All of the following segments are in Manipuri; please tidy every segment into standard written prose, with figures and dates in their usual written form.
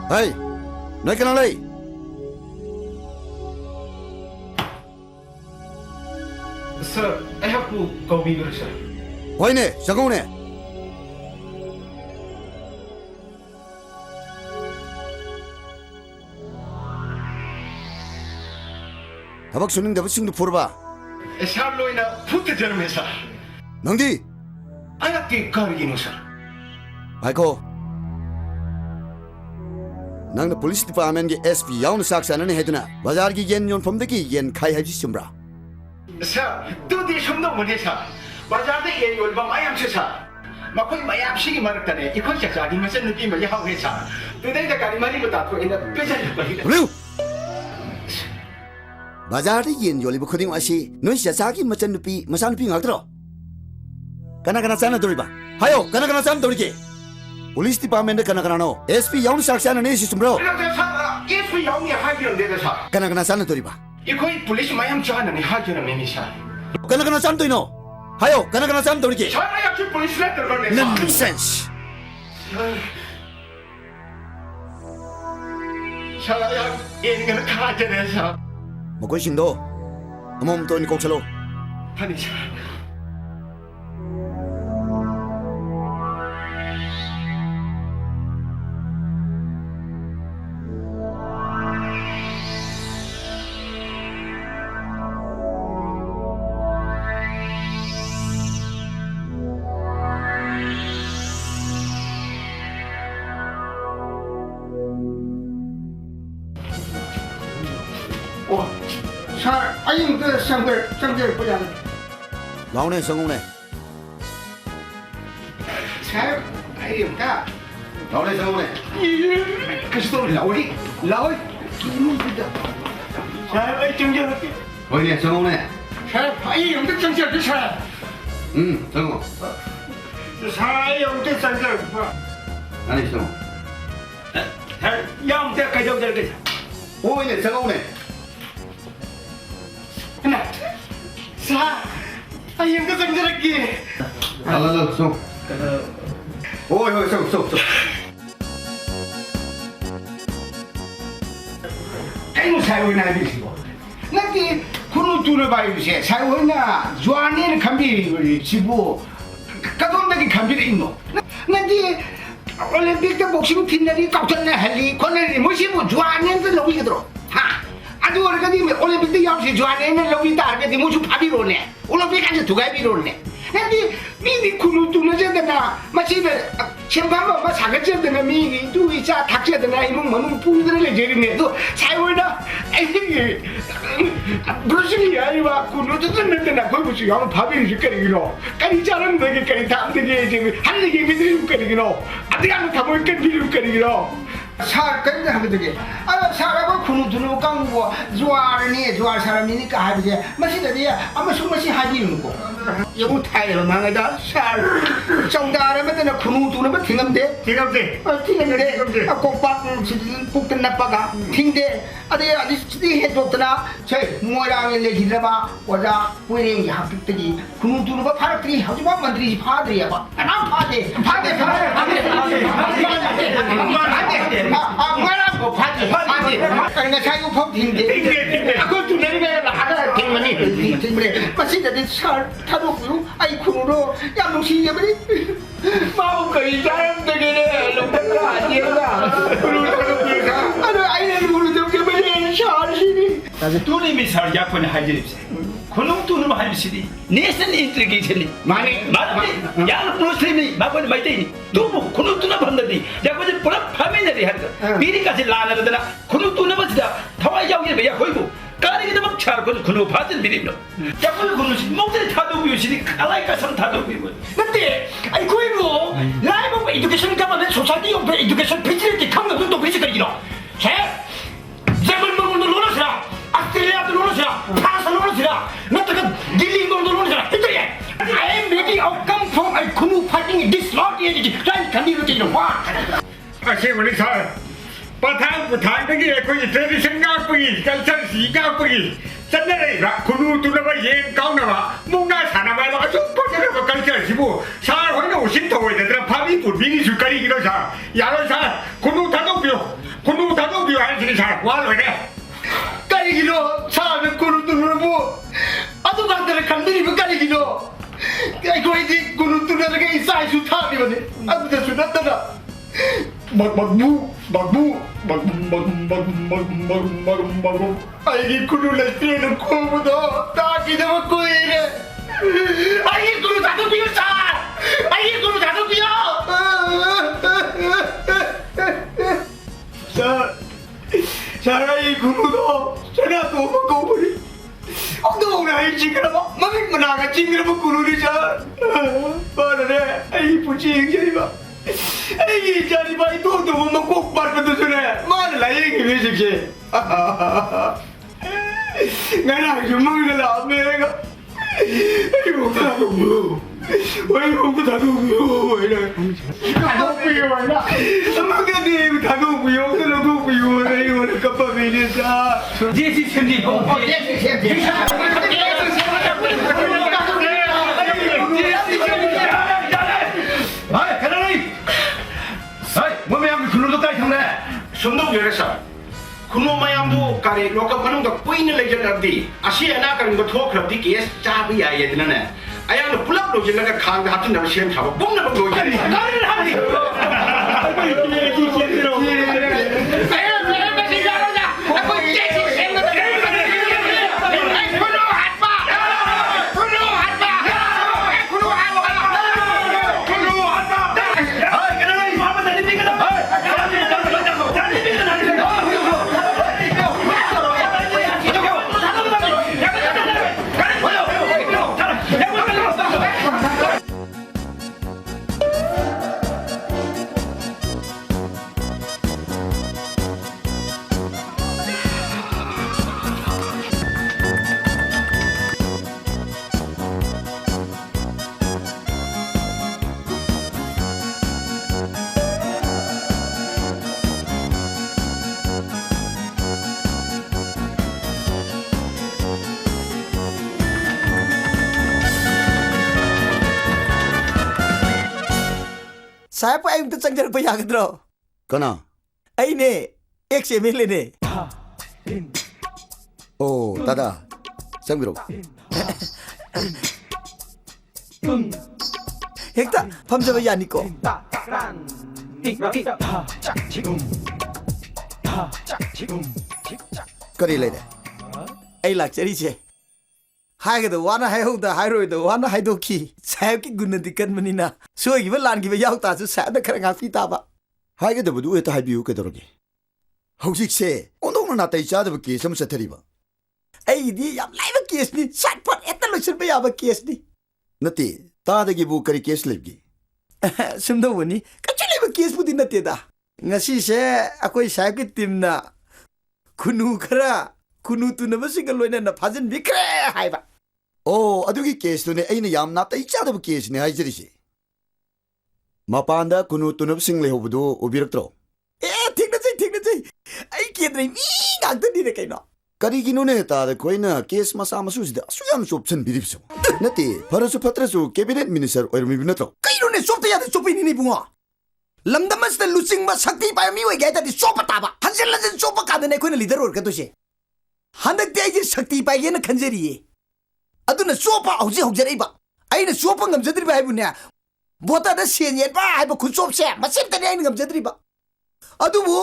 Hey, nói cái nào đây? Sir, I have to go with you, sir. Hoy nè, sao không nè? Habak suning dapat sing purba. Sharloina put the gentleman, sir. Nangdi, I have to go with you, sir. Aiko. Nang the police department ge SP yaun saksa na ne heduna. Bazar gi yen yon phom de gi yen khai hai ji simbra. Sir, do this from the money, sir. Bazaar the annual bum I am, sir. Makoy mayam sigi maratane, ikon chaksa, di masan nuki ma yahaw he, sir. Today the karimari bata in the prison. Blue. Bazar de yen yoli bu khuding asi. Noi sia sa gi machan nupi, masan nupi ngak tro. Kana sana dori ba. Hayo, kana sana dori ke. Police department de kana no. SP yaun saksa na ne si simbro. If we only have you there, sir. Kana sana dori ba. Ikon police mayam chan and have you a sir. Kana sana doi no. Hayo, kana sana dori ke. Sir, I have to police letter, Nonsense. Sir, I have in the car, sir. Makoy sindo. Amom to ni kok salo. Honey, sir. Sir, I am the somewhere, put on. Lao ne, sang ne. Sir, I am that. Lao ne, sang ne. Cái số lỗi, Sir, I chứng nhận. Hoy ne, sang ne. Sir, I am the chứng nhận, sir. Sang. Sir, I am the chứng nhận. Ani sang. Sir, yam the cái đâu cái. Hoy ne, sang ne. Sir, I am the chứng nhận kia. Ala, sang. Hoy, sang. Kamu 사용이나 비시고. 나기 군우 둘을 봐야지. 사용이나 좋아하는 감비 지부. 가동되게 감비를 있노. 나기 올림픽 때 복싱 팀들이 깜짝나 할리 권을 모시고 좋아하는 그 로비들어. 하. 아주 어르가니 올림픽 때 역시 좋아하는 로비 따르게 모두 밥이로네. 올림픽까지 두 가지로네. 나기 미니 군우 둘을 제대나 마치면 챔바마 마 사가지었더나 미니 두이자 닥치었더나 이놈 뭐는 뿌리들을 제리네도 사용이나 에이 브루스리 아니와 군우도 듣는데나 거기 무슨 영어 밥이 줄거리기로 까리 자는 되게 까리 다음 되게 지금 한 되게 믿을 줄거리기로 아직 안 가볼 건 믿을 줄거리기로 사 근데 하게 되게 아 사라고 군우 두는 깡고 좋아하니 좋아할 사람이니까 하지 마시더니 아무 숨마시 하기는 거 이거 타이어 망하다 살 정다라면 나 군우 두는 거 팅감대 팅감대 꼭박 꼭든 나빠가 팅대 아니 해줬더나 저 모양을 내기다봐 오자 뿌리는 합격되기 군우 두는 거 파락들이 하지마 만들이지 파들이야 봐나 파대 뭐라고 파지 그러니까 자기가 법 팅대 그것도 내가 나가 팅만이 팅그래 마시더니 살 타도고요 아이 군우로 양동시 예버리 마음까지 사람들에게 농담가 아니야 아니 아이는 모르는 게 뭐야 샤르시니 Tulim sar yapon hajiripse. Kunung tunum hajiripse. Nation integration. 많이 Mati yar Muslim bakon maitei. Tumu kunung tunum bandadi. Jakon pura family har. Biri kasi lana dana. Kunung tunum basida. Thawai yawi be ya hoibu. Kari kita mak char kun kunung phatin birino. Jakon kunung mokte thadu biusini alai ka sam thadu biu. 근데 아이 그이고 라이브 오브 에듀케이션 가면 소사이티 오브 에듀케이션 페이지를 강도 또 페이지거리기로 제 제벌먹을 놀러시라 아스트레일리아도 놀러시라 프랑스 놀러시라 나타가 딜리 놀러시라 이들예 I am making a come from a canoe fighting this lot energy trying to continue to what 아시 우리 사 바탕 되게 거기 트레디션 가꾸기 kalchar si 가꾸기 짠나래 군우 두나바 예 가우나바 뭔가 사나마로 아주 포르가 kalchar si부 사 혼자 오신 더워야 되더라 밥이 불비니 줄거리 이러자 야로사 군우 다독bio ว่าเลยเนี่ย 까리기로 사람의 군을 뚫으라고 아주 반대로 감들이면 까리기로 아이고 이제 군을 뚫으라고 이 사이즈 타리거든 아주 대수 났다가 막무 아이기 군을 내리는 코보다 다 기대먹고 이래 아이기 군을 다도 비웃자 아이기 군을 다도 비웃 사라이 구르도 전화도 먹고 버리 엉덩이 징그러워 마음이 나가 징그러워 구르리자 말하네 아이 부지 행자리봐 아이 자리봐 이 돈도 못 먹고 말도 전에 말라 얘기 왜 저게 나랑 좀 먹으라 내가 아이고 나도 뭐 아이고 나도 뭐 이래 나도 비요 나 엄마가 나도 비요 나도 비요 이거 깜빡이니까 제시 천지 아이 가라니 아이 뭐 매양 그놈도까지 정네 손도 열었어 그놈 마ям도 가리 로카 파는도 꾸이는 레전드디 아시아나 가는 거 토크럽디 게스 짜비야 얘들네 아야는 불랍 로질라가 강가 합친 다음에 시험 잡아 뽕나면 로질이 가리를 하니 Saya apa yang tercengjar banyak gitu. Kana. Ini XML ini. Oh, tada. Sangbiro. Hekta, pamjaba yani ko. Kari lede. Ay lakchari che. Haigado wana haihoda hairoido wana haidoki. Saya ki gunna dikkat manina. So gibe lan gibe yauta su saya da karanga fita ba. 하이게더부도 에타 하이비우 게더러기. 혹시세 온동나 나타 이자드부기 섬세테리바. Ay di yam laiba case ni. Satpot eta lotion ba yaba case ni. नती तादगिबु करी case लेबगी. Sumda wani kachuli ba case pudi na teda. Ngasi se akoi saya ki team na kunu khara kunu tu na basinga loina na phajin bikre haiba. 오, 아두기 케스도네 에이네 얌 나타 이자드부 케스네 하이저리시. 마판다 쿠누 투눕 싱레호부도 오비럭트로. ठीक न चाहिँ आई केन्द्रै मी गाग्दै नि रे कैन करिगिनुने ताद कोइना केस मसा मसुसिदा सुयाम सोप्सन बिरिप्सो नति फरसु फत्रसु कैबिनेट मिनिस्टर ओइरमि बिनत्रो कैनो ने सोप्दै याद सोपै नि बुङा लमदमस द लुसिङ मा शक्ति पाए मी ओइ गाइता दि सोप ताबा हन्जल लजन सोप कादने कोइन लिडर ओर कतोसे हन्दक दि आइजे शक्ति पाए येन खन्जरिए अदुन सोप औजे हौजरैबा आइने सोप ngमजद्रि बाइ बुन्या बोता द सेन्ये बा हाइबो खुसोपसे मसेम तने आइने ngमजद्रि बा अदुबो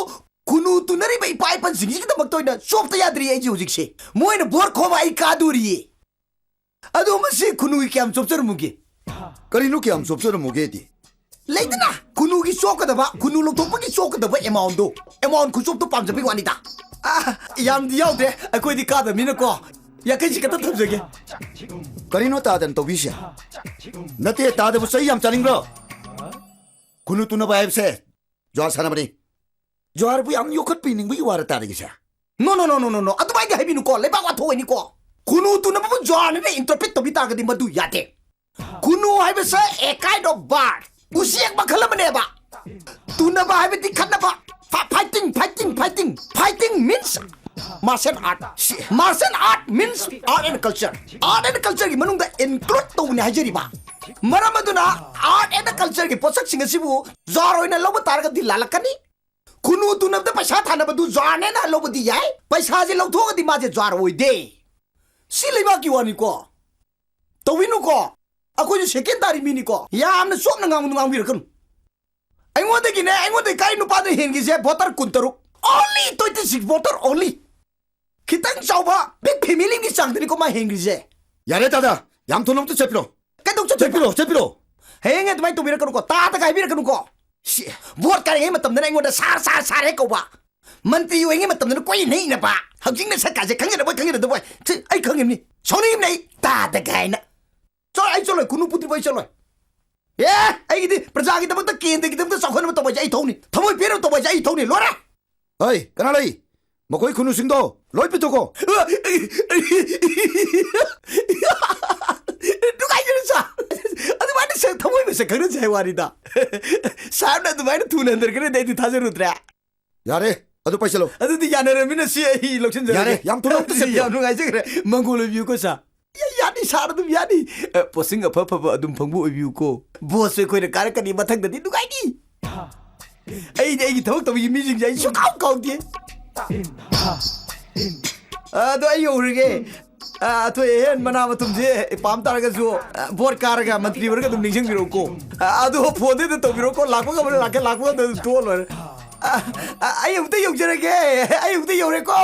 कुनु तुनरी बै पाइ पन सिंगि क तमक तोइना सोप त याद्रि आइजे हुजिकसे मोइन बोर खोमा आइ कादुरिए अदु मसे कुनु क्याम सोपचर मुगे करिनु के हम सोप्सर मोगेति लेदना कुनु की सोकदबा कुनु लोथोपकी सोकदबा एमाउंट खुसोप तो पामजबि वानिता याम दि याउदे अकोइ दि कादमिना को या कैसि कत थबजगे करिनु तादन तो विषय नते तादबु सही हम चलिंग्रो कुनु तुन बाइबसे जो सानबनि जोहार बु हम योखत पिनिंग बु वार तारिगिसा नो अदुबाइ दि हाइबिनु को लेबा वा थोइनि को कुनु तुनबु जोहान ने इंटरप्रेट तबि तागदि मदु याते कुनु हाइबसे ए काइंड ऑफ बर्ड उसियक बखलमनेबा तुनबा हाइबदि खनबा fighting means martial art means art and culture की मनुंग दा include तो उन्हें हजरीबा मरमदुना art and culture की पोषक सिंगसिबु जार होइना लोब तारग दि लालकनी खुनु तुनब द पैसा थाना बदु जाने ना लोबदी याय पैसा जे लौथोगदी माजे जार होइदे सिलेबा की वानी को तविनु को अखोज सेकेंड तारी मिनी को यामने सोमना ngang बिरकन अइमोदगी ने अइमोदे काई नुपा दे हेंगी जे भोटर कुंतरु only 26 voter only खितंग चावबा बिग फैमिली नि चांगदनी को मा हेंगी जे 야래 다다 얌토놈도 제피로 कदुक च 제피로 हेंगे तुमाई तो बिरकन को ता काई बिरकन को वोट करे मतम ने इंगोदा सार हे को बा मंत्री यु हेंगे मतम ने कोई नहीं ना बा हजिंग ने सरकार जे खंगे द बय आई खंगे नि सोनी नै ता काई ना चल आई चलो कुनु पुत्री बय चलो ए आई दि प्रजा की तब केंद्र की तब सखन में तो बय आई थौनी थमोय पेरो तो बय आई थौनी लोरा 어이 까나라이 뭐거이 군우승도 로이피토고 누가 이러자 아니 많이 세 터모이면서 그런 재활이다 사람들 많이 두는데 그래 내디 타저루더라 야래 어디 빠실로 아들도 야네르미는 시에 럭신 야래 얌토놈도 제피로 야누가 이제 그래 몽골을 비우고사 야니 사람도 야니 보싱가 퍼퍼 어둠 방부 비우고 보스 코이를 가르까니 마탕더니 누가 이니 에이 더욱더 이 미징자 이 쇼카우카우디 तो आई होरगे तो ये मना म तुमजे पाम तारगा जो बोर कारगा मंत्री वर्ग तुम निजंग बिरो को आदो फोदे तो बिरो को लाखो का लाखो तो लो आई उते योजरगे आई उते योरे को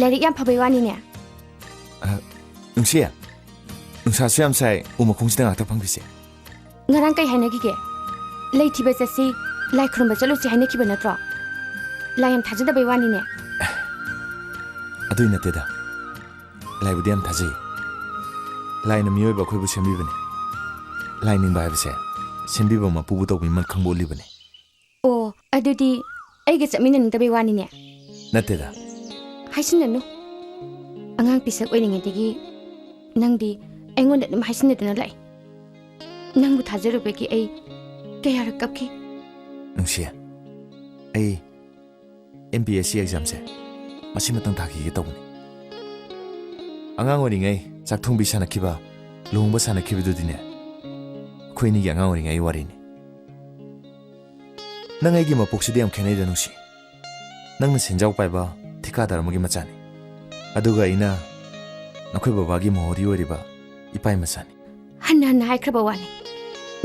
Lari yang pabaiwani ne. Nungsia. Nungsa siam sai uma kongsi dang atak pangbisi. Ngarang kai haina gige. Lai tiba sasi lai khurumba chalo si haina kiba natro. Lai am thajada baiwani ne. Adu ina teda. Lai budi am thaji. Lai na miyoi ba khoi bu sembi bane. Lai ning ba bise. Sembi ba ma pubu to bi man khangbo li bane. Oh, adudi ai ge chamina ning da baiwani ne. Na teda. Haisin no. Angang pisak oining edigi nangdi engon dum haisin dena lai. Nang bu thajaru be ki ai kaya rakap ki. Nungsia. Ai MPSC exam se. Masi matang thaki ge tawni. Angang oring ai chak thong bi sana kiba lungba sana kibi du dine. Khoini gi angang oring ai wari ni. Nang ai gi ma poksi de am khenai da nungsi. Nang na senjau pai ba ठिकादार मुगी मचानी अदुगा इना नखोय बाबागी मोहरी ओरिबा इपाई मचानी हन्ना हन्ना हाइख्रबा वानी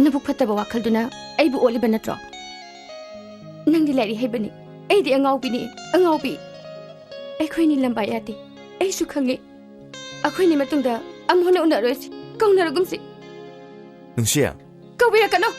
नबुक फत्तबा वाखलदुना आइबु ओलिबा नत्रो नंगदि लाइरि हाइबनी आइदि अंगाउबी आइखोयनि लंबा याते आइसु खंगे आखोयनि मतुंदा अमहोना उनारोसि कौनरगुमसि नुंसिया कौबिरा कनो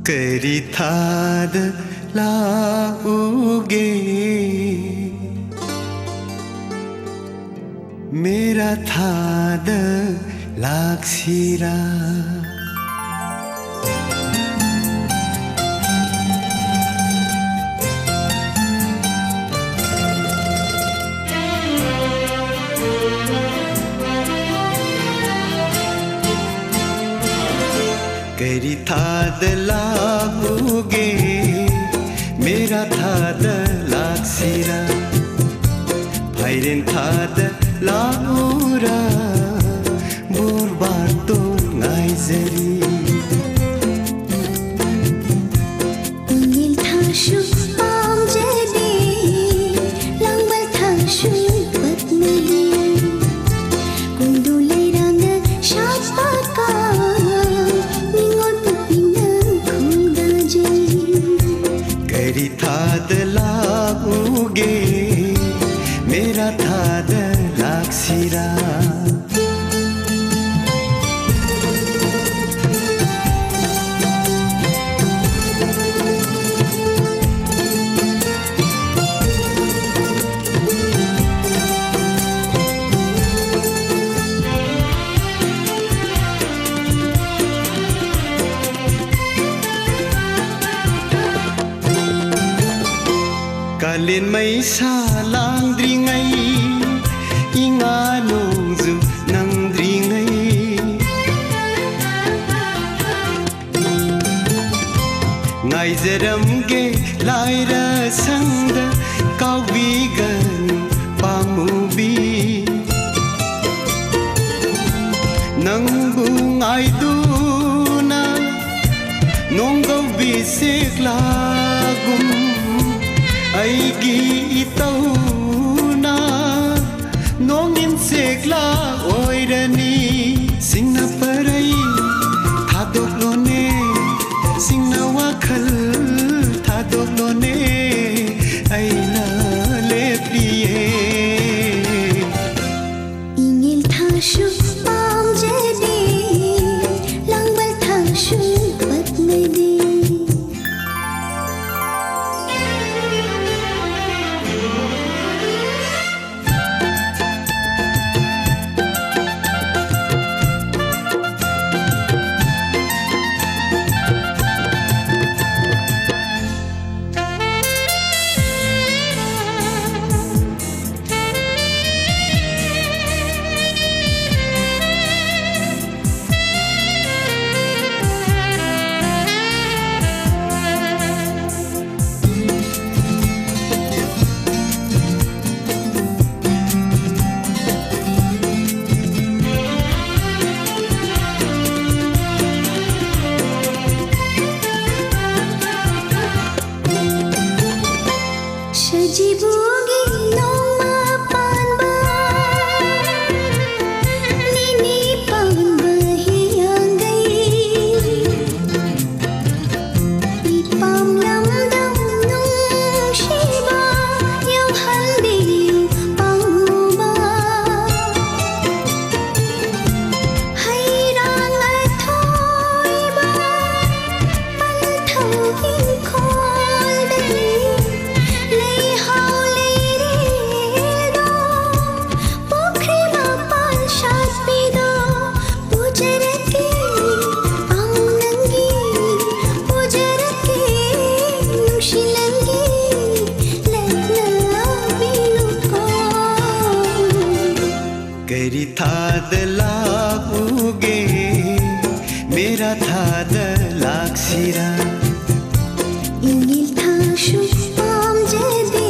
करी थाद लाओगे मेरा थाद लाक्सिरा करी थाद लाओगे मेरा थाद लाक्सिरा फाइरेन थाद लाउरा बोरबार तो नाइजरी Ingil thashu pam jadi langbal thashu patmadi kundulai ranga shapaka ningol pupina khulda jai करी थाद लाओगे मेरा थाद लाक्सिरा कालिन मैसा लांद्रिङै इङा नोंजु नंद्रिङै ngaizarambge laira sangda kawigan pamubi nangbu ngaiduna nonggaw biseklagum aigi itauna nongin sekla oirani singna parai thadok lone singna wakhal thadok lone aina lepriye Ingil thashu pam jadi langbal thashu patmadi Shajibugi noma panba nini panba hiyangai ipam lamdam nung shiba yang halbi panguba hairang athoiba palthau in khol dei lei hau lei re do pokhri ma pan shapi do pujar ke aunangi pujar ke nushilangi lagna binu ko करी थाद लाओगे मेरा थाद लाक्सिरा Ingil thashu pam jadi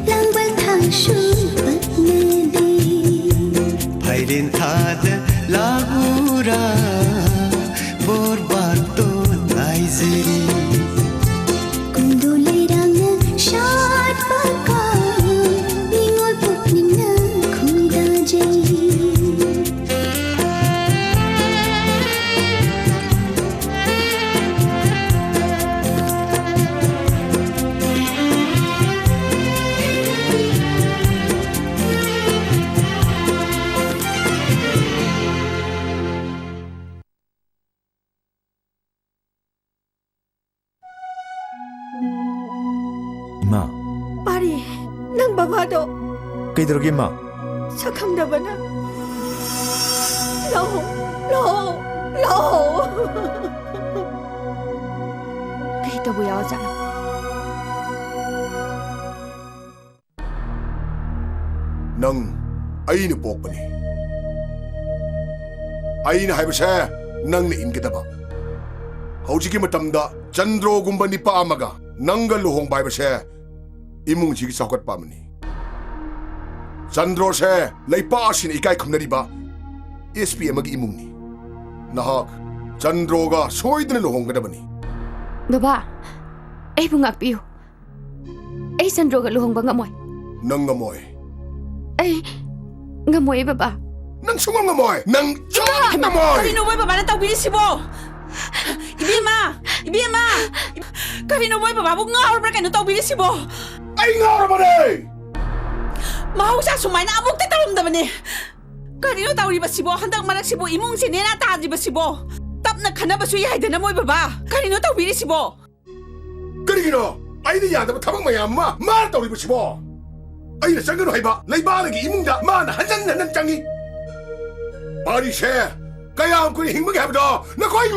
langbal thashu patmadi फाइरेन थाद लाउरा बोरबार तो नाइजरी kundulai ranga shapaka ningol pupina khulda jai 이마. 파리, 난 바바도 그이들어게 이마. 착함다바나. 로. kay to bu yaw jalo ꯅꯪ ꯑꯩꯅ ꯄꯣꯛꯄꯅꯤ ꯑꯩꯅ ꯍꯥꯏꯕꯁꯦ ꯅꯪꯅ ꯏꯟꯒꯗꯕ ꯍꯧꯖꯤꯛꯀꯤ ꯃꯇꯝꯗ ꯆꯟꯗ꯭ꯔꯣꯒꯨꯝꯕ ꯅꯤꯄꯥ ꯑꯃꯒ ꯅꯪꯒ ꯂꯨꯍꯣꯡꯕ ꯍꯥꯏꯕꯁꯦ ꯏꯃꯨꯡꯁꯤꯒꯤ ꯆꯥꯎꯈꯠꯄ ꯑꯃꯅꯤ ꯆꯟꯗ꯭ꯔꯣꯁꯦ ꯂꯩꯄꯥꯛ ꯑꯁꯤꯅ ꯏꯀꯥꯏ ꯈꯨꯝꯅꯔꯤꯕ SP ꯑꯃꯒꯤ ꯏꯃꯨꯡꯅꯤ ꯅꯍꯥꯛ ꯆꯟꯗ꯭ꯔꯣꯒ ꯁꯣꯏꯗꯅ ꯂꯨꯍꯣꯡꯒꯗꯕꯅꯤ baba ai bu ngak piu ai sandro ga luhong ba ngamoy ꯅꯪ ꯉꯝꯃꯣꯏ ai ngamoy baba ꯅꯪ ꯁꯨꯡꯉꯝ ꯉꯝꯃꯣꯏ ꯅꯪ ꯁꯨꯡꯉꯝ ꯉꯝꯃꯣꯏ Kavino boy baba na tawbirisibo. Ibima. Kavino boy baba bu ngawr bra kanu tawbirisibo. ꯑꯩ ꯉꯥꯎꯔꯕꯅꯦ Mahausa sumaina amuk te tarumdabane. Kavino tawribasibo handak maraksibo imung se nena tajibasibo. Tapna khanabasu yaidana moy baba. Kavino tawbirisibo. ꯀꯔꯤꯒꯤꯅꯣ ꯑꯩꯅ ꯌꯥꯗꯕ ꯊꯕꯛ ꯃꯌꯥꯝ ꯑꯃ ꯃꯥꯅ ꯇꯧꯔꯤꯕꯁꯤꯕꯣ ꯑꯩꯅ ꯆꯪꯒꯅꯨ ꯍꯥꯏꯕ ꯂꯩꯕꯥꯛꯒꯤ ꯏꯃꯨꯡꯗ ꯃꯥꯅ ꯍꯟꯖꯟ ꯍꯟꯖꯟ ꯆꯪꯉꯤ ꯄꯥꯔꯤꯁꯦ ꯀꯌꯥꯝ ꯀꯨꯏꯅ ꯍꯤꯡꯕꯒꯦ ꯍꯥꯏꯕꯗꯣ ꯅꯈꯣꯏ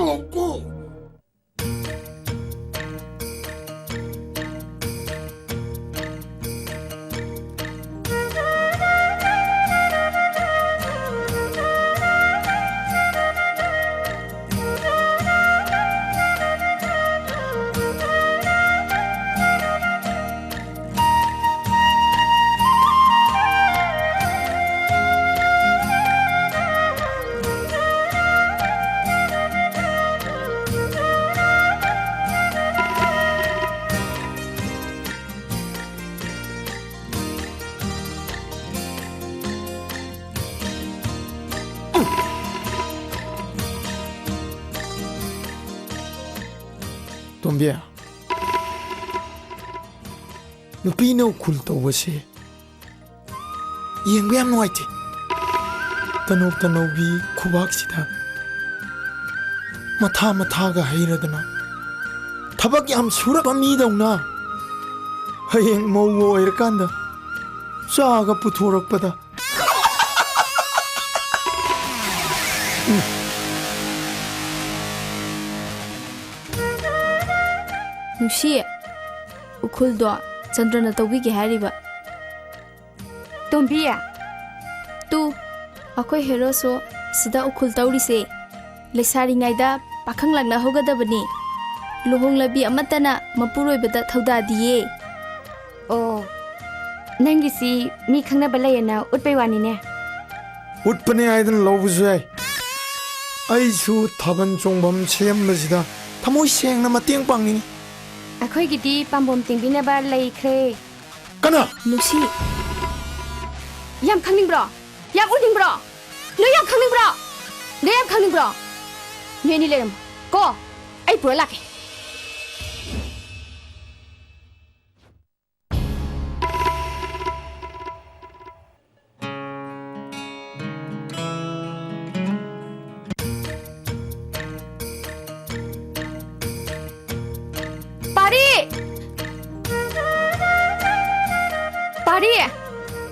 ꯇꯣꯝꯕꯤ ꯅꯨꯄꯤꯅ ꯎꯈꯨꯜ ꯇꯧꯕꯁꯦ ꯌꯦꯡꯕ ꯌꯥꯝ ꯅꯨꯡꯉꯥꯏꯇꯦ ꯇꯅꯧ ꯇꯅꯧꯕꯤ ꯈꯨꯕꯥꯛꯁꯤꯗ ꯃꯊꯥꯒ ꯍꯩꯔꯗꯅ ꯊꯕꯛ ꯌꯥꯝ ꯁꯨꯔꯕ ꯃꯤꯗꯧꯅ ꯍꯌꯦꯡ ꯃꯧ ꯑꯣꯏꯔꯀꯥꯟꯗ ꯆꯥꯒ ꯄꯨꯊꯣꯔꯛꯄꯗ nusi ukhul do chandrana tawbige hariba tombiya tu akoi hero so sida ukhul tawri se lesari ngaida pakhang langna hogadabani luhong labi amatana mapuroi bada thauda diye oh nangi si mi khangna balayena utpai wani ne utpane aidan lobuzai aisu thaban chongbam sembasida thamoi sengna mateng pangni akoi gidi pambom tingbina ba laikre kana nusi yam khangning bro yam uning bro no yam khangning bro no yam khangning bro ne ni leram ko ai pura lake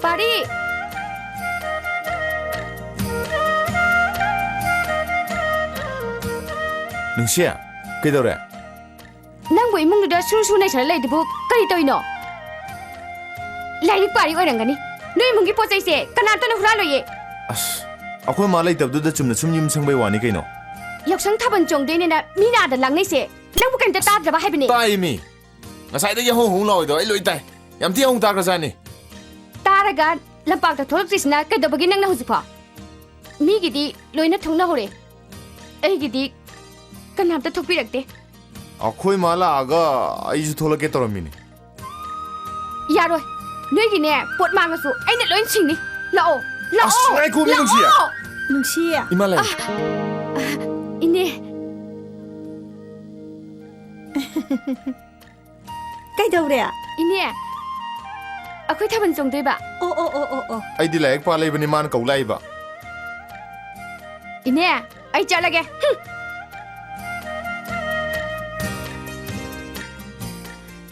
Pari! Nungsia, kaidaure? Nangbu imungduda suru naisara laidibu kari toino? Lairik pari oirangani. Noi imungi pochai se kanatana huraloye. As, akhoi ma laitabduda chumna sum yum sangbai wani kaino. Yoksang thaban chongdoinena mina da langnai se. Nangbu kanta tadraba haibani. Tai mi. Ngasai da hong lawido ai loi tai. Yam ti hong tagrasani. Taraga lampak da tholok sisna kaidobagi nangna husipa. Mi gidi loina thongna hore. Ai gidi kanamta thokpirakte. Akhoi ma la aga ai ju tholake toramini. Yaroi. Noi gine pot mangasu aina loin singni. Lao. Lao. Asai ko mi Nungsia. Nungsia. Imalai. Ine. Kaidaure? Ine. Akhoi thaban chongdoi ba. Oh. Ai di laik pa leibani man kaulai ba. Ine, ai chalage.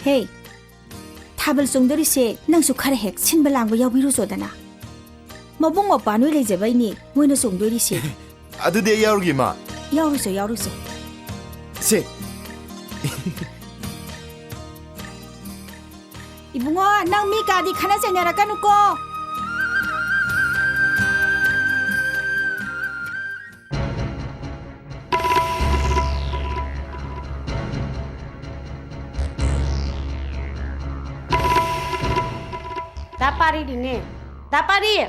Hey. ꯊꯥꯕꯜ ꯆꯣꯡꯗꯣꯔꯤꯁꯦ ꯅꯪꯁꯨ ꯈꯔ ꯍꯦꯛ ꯁꯤꯟꯕ ꯂꯥꯡꯕ ꯌꯥꯎꯕꯤꯔꯨꯆꯣꯗꯅ ꯃꯕꯨꯡ ꯃꯧꯄ꯭ꯋꯥ ꯅꯣꯏ ꯂꯩꯖꯕꯩꯅꯤ ꯃꯣꯏꯅ ꯆꯣꯡꯗꯣꯔꯤꯁꯦ ꯑꯗꯨꯗꯤ ꯑꯩ ꯌꯥꯎꯔꯨꯒꯦ ꯏꯃꯥ ꯌꯥꯎꯔꯨꯆꯣ ꯌꯥꯎꯔꯨꯆꯣ ꯁꯦ 이붕어 낭 미까지 가나 쟁여라 까놓고 다파리 디네 다파리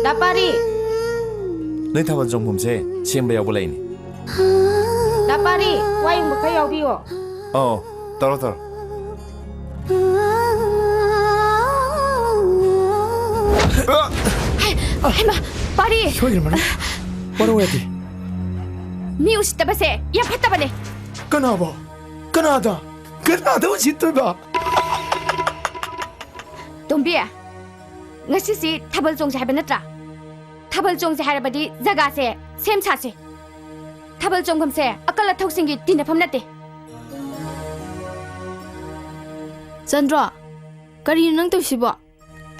다파리 너희 타번 정품세 시행배 여보 레이니 다파리 와이 뭐가 여비요 떨어 해마 파리 소리를 말해 뭐라고 해야 돼 미 우시다바세 야 팠다바네 까나봐 까나다 우시들봐 돔비야 ngasi tabal chongse haiba natra tabal chongse hairabadi jaga se sem chase tabal chongkham se akala thoksingi tinafam nate Chandra kari nang tawsibo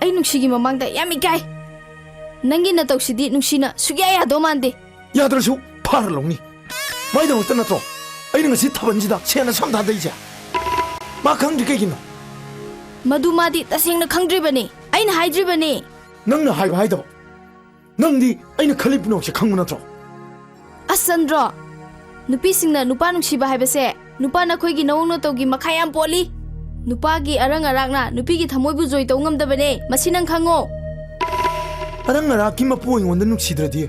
ai nungsigi mamangda yam ikai nangi na tawsidi nungsina sugya ya do mande 야들수 파르롱니 마이다 못 떠났어 아이는 것이 타번지다 세나 삼다 되자 마강지 깨기노 madu madi tasengna khangdribani aina haidribani 넌나 하이도 넌디 아이는 칼리프노 혹시 강문하죠 Asandra nupi singna nupa nungsiba haibase nupa na khoi gi nawng no togi makhayam poli nupa gi arang arakna nupi gi thamoi bu joi tongam dabane masinang khango 아랑나라 김마포 ing원다 눅시드라디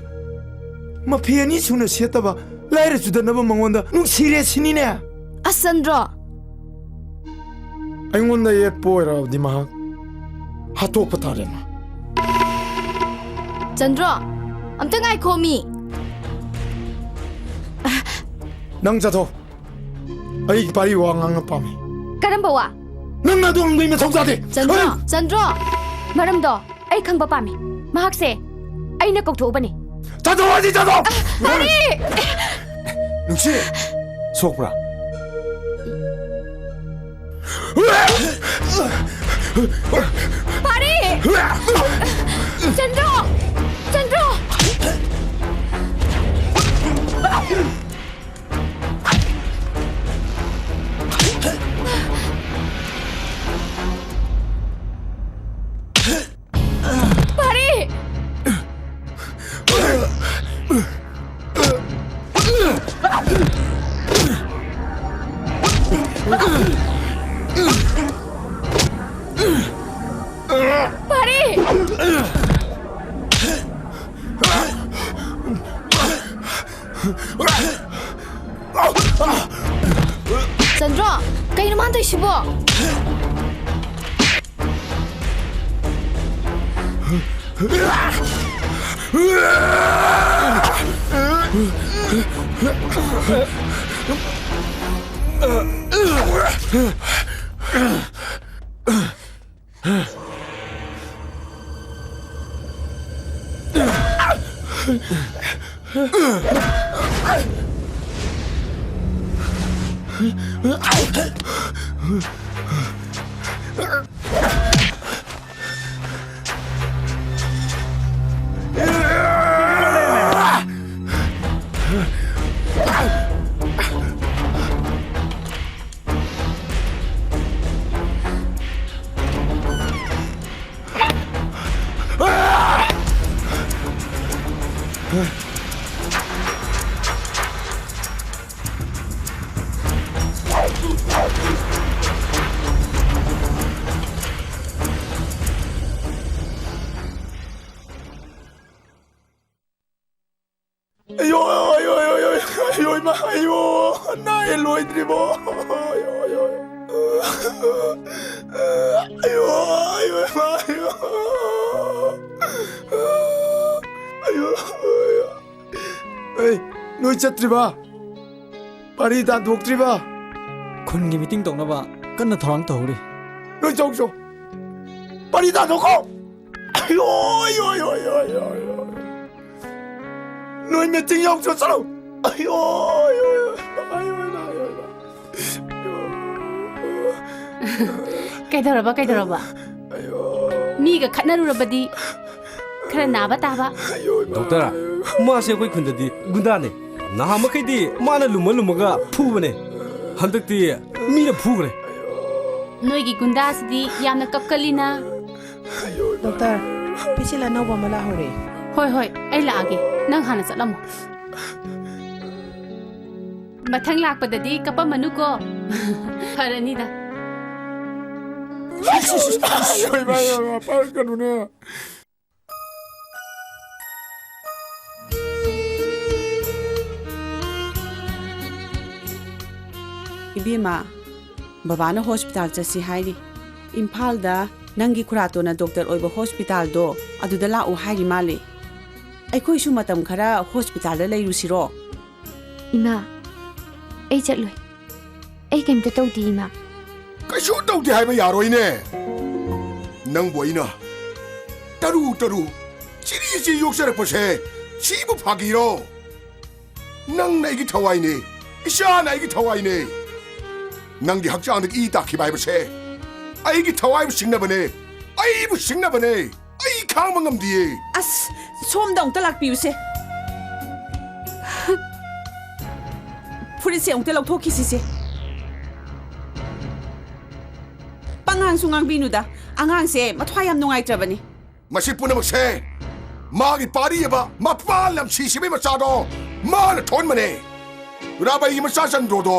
마피아니 수나 시했다바 라이르 주다나바 망원다 눅시레 신이네 Asandra 아잉원다 예뻐라 디마 하토파타레마 Chandra amta ngai khomi 낭자도 아이 바리 왕앙 밤이 karamba wa 넌나도 엉덩이면 성사돼 Chandra maramdo ai khangba pami mahak se aina kokthobani 자도 어디 자도 파리 눅시 수옥브라 파리 젠드로 파리 파리 Chandra kaino man tawsibo 아유 이마 아유 나의 로이드리보 아유 이마 아유 너희 쳤드리바 파리 다 녹드리바 ꯈꯨꯟꯒꯤ ꯃꯤꯇꯤꯡ ꯇꯧꯅꯕ ꯀꯟꯅ ꯊꯧꯔꯥꯡ ꯇꯧꯔꯤ 너희 정쇼 파리 다 녹고 아유 너희 미팅 영조 서로 아유 ꯀꯩꯗꯧꯔꯕ ꯃꯤꯒ ꯈꯠꯅꯔꯨꯔꯕꯗꯤ ꯈꯔ ꯅꯥꯕ ꯇꯥꯕ ꯗꯣꯛꯇꯔ ꯃꯥꯁꯦ ꯑꯩꯈꯣꯏ ꯈꯨꯟꯗꯗꯤ ꯒꯨꯟꯗꯥꯅꯦ ꯅꯍꯥꯟꯃꯈꯩꯗꯤ ꯃꯥꯅ ꯂꯨꯝꯃꯒ ꯐꯨꯕꯅꯦ ꯍꯟꯗꯛꯇꯤ ꯃꯤꯅ ꯐꯨꯈ꯭ꯔꯦ ꯅꯣꯏꯒꯤ ꯒꯨꯟꯗꯥꯁꯤꯗꯤ ꯌꯥꯝꯅ ꯀꯞꯀꯜꯂꯤꯅ ꯗꯣꯛꯇꯔ ꯄꯦꯁꯦꯟ ꯑꯅꯧꯕ ꯑꯃ ꯂꯥꯛꯍꯧꯔꯦ ꯍꯣꯏ ꯑꯩ ꯂꯥꯛꯑꯒꯦ ꯅꯪ ꯍꯥꯟꯅ ꯆꯠꯂꯝꯃꯣ ꯃꯊꯪ ꯂꯥꯛꯄꯗꯗꯤ ꯀꯞꯄꯝꯃꯅꯨꯀꯣ ꯐꯔꯅꯤꯗ ꯄꯥꯏꯔꯛꯀꯅꯨꯅꯦ 이비마 바바나 호스피탈 ꯆꯠꯁꯤ ꯍꯥꯏꯔꯤ ꯏꯝꯐꯥꯜꯗ ꯅꯪꯒꯤ ꯈꯨꯔꯥꯇꯣꯅ ꯗꯣꯛꯇꯔ ꯑꯣꯏꯕ ꯍꯣꯁꯄꯤꯇꯥꯜꯗꯣ ꯑꯗꯨꯗ ꯂꯥꯛꯎ ꯍꯥꯏꯔꯤ ꯃꯥꯜꯂꯤ ꯑꯩꯈꯣꯏꯁꯨ ꯃꯇꯝ ꯈꯔ ꯍꯣꯁꯄꯤꯇꯥꯜꯗ ꯂꯩꯔꯨꯁꯤꯔꯣ ꯏꯃꯥ ꯑꯩ ꯆꯠꯂꯣꯏ ꯑꯩ ꯀꯩꯝꯇ ꯇꯧꯗꯦ ꯏꯃꯥ ꯀꯩꯁꯨ ꯇꯧꯗꯦ ꯍꯥꯏꯕ ꯌꯥꯔꯣꯏꯅꯦ ꯅꯪꯕꯨ ꯑꯩꯅ ꯇꯔꯨ ꯆꯤꯔꯤ ꯌꯣꯛꯆꯔꯛꯄꯁꯦ ꯁꯤꯕꯨ ꯐꯥꯒꯤꯔꯣ ꯅꯪꯅ ꯑꯩꯒꯤ ꯊꯋꯥꯏꯅꯦ ꯏꯆꯥꯅ ꯑꯩꯒꯤ ꯊꯋꯥꯏꯅꯦ ꯅꯪꯒꯤ ꯍꯛꯆꯥꯡꯗ ꯏ ꯇꯥꯛꯈꯤꯕ ꯍꯥꯏꯕꯁꯦ ꯑꯩꯒꯤ ꯊꯋꯥꯏꯕꯨ ꯁꯤꯡꯅꯕꯅꯦ ꯑꯩꯕꯨ ꯁꯤꯡꯅꯕꯅꯦ ꯑꯩ ꯈꯥꯡꯕ ꯉꯝꯗꯤꯌꯦ ꯑꯁ ꯁꯣꯝꯗ ꯑꯃꯨꯛꯇ ꯂꯥꯛꯄꯤꯌꯨꯁꯦ ꯐꯨꯔꯤꯠꯁꯦ ꯑꯃꯨꯛꯇ ꯂꯧꯊꯣꯛꯈꯤꯁꯤꯁꯦ ꯄꯉꯥꯡꯁꯨ ꯉꯥꯡꯕꯤꯅꯨꯗ ꯑꯉꯥꯡꯁꯦ ꯃꯊ꯭ꯋꯥꯏ ꯌꯥꯝ ꯅꯨꯡꯉꯥꯏꯇ꯭ꯔꯕꯅꯤ ꯃꯁꯤ ꯄꯨꯝꯅꯃꯛꯁꯦ ꯃꯥꯒꯤ ꯄꯥꯔꯤꯕ ꯃꯄꯥ ꯂꯝꯁꯤꯁꯤꯕꯩ ꯃꯆꯥꯗꯣ ꯃꯥꯅ ꯊꯣꯟꯕꯅꯦ ꯔꯥꯕꯩꯒꯤ ꯃꯆꯥ ꯆꯟꯗ꯭ꯔꯣꯗꯣ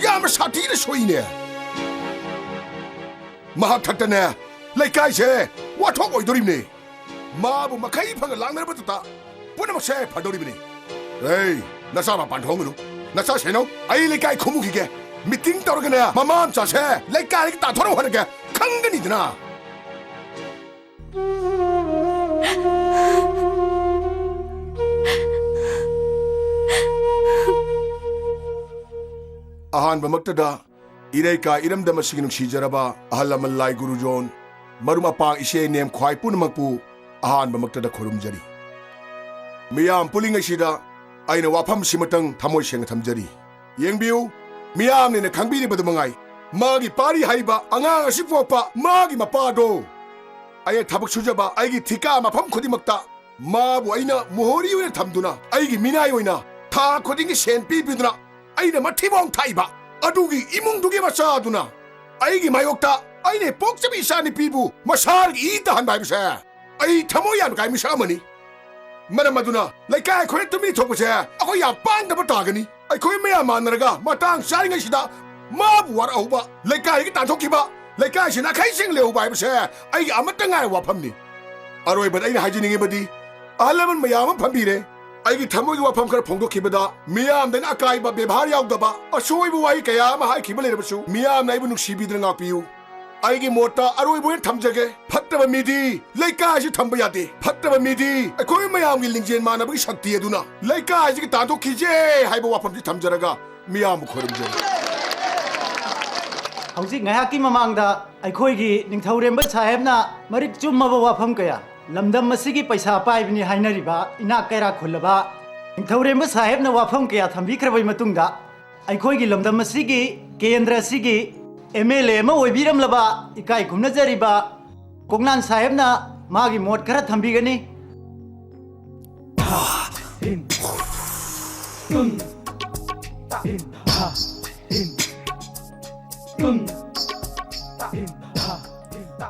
ꯌꯥꯝꯅ ꯁꯥꯊꯤꯅ ꯁꯣꯏꯅꯦ ꯃꯍꯥꯛ ꯊꯛꯇꯅꯦ ꯂꯩꯀꯥꯏꯁꯦ ꯋꯥꯊꯣꯛ ꯑꯣꯏꯗꯣꯔꯤꯕꯅꯤ 마부 마카이 방을 랑나르부터 뿌나막세 파도리비니 에이 나사 마판 통으로 나사 세노 아이리까이 고무기게 미팅 떨어가네 마마암 자세 레까이 다 돌아오는 게 강근이드나 아한 바막다다 이레까 이름담아 시기는 시저라바 아할라만 라이 구루존 마루마빵 이시에 넴 콰이 뿌나막부 아한 바막다다 고름자리 미암 뿌링아시다 아이는 와팜 시머땅 타모이시행 탐자리 옌비우 미암네네 강비리 버드망아이 마기 파리 하이바 앙앙아 시푸아빠 마기 마빠도 아예 타박 수자바 아이기 티까 마팜 코디 먹다 마부 아이나 모호리오에 탐두나 아이기 미나이오이나 타 코딩이 셴 삐비두나 아이네 마티봉 타이바 아두기 이몽두게 마사두나 아이기 마욕다 아이네 복잡이 사니 삐부 마사르기 이따 한 바이브세 아이 타모이안 가이미샤머니 마라마두나 라이카이 코레토미 토고세 아고 야빵다바 타가니 아이 코이 메야 마나라가 마땅 사링아시다 마부 와라우바 라이카이기 따토키바 라이카이시나 카이싱 레우 바이브세 아이기 아마땅아이 와팜니 아로이바 아이네 하이지닝이바디 알라만 마야만 팜비레 아이기 타모이기 와팜 카라 봉도키바다 미암된 아까이바 베바리 야우다바 아쇼이부 와이 까야마 하이 키발레르바수 미암 나이부 눅시비드는 악비우 아이기 모타 아로이부엔 탐자게 팟다바 미디 레이카시 탐바야디 팟다바 미디 코이 마야암 길링젠 마나부기 샥티에두나 레이카시기 따도키제 하이바 와팜지 탐자라가 미암 코름제 ꯍꯧꯖꯤꯛ ꯉꯥꯏꯍꯥꯛꯀꯤ ꯃꯃꯥꯡꯗ ꯑꯩꯈꯣꯏꯒꯤ ꯅꯤꯡꯊꯧꯔꯦꯝꯕ ꯁꯥꯍꯦꯕꯅ ꯃꯔꯤꯛ ꯆꯨꯝꯃꯕ ꯋꯥꯐꯝ ꯀꯌꯥ ꯂꯝꯗꯝ ꯑꯁꯤꯒꯤ ꯄꯩꯁꯥ ꯄꯥꯏꯕꯅꯤ ꯍꯥꯏꯅꯔꯤꯕ ꯏꯅꯥꯛ ꯀꯩꯔꯥꯛ ꯈꯨꯜꯂꯕ ꯅꯤꯡꯊꯧꯔꯦꯝꯕ ꯁꯥꯍꯦꯕꯅ ꯋꯥꯐꯝ ꯀꯌꯥ ꯊꯝꯕꯤꯈ꯭ꯔꯕꯩ ꯃꯇꯨꯡꯗ ꯑꯩꯈꯣꯏꯒꯤ ꯂꯝꯗꯝ ꯑꯁꯤꯒꯤ ꯀꯦꯟꯗ꯭ꯔ ꯑꯁꯤꯒꯤ MLA ꯑꯃ ꯑꯣꯏꯕꯤꯔꯝꯂꯕ ꯏꯀꯥꯏ ꯈꯨꯝꯅꯖꯔꯤꯕ ꯀꯣꯛꯅꯥꯟ ꯁꯥꯍꯦꯕꯅ ꯃꯥꯒꯤ ꯃꯣꯠ ꯈꯔ ꯊꯝꯕꯤꯒꯅꯤ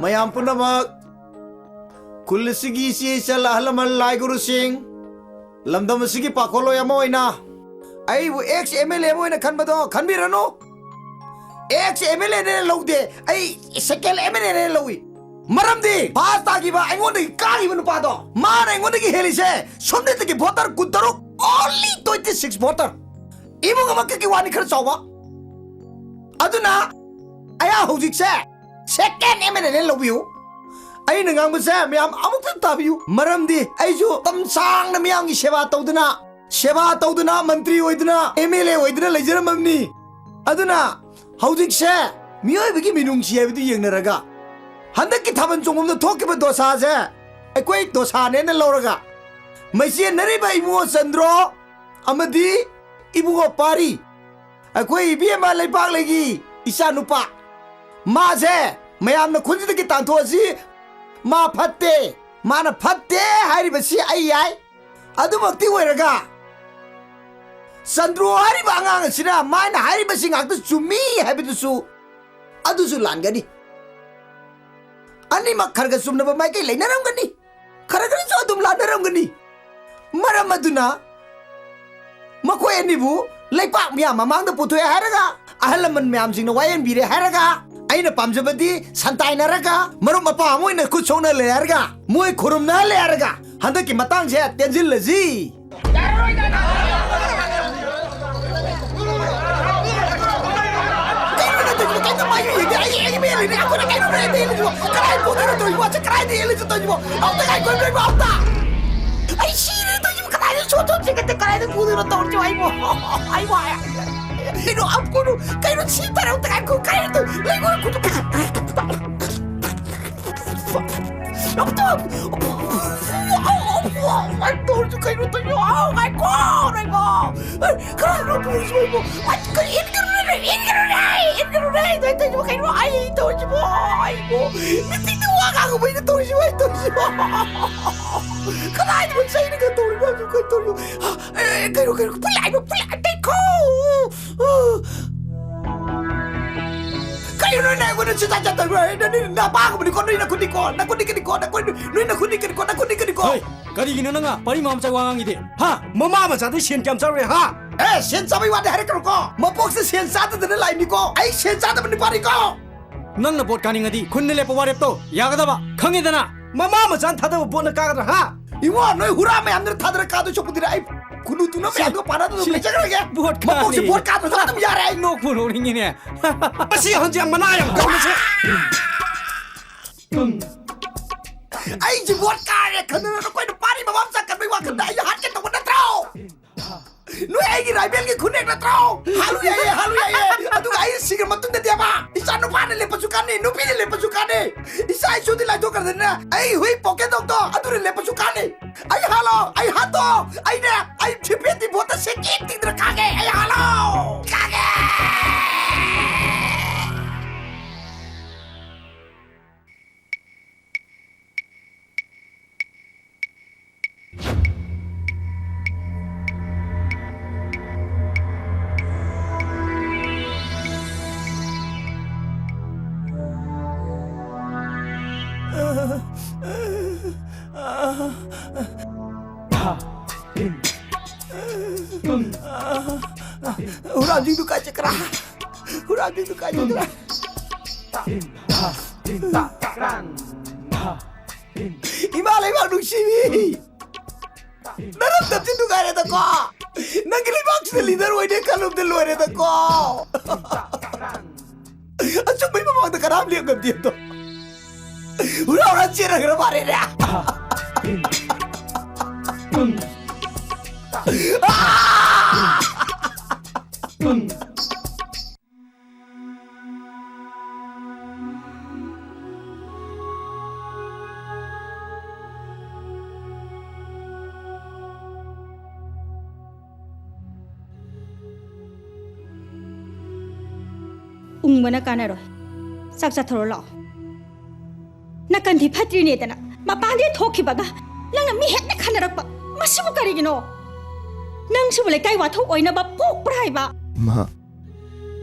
ꯃꯌꯥꯝ ꯄꯨꯝꯅꯃꯛ ꯈꯨꯜ ꯑꯁꯤꯒꯤ ꯏꯆꯦ ꯏꯆꯜ ꯑꯍꯜ ꯂꯃꯟ ꯂꯥꯏ ꯒꯨꯔꯨꯁꯤꯡ ꯂꯝꯗꯝ ꯑꯁꯤꯒꯤ ꯄꯥꯈꯣꯜꯂꯣꯏ ꯑꯃ ꯑꯣꯏꯅ ꯑꯩꯕꯨ ꯑꯦꯛꯁ MLA ꯑꯃ ꯑꯣꯏꯅ ꯈꯟꯕꯗꯣ ꯈꯟꯕꯤꯔꯅꯨ ꯑꯦꯛꯁ MLA ꯅꯦ ꯂꯧꯗꯦ ꯑꯩ ꯁꯦꯀꯦꯟ MLA ꯅꯦ ꯂꯧꯏ ꯃꯔꯝꯗꯤ ꯄꯥꯁ ꯇꯥꯈꯤꯕ ꯑꯩꯉꯣꯟꯗꯒꯤ ꯀꯥꯈꯤꯕ ꯅꯨꯄꯥꯗꯣ ꯃꯥꯅ ꯑꯩꯉꯣꯟꯗꯒꯤ ꯍꯦꯜꯂꯤꯁꯦ ꯁꯣꯝꯗꯒꯤ ꯚꯣꯇꯔ 23 only 26 ꯚꯣꯇꯔ ꯏꯃꯨꯡ ꯑꯃꯈꯛꯀꯤ ꯋꯥꯅꯤ ꯈꯔ ꯆꯥꯎꯕ ꯑꯗꯨꯅ ꯑꯩꯍꯥꯛ ꯍꯧꯖꯤꯛꯁꯦ ꯁꯦꯀꯦꯟ MLA ꯅꯦ ꯂꯧꯕꯤꯌꯨ ꯑꯩꯅ ꯉꯥꯡꯕꯁꯦ ꯃꯌꯥꯝ ꯑꯃꯨꯛꯇꯪ ꯇꯥꯕꯤꯌꯨ ꯃꯔꯝꯗꯤ ꯑꯩꯁꯨ ꯃꯇꯝ ꯁꯥꯡꯅ ꯃꯤꯌꯥꯝꯒꯤ ꯁꯦꯕꯥ ꯇꯧꯗꯨꯅ ꯃꯟꯇ꯭ꯔꯤ ꯑꯣꯏꯗꯨꯅ MLA ꯑꯣꯏꯗꯨꯅ ꯂꯩꯖꯔꯝꯃꯕꯅꯤ ꯑꯗꯨꯅ ꯍꯧꯖꯤꯛꯁꯦ ꯃꯤꯑꯣꯏꯕꯒꯤ ꯃꯤꯅꯨꯡꯁꯤ ꯍꯥꯏꯕꯗꯨ ꯌꯦꯡꯅꯔꯒ ꯍꯟꯗꯛꯀꯤ ꯊꯥꯕꯜ ꯆꯣꯡꯐꯝꯗ ꯊꯣꯛꯈꯤꯕ ꯗꯣꯁꯥꯁꯦ ꯑꯩꯈꯣꯏ ꯗꯣꯁꯥꯅꯦꯅ ꯂꯧꯔꯒ ꯃꯩꯆꯦꯟꯅꯔꯤꯕ ꯏꯃꯣ ꯆꯟꯗ꯭ꯔꯣ ꯑꯃꯗꯤ 이부고 파리 아코이 이비에마 레박레기 이샤누파 마세 매암나 콘지드기 탄토시 마 팟테 마나 팟테 하이리버시 아이야이 아두먹티 오이라가 산드로 하리바 안강시나 마이나 하이리버시 ngak도 주미 하비두수 아두수 란가니 아니마 카르가 숨나바 마이케 레나람가니 카르가니 저 아둠 란나람가니 마라마두나 makoy nibu leipak miyam mamang da putoy haraga ahalaman miyam sing na wayan bire haraga aina pamjabadi santai naraga marum mapa moy na kuchong na le haraga moy khurum na le haraga handa ki matang je tenjil laji Soto chica te cae de pudo no torcho ay bo ay bo pero apko kayo chita ra uta ko kayo to lego ko to ay torcho kayo to yo ay ko ay bo kayo no pudo ay bo ay ko in garo rai to yo kayo ay torcho bo ay bo miti wa ka ko ba torcho ay torcho Kalay naman sa'yo nagkatulog na yung katulog. Kayo, pulay, ko! Kayo na na ako na siya tatatan mo. Napaka mo ni ko, nakundi ko. Hoy, karigin na nga, pari mamsagwangang ide. Ha? Mamama sa atin siyan kiyam sarwe, ha? Siyan sabay wadi hari karo ko. Mapok sa siyan sa atin na lain ni ko. Ay, siyan sa atin ni pari ko. Nang nabot ka nga di, kun nile pawarip to. Yakada ba? Kangida na. Mamama sa atin mo na kakadra, ha? Iwo, noy hurame amner thadra kado chopudira ay kunu tuna me ago para to me chagra ge buat ka mapok si buat ka to sa tum yare nok puno ringi ne pasi hanjang manayang kau na se ay ji buat ka re kanu no koi no pari mamam sa kan mai wa kan ay hat ke to na trao noy ay gi rai bel ge khune na trao halu ya adu ay sigar matun de dia ba isa no pa ne le pasukane no pi le pasukane isa ay sudi la to kar dena ay hui poke dok to adu le pasukane ay halo ay hato ay ne ay chipeti bota se kiti dra kage ay halo kage Hurang jing tu kaca kerah. Imalai bang dung simi. Naram tap cintu kare ta ko. Nangili bang se leader woi de kalum de loire ta ko. Achuk mai mama ta karam liya gam dia to. Hurang cira kera mare dia. 웅머나 까나로 싹싹 털어라 나간디 파트리네다나 마반디 토키바가 랑나 미헷나 카나락바 마시부 가리기노 낭수불에 까이와 톡 오이나바 폭브라이바 마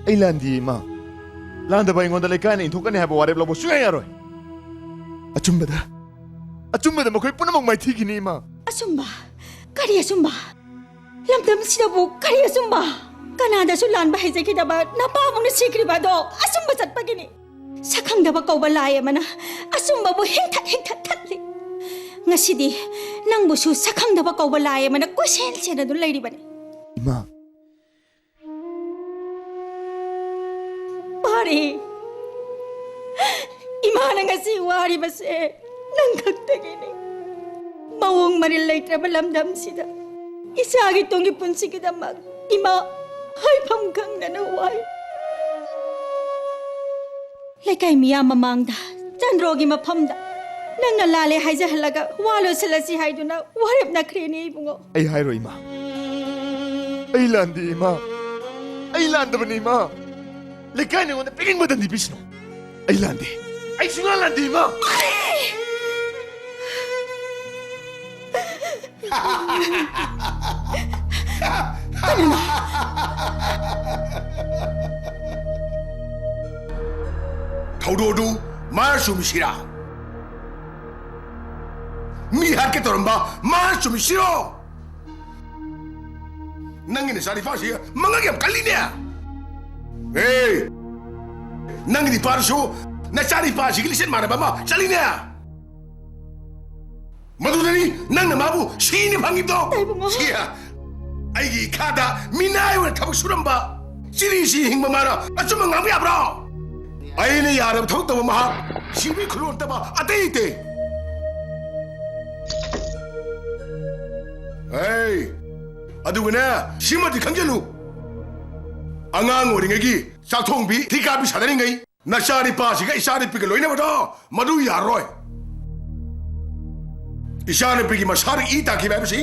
이란디 마 란다바 인곤다 레카네 인토카네 하바 와레 블로보 수야야로이 아춤바다 뭐거이 뿌나먹 마이 튀기니 마 아숨바 까리 아숨바 람담시다보 까리 아숨바 Kanada sulan ba hejay kita ba napamong na sikri ba do asum ba sat pagini sakang daw kau balaya mana asum ba bo hingtat tatli ngasidi nang busu sakang daw kau balaya mana kusel sena do lady ba ni ima pare ima na ngasi wari ba se nang kagtagini mawong marilay trabalam dam sida isagi tongi punsi kita mag ima Ay pamgang na naway. Lekay miya mamangda, jan rogi mapamda. Nang nalale hay sa halaga, walo sila si hay doon na warip na krini ibungo. Ay hayro ima. ai landi ma ai landa bani ma lekai ne wona piging madan di bisno ai landi ai sunga landi ma Taudodu masum shira mi harke toramba masum shiro nangini sari fasi mangagam kaline hey nangini parsho na sari fasi gilisen mana bama saline madudani nangna mabu shini phangibdo sia aigi khada minai wa thabak suramba siri si hingba mara achuma ngam yabro aine yarab thok taba maha sibi khulon taba atei te hey aduguna simati khangelu angang oringegi sathongbi thikabi sadari ngai nasari pasi ga isari pig loina bado madu yaroi isari pig masari ita ki babsi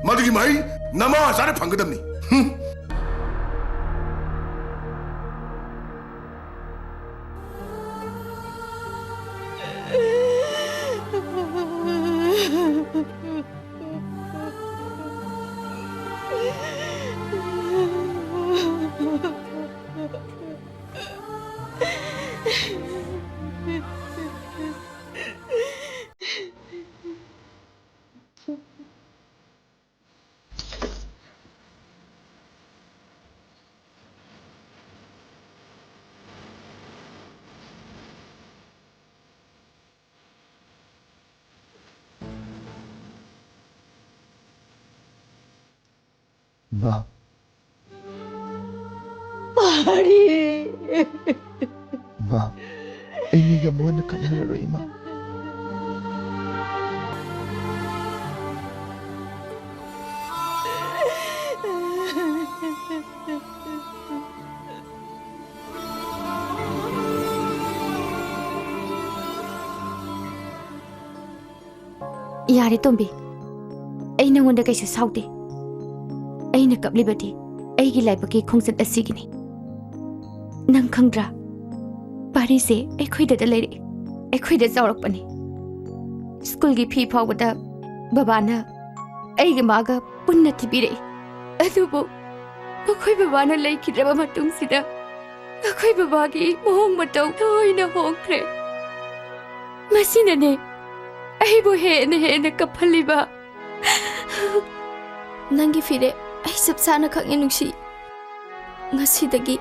madu ki mai nama sare phangdamni Ma. Pari. Ma. Ini ga mo na kanaro ima. Yari Tombi. Ai nangonda kaisu saude. Aina kaplibadi aigi laibaki khongsan asigini nang khangra pari se ekhoida da leire ekhoida zawrakpani school gi phi phawda babana aigi maga punna thibire adubu akhoi babana laikhidaba matung sida akhoi babagi mohong matau thoina hongkre masina ne aibu he ne kaphaliba nangi fire ai sab sana khangin nungsi ngasi dagi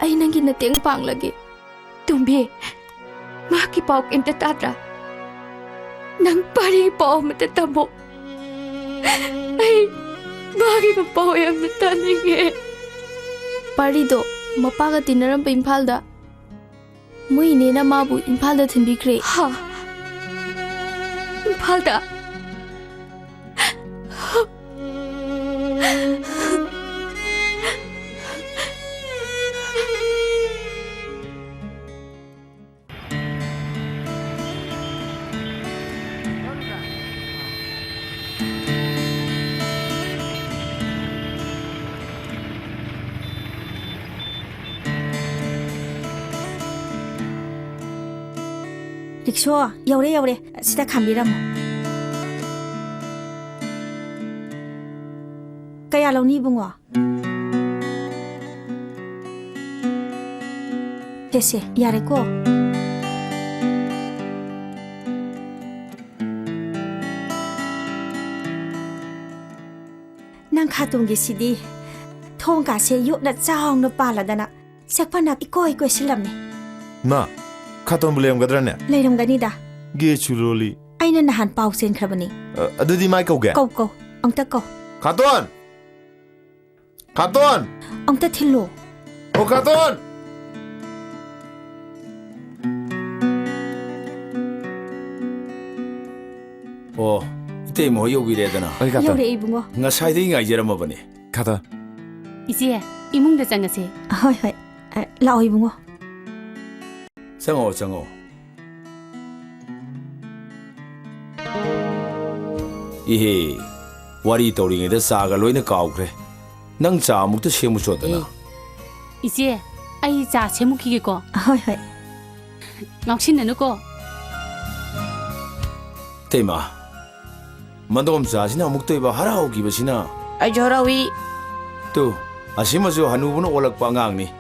ai nangi na teng pang lagi tumbi ma ki pau enta tatra nang pari pau mata tamo ai ma ki pau yam na taninge pari do mapa ga tinaram pe imphal da mui ne na ma bu imphal da thinbi kre ha imphal da Riksho, yaure, sida khambiram. Kaya launi bungo. Tese, yare ko. Nang khatungi sidi. Thong ka se yuk na chaong no pala dana. Sakpanak ikoi silamni. Ma. Khaton bulem gadrane Leiram gani da ge chuloli aina nahan pau sen khrabani adudi mai kau ge kau angta kau khaton angta thillo o khaton o ite mo yogi re dana yaure ibungo ngasai dei ngai jera mabani khaton ise imung da changase hoi lao ibungo Chango. Ihe, wari tawri ngai da saga loina kaukre. ꯅꯪ ꯆꯥ ꯑꯃꯨꯛꯇ ꯁꯦꯝꯃꯨ ꯆꯣꯗꯅ 이제 아이 자 제목이겠고 ꯍꯣꯏ ꯍꯣꯏ ꯉꯥꯎꯁꯤꯟꯅꯅꯨꯀꯣ 테이마 만도ꯝ 자시나 아묵도이바 하라오기바시나 아이죠 하라위 또 아시마주 한우분은 올락바 강니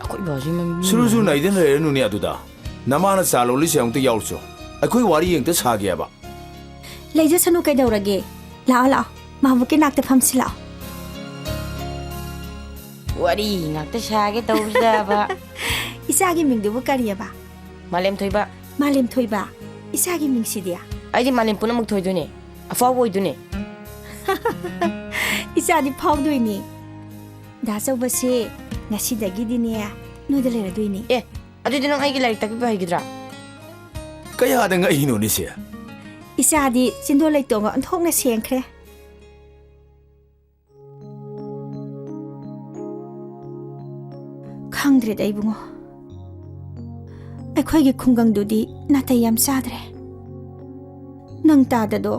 아코이 바지만 수루수 나이든 레누니 아두다 나마나 살올리 세용도 야울죠 아코이 와리 영도 사게야바 ꯂꯩꯖꯁꯅꯨ ꯀꯩꯗꯧꯔꯒꯦ ꯂꯥꯛꯑꯣ ꯂꯥꯛꯑꯣ ꯃꯥꯕꯨꯀꯤ ꯅꯥꯛꯇ ꯐꯝꯁꯤ ꯂꯥꯛꯑꯣ 와리 ꯉꯥꯛꯇ ꯁꯥꯒꯦ ꯇꯧꯕꯁꯤꯗꯕ 이사기 밍두부 까리야바 말렘 토이바 말렘 토이바 이사기 밍시디야 아이디 말렘 punamak 토이도네 아파보 오이도네 이사디 파우도이니 다서버시 나시다기디네 노들 레라도이니 예 아주디 능 아이기 라이릭 타기바 하이기드라 까야하던가 이노니세 이사디 진도 레이토가 언통나 시행크레 ꯈꯪꯗ꯭ꯔꯦꯗ ꯏꯕꯨꯡꯉꯣ ꯑꯩꯈꯣꯏꯒꯤ ꯈꯨꯡꯒꯪꯗꯨꯗꯤ ꯅꯥꯇꯩ ꯌꯥꯝ ꯆꯥꯗ꯭ꯔꯦ ꯅꯪ ꯇꯥꯗꯗꯣ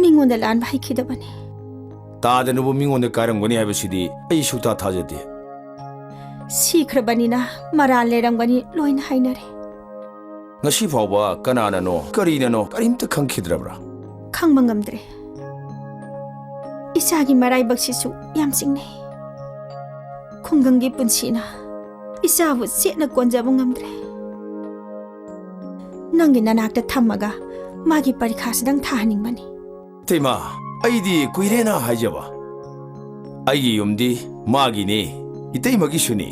ꯃꯤꯉꯣꯟꯗ ꯂꯥꯟꯕ ꯍꯩꯈꯤꯗꯕꯅꯤ ꯇꯥꯗꯅꯕꯨ ꯃꯤꯉꯣꯟꯗ ꯀꯥꯏꯔꯝꯒꯅꯤ ꯍꯥꯏꯕꯁꯤꯗꯤ ꯑꯩ ꯁꯨꯛꯊꯥ ꯊꯥꯖꯗꯦ ꯁꯤꯈ꯭ꯔꯕꯅꯤꯅ ꯃꯔꯥꯜ ꯂꯩꯔꯝꯒꯅꯤ ꯂꯣꯏꯅ ꯍꯥꯏꯅꯔꯦ ꯉꯁꯤ ꯐꯥꯎꯕ ꯀꯅꯥꯅꯅꯣ ꯀꯔꯤꯅꯅꯣ ꯀꯔꯤꯝꯇ ꯈꯪꯈꯤꯗ꯭ꯔꯕ꯭ꯔꯥ ꯈꯪꯕ ꯉꯝꯗ꯭ꯔꯦ ꯏꯆꯥꯒꯤ ꯃꯔꯥꯏꯕꯛꯁꯤꯁꯨ ꯌꯥꯝ ꯆꯤꯡꯅꯩ ꯈꯨꯡꯒꯪꯒꯤ ꯄꯨꯟꯁꯤꯅ ꯏꯆꯥꯕꯨ ꯆꯦꯠꯅ ꯀꯣꯟꯖꯕ ꯉꯝꯗ꯭ꯔꯦ ꯅꯪꯒꯤ ꯅꯅꯥꯛꯇ ꯊꯝꯃꯒ ꯃꯥꯒꯤ ꯄꯔꯤꯈꯥꯁꯤꯗꯪ ꯊꯥꯍꯟꯅꯤꯡꯕꯅꯤ 테이마 ꯑꯩꯗꯤ ꯀꯨꯏꯔꯦꯅ ꯍꯥꯏꯖꯕ ꯑꯩꯒꯤ ꯌꯨꯝꯗꯤ ꯃꯥꯒꯤꯅꯤ 이때이마기슈니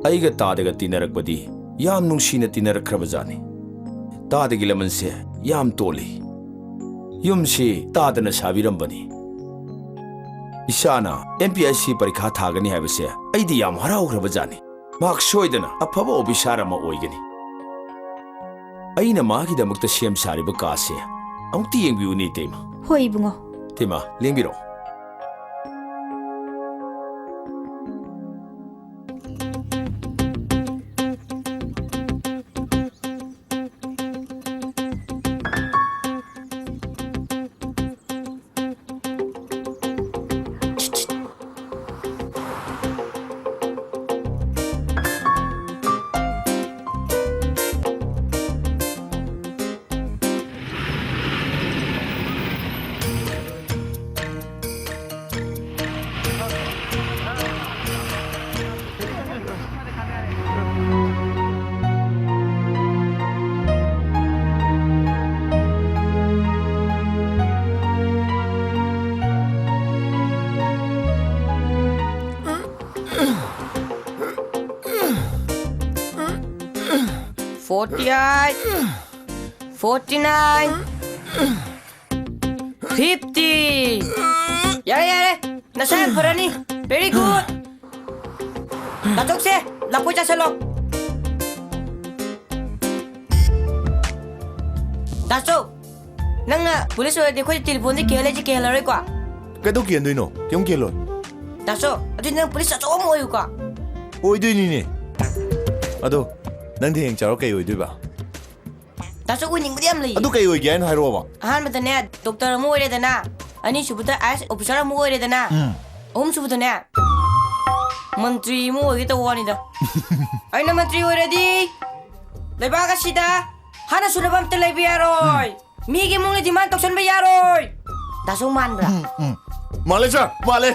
아이가 따대가 띠나락버디 얌 농시나 띠나락크라바자니 따대기 레먼세 얌 똘리 юм시 따드나 사비람버니 이샤나 MPSC परीक्षा थागनी हाइबसे आइदी याम हराउख्रबजानी माक सोइदना अफबा ओबिसारामा ओइगनी आइना मागिदमक्ता सेम सारिबा कासे अमुक्ति येंबिउनी तेमा होय बुंगो तेमा लेंबिरो 야래 나산 버라니 very good 나쪽세 라포자 살로 다쪽 낭나 police 오야데 코지 텔레폰데 켈레지 켈러레과 그래도 기엔도이노 경kel로 다쪽 아주 난 police 좀 오유과 오이도이니니 아도 낭데 행자로 kay 오이도이바 다쪽 우닝 무디암리 아도 kay 오이게 하는 하이로바 아한부터네 독터 뭐 오래되나 아니 수부터 아이스 오피서라 뭐 오래되나 옴수부터네 मंत्री 뭐 오게 또 원이다 아이나 मंत्री 오래디 레바가시다 하나 수레밤 때 레비아로이 미게 몽에 디만 똑선 베야로이 다소 만브라 말레자 말레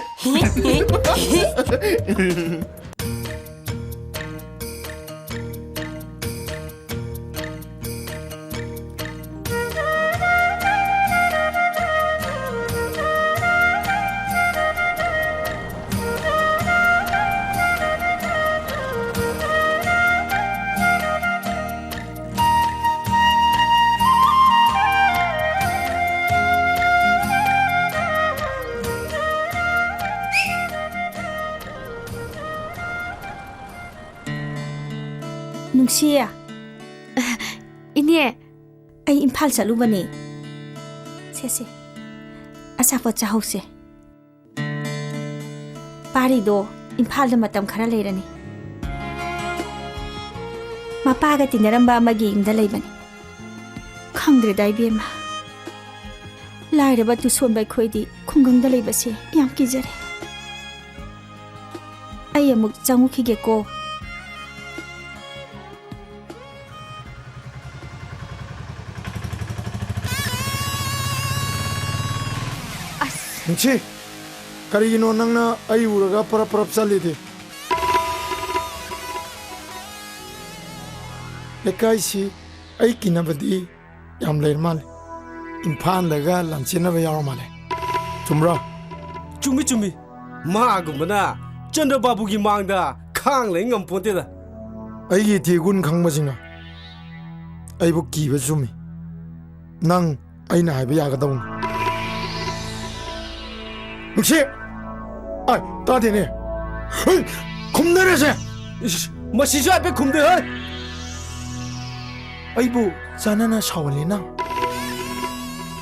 ꯅꯨꯡꯁꯤꯌꯦ ꯏꯅꯦ ꯑꯩ ꯏꯝꯐꯥꯜ ꯆꯠꯂꯨꯕꯅꯦ ꯁꯦ ꯑꯆꯥꯄꯣꯠ ꯆꯥꯍꯧꯁꯦ ꯄꯥꯔꯤꯗꯣ ꯏꯝꯐꯥꯜꯗ ꯃꯇꯝ ꯈꯔ ꯂꯩꯔꯅꯤ ꯃꯄꯥꯒ ꯇꯤꯟꯅꯔꯝꯕ ꯑꯃꯒꯤ ꯌꯨꯝꯗ ꯂꯩꯕꯅꯤ ꯈꯪꯗ꯭ꯔꯦꯗ ꯏꯕꯦꯝꯃ ꯂꯥꯏꯔꯕ ꯇꯨꯁꯣꯟꯕ ꯑꯩꯈꯣꯏꯗꯤ ꯈꯨꯡꯒꯪꯗ ꯂꯩꯕꯁꯦ ꯌꯥꯝ ꯀꯤꯖꯔꯦ ꯑꯩ ꯑꯃꯨꯛ ꯆꯪꯉꯨꯈꯤꯒꯦꯀꯣ 뭉치 ꯀꯔꯤꯒꯤꯅꯣ ꯅꯪꯅ ꯑꯩ ꯎꯔꯒ ꯄꯔꯞ ꯄꯔꯞ ꯆꯠꯂꯤꯗꯤ ꯂꯩꯀꯥꯏꯁꯤ ꯑꯩ ꯀꯤꯅꯕꯗꯤ ꯌꯥꯝ ꯂꯩꯔ ꯃꯥꯜꯂꯦ ꯏꯝꯐꯥꯜꯗꯒ ꯂꯥꯟꯆꯦꯟꯅꯕ ꯌꯥꯎꯔ ꯃꯥꯜꯂꯦ ꯆꯨꯝꯕ꯭ꯔꯣ ꯆꯨꯝꯃꯤ ꯆꯨꯝꯃꯤ ꯃꯥꯒꯨꯝꯕꯅ ꯆꯟꯗ꯭ꯔꯕꯥꯕꯨꯒꯤ ꯃꯥꯡꯗ ꯈꯥꯡ ꯂꯩ ꯉꯝꯄꯣꯟꯇꯦꯗ ꯑꯩꯒꯤ ꯏꯊꯤꯒꯨꯟ ꯈꯪꯕꯁꯤꯡꯅ ꯑꯩꯕꯨ ꯀꯤꯕ ꯆꯨꯝꯃꯤ ꯅꯪ ꯑꯩꯅ ꯍꯥꯏꯕ ꯌꯥꯒꯗꯧꯅꯤ 뭉치! 아, 따대네. 곰내려세. 마시죠 앞에 곰내. 아이고, 자나나 샤월리나.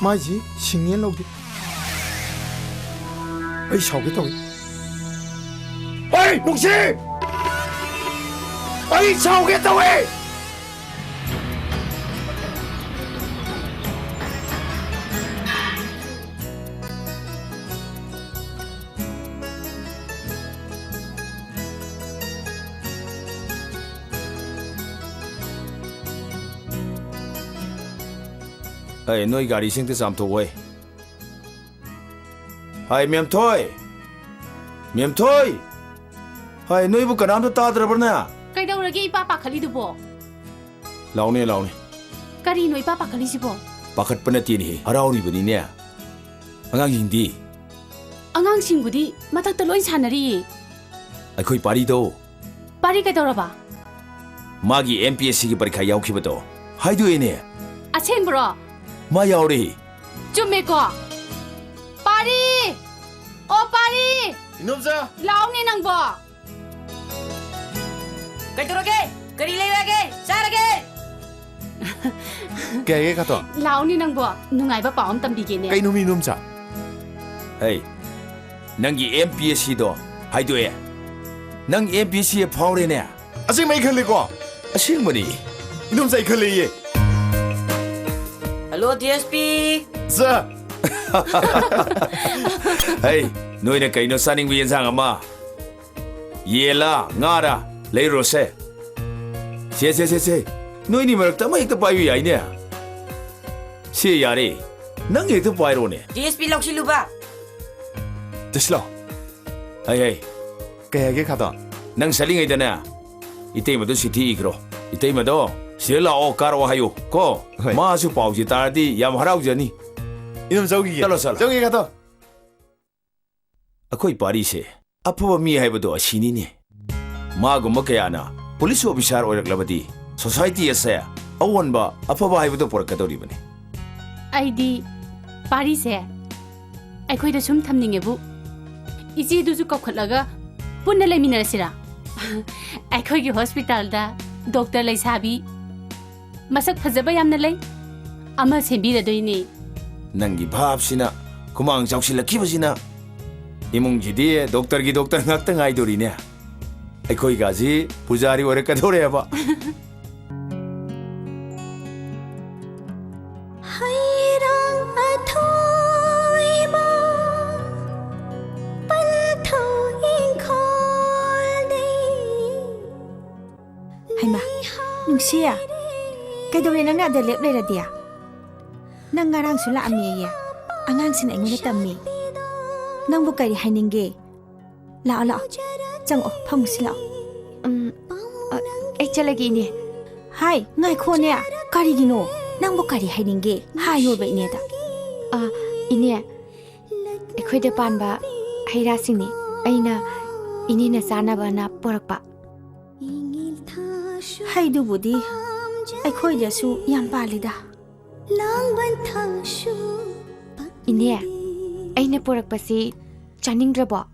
마이지 싱년 로기. 아이 샤오게 또. 아이, 뭉치! 아이 샤오게 또 왜? Hey, noi gari sing te sam to wei. Hey, miam toy. Miam toy. Hey, noi bu kanam to ta dra barna. Kai dau rage ipa pakhali du bo. Laune. Kari noi ipa pakhali si bo. Pakhat pana ti ni. Harau ri bani ne. Angang hindi. Angang singbudi matak ta loi sanari. Akhoi pari do. Pari kai dau ra ba. Magi MPSC ki parikha yaw khiba do. Hai du ene. Achen bro. Ma yaw ri. Chumme ko. Pari. O pari. Inomza. Lao ni nang bo. Kai turage. Kari lei rage. Sarage. Kaya ka to. Lao ni nang bo. Nungai ba paom tam bige ne. Kay numi numsa. Hey. Nangi MPSC do. Hai du e. Nang MPSC e phawre ne. Asing mai khali ko. Asing mani. Numsa khali ye. Hello DSP. Sir. Hey, noi na kai no saning bi yansang ama. Yela, ngara, leiro se. Se. Noi ni marak ta mai ta pai wi ai ne. Se yare. Nang ek ta pai ro ne. DSP lokshi luba. Tislo. Hey. Kaya ka to. Nang saling ai dana. Itei ma do sithi igro. Itei ma do. Sila o karo hayo. Ko. Ma su pau ji taradi yam harau jani. Inam jogi. Chalo. Jogi ka to. Akoi pari se. Apho mi hai bado asini ne. Ma gum kaya na. Police officer oirak labadi. Society ase. Awon ba apho ba hai bado porakadori bane. Aidi pari se. Akhoi da sum thamninge bu. Isi du su kokhlaga punna leminarasira. Akhoi gi hospital da doctor leisabi masak phajaba yamna lei ama sembira doini Nangi bhab sina kumang chausilakhi basina imung jidi doctor ngak tangai dori ne akhoi gaji pujari ore kadore ba Haima, nungsia. Kay daw rin na dalip na dia. Nang ngarang sula amiya. Angang sin aingon tammi. Nang bukay di hainingge. Lao. Chang o phamusi lao. Ek chalagi ni. Hai, ngai kho ne. Karigino. Nang bukay di hainingge. Hayo ba ine da. Ine. Ekhoi de pan ba haira sing ni. Aina ini na sana ba na porak pa. Hai du budi. Ai khoi da su yam palida. Ine. Aina porak pa si chaning drabo.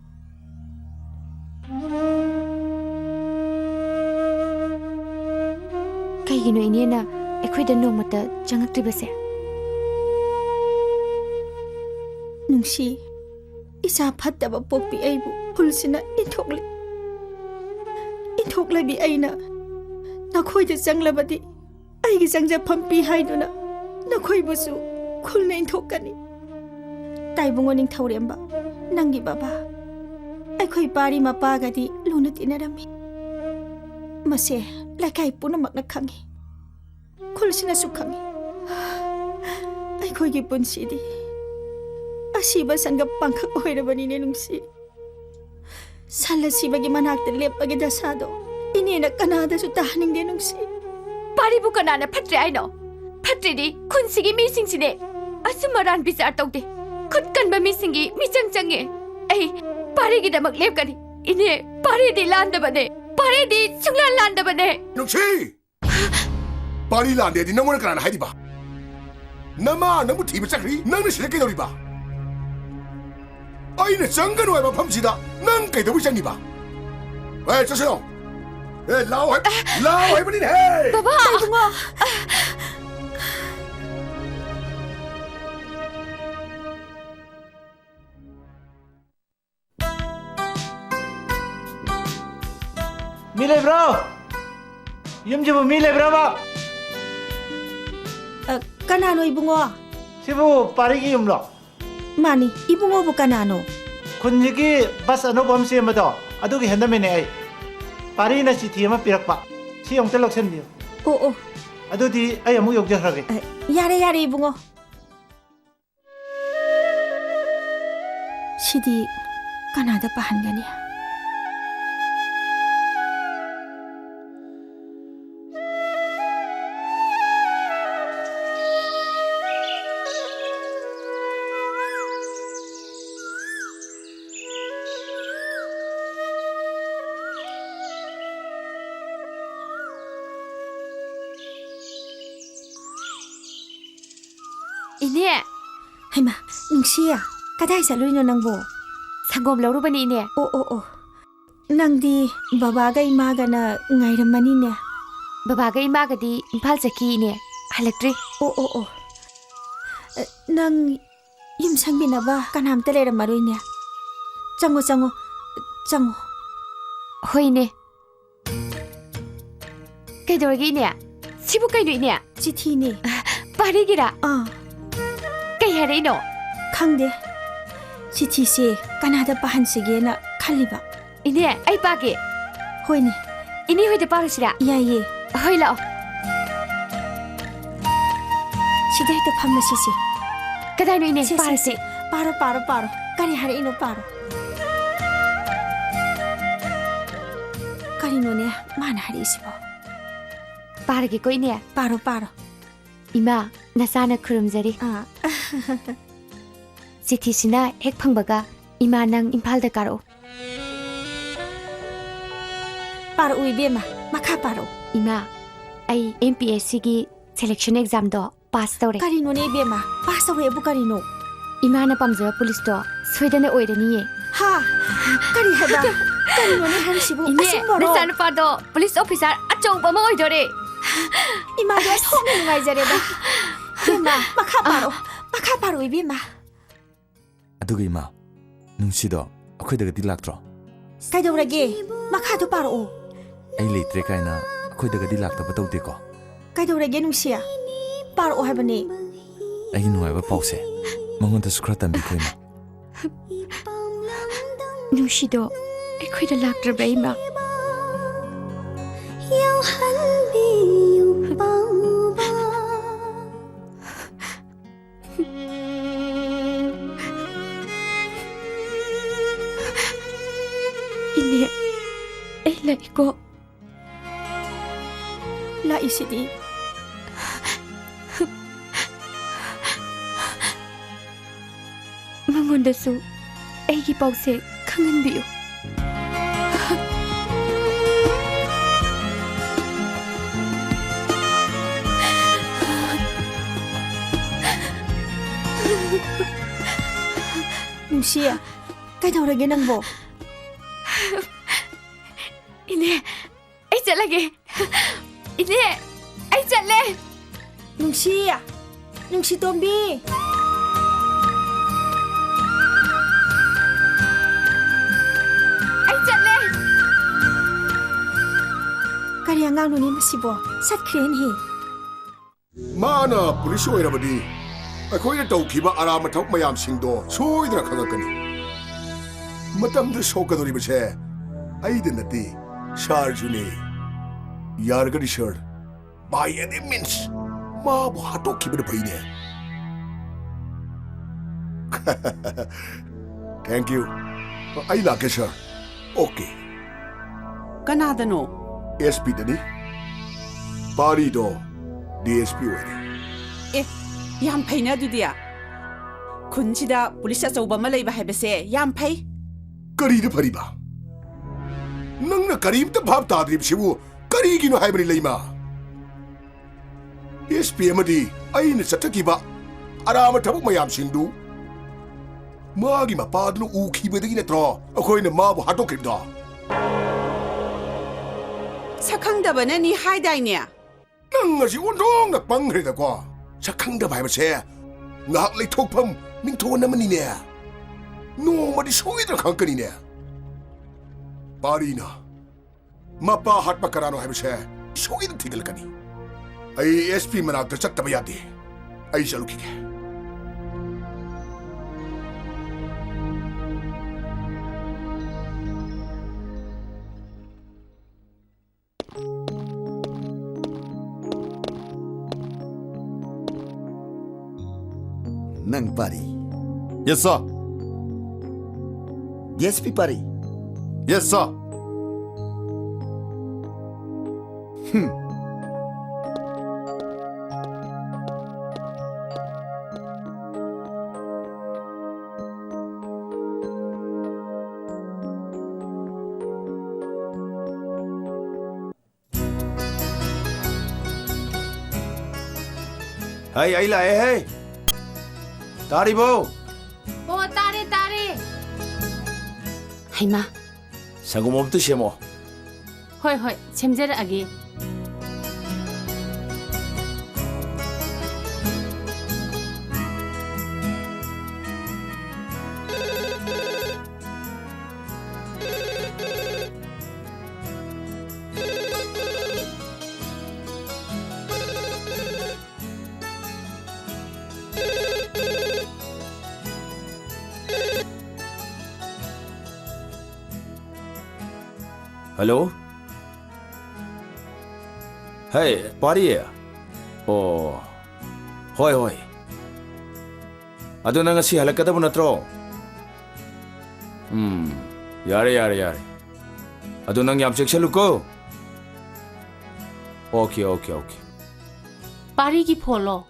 Kaigino ine na ekhoi da no mata changak tribase. Nungsi. Isa phattaba pokpi aibu pulsina ithokli. Ithoklagi aina. Nakhoi da changlabadi aigi changja phampi haiduna nakhoi busu khulna inthokani ताइबुंगो निंथौरेंबा नंगी बाबा अखोई पारी मपागदी लुनु तिनरमी मसे लकाई पुनमकना खंगी खुलसिनासु खंगी अखोईगी पुंसीदी असीबा संग पंखक ओइरबनीने नुंसी सालसीबगी मनाक्ता लेपगी दसादो इनेना कनादासु ताहनिंगदे नुंसी पारीबु कनाना फत्रे आइनो फत्रेदी खुनसिगी मीसिंगसिने असुमरान बिचार तौदे खुदकनबा मीसिंगी मिचंग चंगे ऐ पारीगी दमक लेपकनी इने पारीदी लांदबने पारीदी सुंगलान लांदबने नुंसी पारी लांदेदी नमोन कनाना हाइदिबा नमा नमु थीबा चखरी नंग सिले केदौरिबा आइने चंगनु हाइबा फमसिदा नंग कैदौबु चंगिबा ए चसनो ए लाओ हाइबनी हे बाबा ताइबुंगो मिले ब्रो यमजबो मिले ब्राबा कनानो इबुंगो सिबु पारिगी यमलो मानी इबुंगो बु कनानो खुनजिगी बस अनोबम सेमदो अदुगी हेंदमेने आई पारीना चिठी अमा पिरकपा सी ओंते लक्सनबियो ओ ओ अदुदी आई अमु योगजखरगे यारे यारे इबुंगो सिदी कनादा पहनगनी इने हेमा नुंसिया कदाई चलुइनो नंगबो संगोम लौरुबनी इने ओ ओ ओ नंगदी बाबागा इमागाना ngairamanine बाबागा इमागदी इम्फाल चकी इने हलक्ट्री ओ ओ ओ नंग यम संगबिनाबा कनामते लेरमारुइने चंगो चंगो चंगो होइने कैदोरगी इने सिबु कैदो इने चिठीने पारीगिरा कई हरेनो खंगदे चिठी से कनादा पहनसिगेना खलिबा इने आई पागे होइने इने होइदे पारसिरा याये होइ लाओ सिदे तो फमना सिसी कदाइनो इने पारसे पारो पारो पारो करी हरे इनो पारो करिनो ने मान हरे सिबो पारगे कोइने पारो पारो इमा नसाना खुरुमजरी चिठीसिना हेक फंबगा इमा नंग इम्फाल दा कारो पारो उइबेमा मखा पारो इमा आई MPSC की सिलेक्शन एग्जाम दो पास तौरे करिनो ने बेमा पास तौरे बु करिनो इमा ना पमजबा पुलिस दो सोइदने ओइदनिये हा करि हबा करिनो ने हनसिबु असुमरो नसान पादो पुलिस ऑफिसर अचौबा म ओइदोरे इमा दो थोंग नुगाइजरेबा बेमा मखा पारो इबेमा अदुगी मा नुंसिदो अखोइदगदि लाक्ट्रो काइदौरगे मखा तो पारो आई लेत्रे काइना अखोइदगदि लाक्तबा तौदेको काइदौरगे नुंसिया पारो हाबने आई नुआइबा पाउसे मंगोंदा सुखरा तंबी खोइमा नुंसिदो अखोइदा लाक्ट्रबा इमा इने ऐ लाइको लाइसिदी मंगोंदसु ऐगी पाउसे खंगनबियो नुंसिया काइदौरगे नंगबो इने ऐ चलगे इने ऐ चले नुंसिया नुंसि तोंबी ऐ चले करि अंगांगनुनि मसिबो सटख्रेन हे माना पुलिस ओइरबदी ꯑꯩꯈꯣꯏꯅ ꯇꯧꯈꯤꯕ ꯑꯔꯥꯟꯕ ꯊꯕꯛ ꯃꯌꯥꯝꯁꯤꯡꯗꯣ ꯁꯣꯏꯗꯅ ꯈꯪꯉꯛꯀꯅꯤ ꯃꯇꯝꯗ ꯁꯣꯛꯀꯗꯧꯔꯤꯕꯁꯦ ꯑꯩꯗ ꯅꯠꯇꯦ ꯁꯥꯔꯁꯨꯅꯦ ꯌꯥꯔꯒꯗꯤ ꯁꯥꯔ ꯕꯥꯏ ꯑꯦꯅꯤ means 마부 하도 기분이 보이네. Thank you. I like it, sir. Okay. Kanadano? SP dani. Parido DSP wani. Yam pay na dudia. Kunchida police achouba ma leiba haibase yam pay. Kari da phariba. Nangna karim ta bhab tadrib sibu kari gino haibani leima. SPM di aina chatakiba arama thabuk mayam singdu magi mapadlu ukibadagi natro akoina mabu hatokibda sakhangdabana ni haidai nang ngasi undong na pangreda ko sakhangdaba haibase ngak leithokpham mingthona mani ne no madi soidra khangkani ne parina mapa hatpa karano haibase soidra thigalkani I SP मनाक चक्तब यादे आई चलू की नंग पारी यस सर एसपी पारी yes sir Hey, ay la, hey. Tari bo. Oh, tare, tare. Haima. Sangum om tu shemo. Hoi, hoi, semjara agi. Hello? Hey, party ya? Oh. Hoi, hoi. Ado na nga si halakata mo na tro. Yare. Ado nang yamsek siya luko. Okay. Pari ki polo.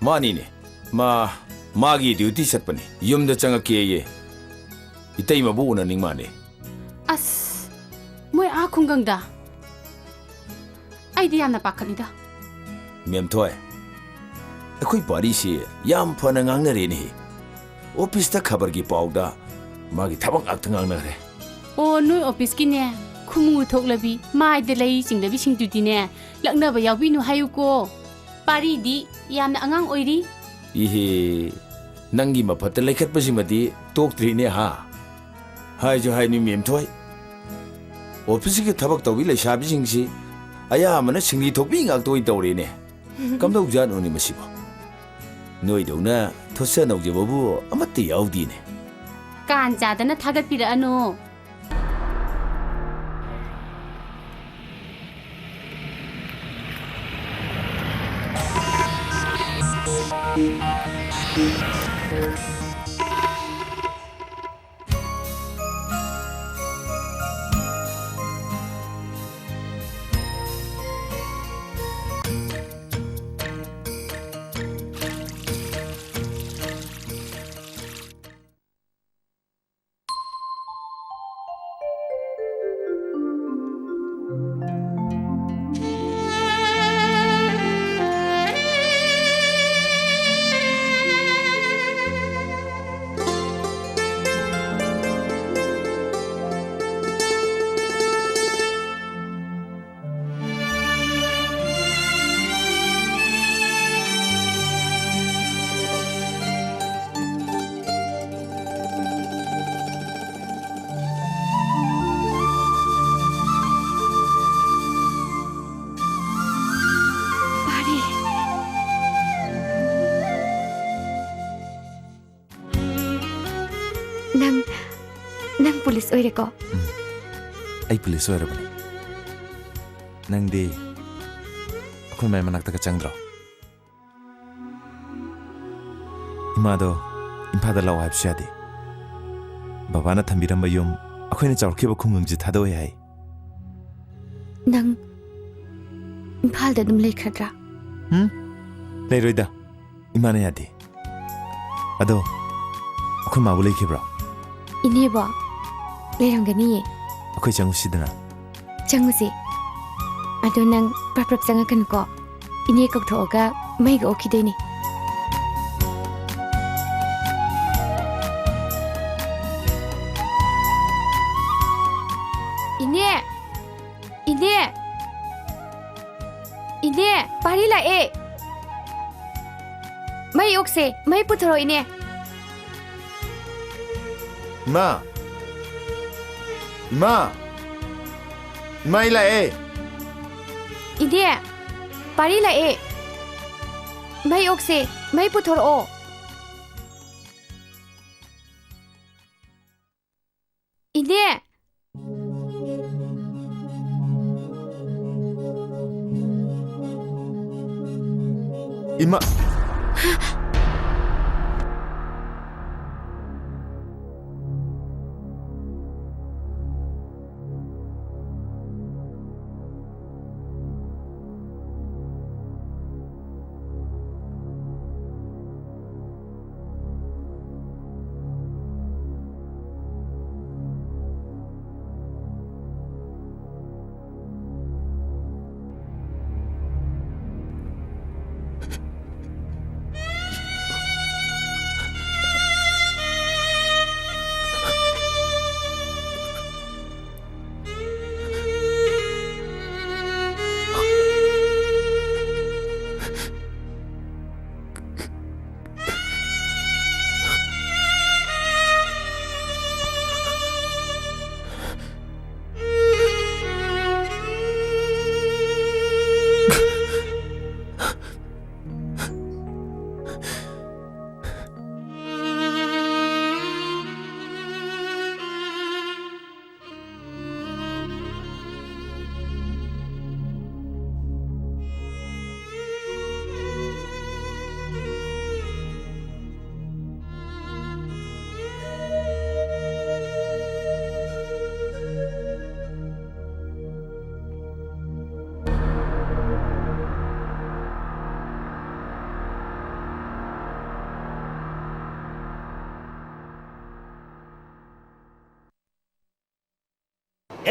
Mani ne. Magi duty sat pa ni. Yum da changa kiye. Itay mabuo na ning mani. As. Moy akong gangda. Ay di yan napakalida. Miyam toy. Ako'y pari si yam pa nangang na rin eh. Office ta khabar ki pao da. Magi tabang aktangang na rin. O noy office ki ne. Kumungu thok labi. Maay delay sing labi sing duty ne. Lakna ba yawi no hayu ko. Pari di yam na angang oiri. Ihe. Nanggi mapatalay kat pa si mati. Tok tri ne ha. Hay jo hay ni miyam toy. 오피스기 타박 더위래 샤비징시 아야마나 싱리 독비 ngak도이 떠오리네 감독자 노니 마시고 너희도나 토세 나오지 뭐부 아마띠 야우디네 간자다나 타gatpiraano nang pulis oire ko. Ay pulis oire bani. Nang di ako'y may manakta ka changdro. Imado impada law haib siyadi. Babana thambiram bayum ako'y na chawrkiba khungungji thadawai hai. Nang Imphalda dum lekhradra. Leiroida. Imana yadi. Ado ako'y mabu lekhibra. Ine ba leirangani ye. Ako'y changusidana. Changusi. Ado nang praprap changakan ko. Ine kauthoga maiga okideni. Ine, pari la e. Mai okse, mai putharo ine. Mai la e. Ine, pari la e. Mai okse, mai putharo o. Ine. Ima.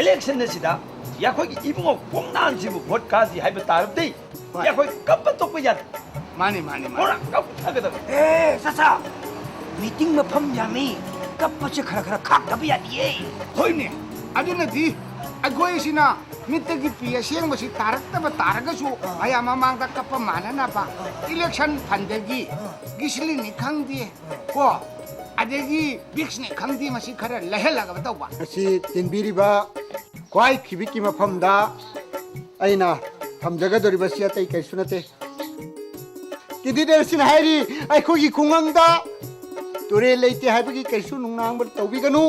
election sida ya khoi ibungo pongnan jibu vote kazi haiba tarabdei ya khoi kappa tokpa ya mani ora kap thagada sasa meeting ma pham yami kappa che khara khak dab ya diye hoine aduna di agoi sina mittagi piya siang basi tarak taraga su aya mamang ta kappa manana ba election pandagi gisli ni khangdi ko adegi bixne khangdi masi khara lehelaga batawba asi tinbiriba kwai khibiki mafamda aina famjagadoriba si atai kaisunate kidider sin hairi ai khogi khungangda tore leite haibagi kaisu nungnang bar tawbiganu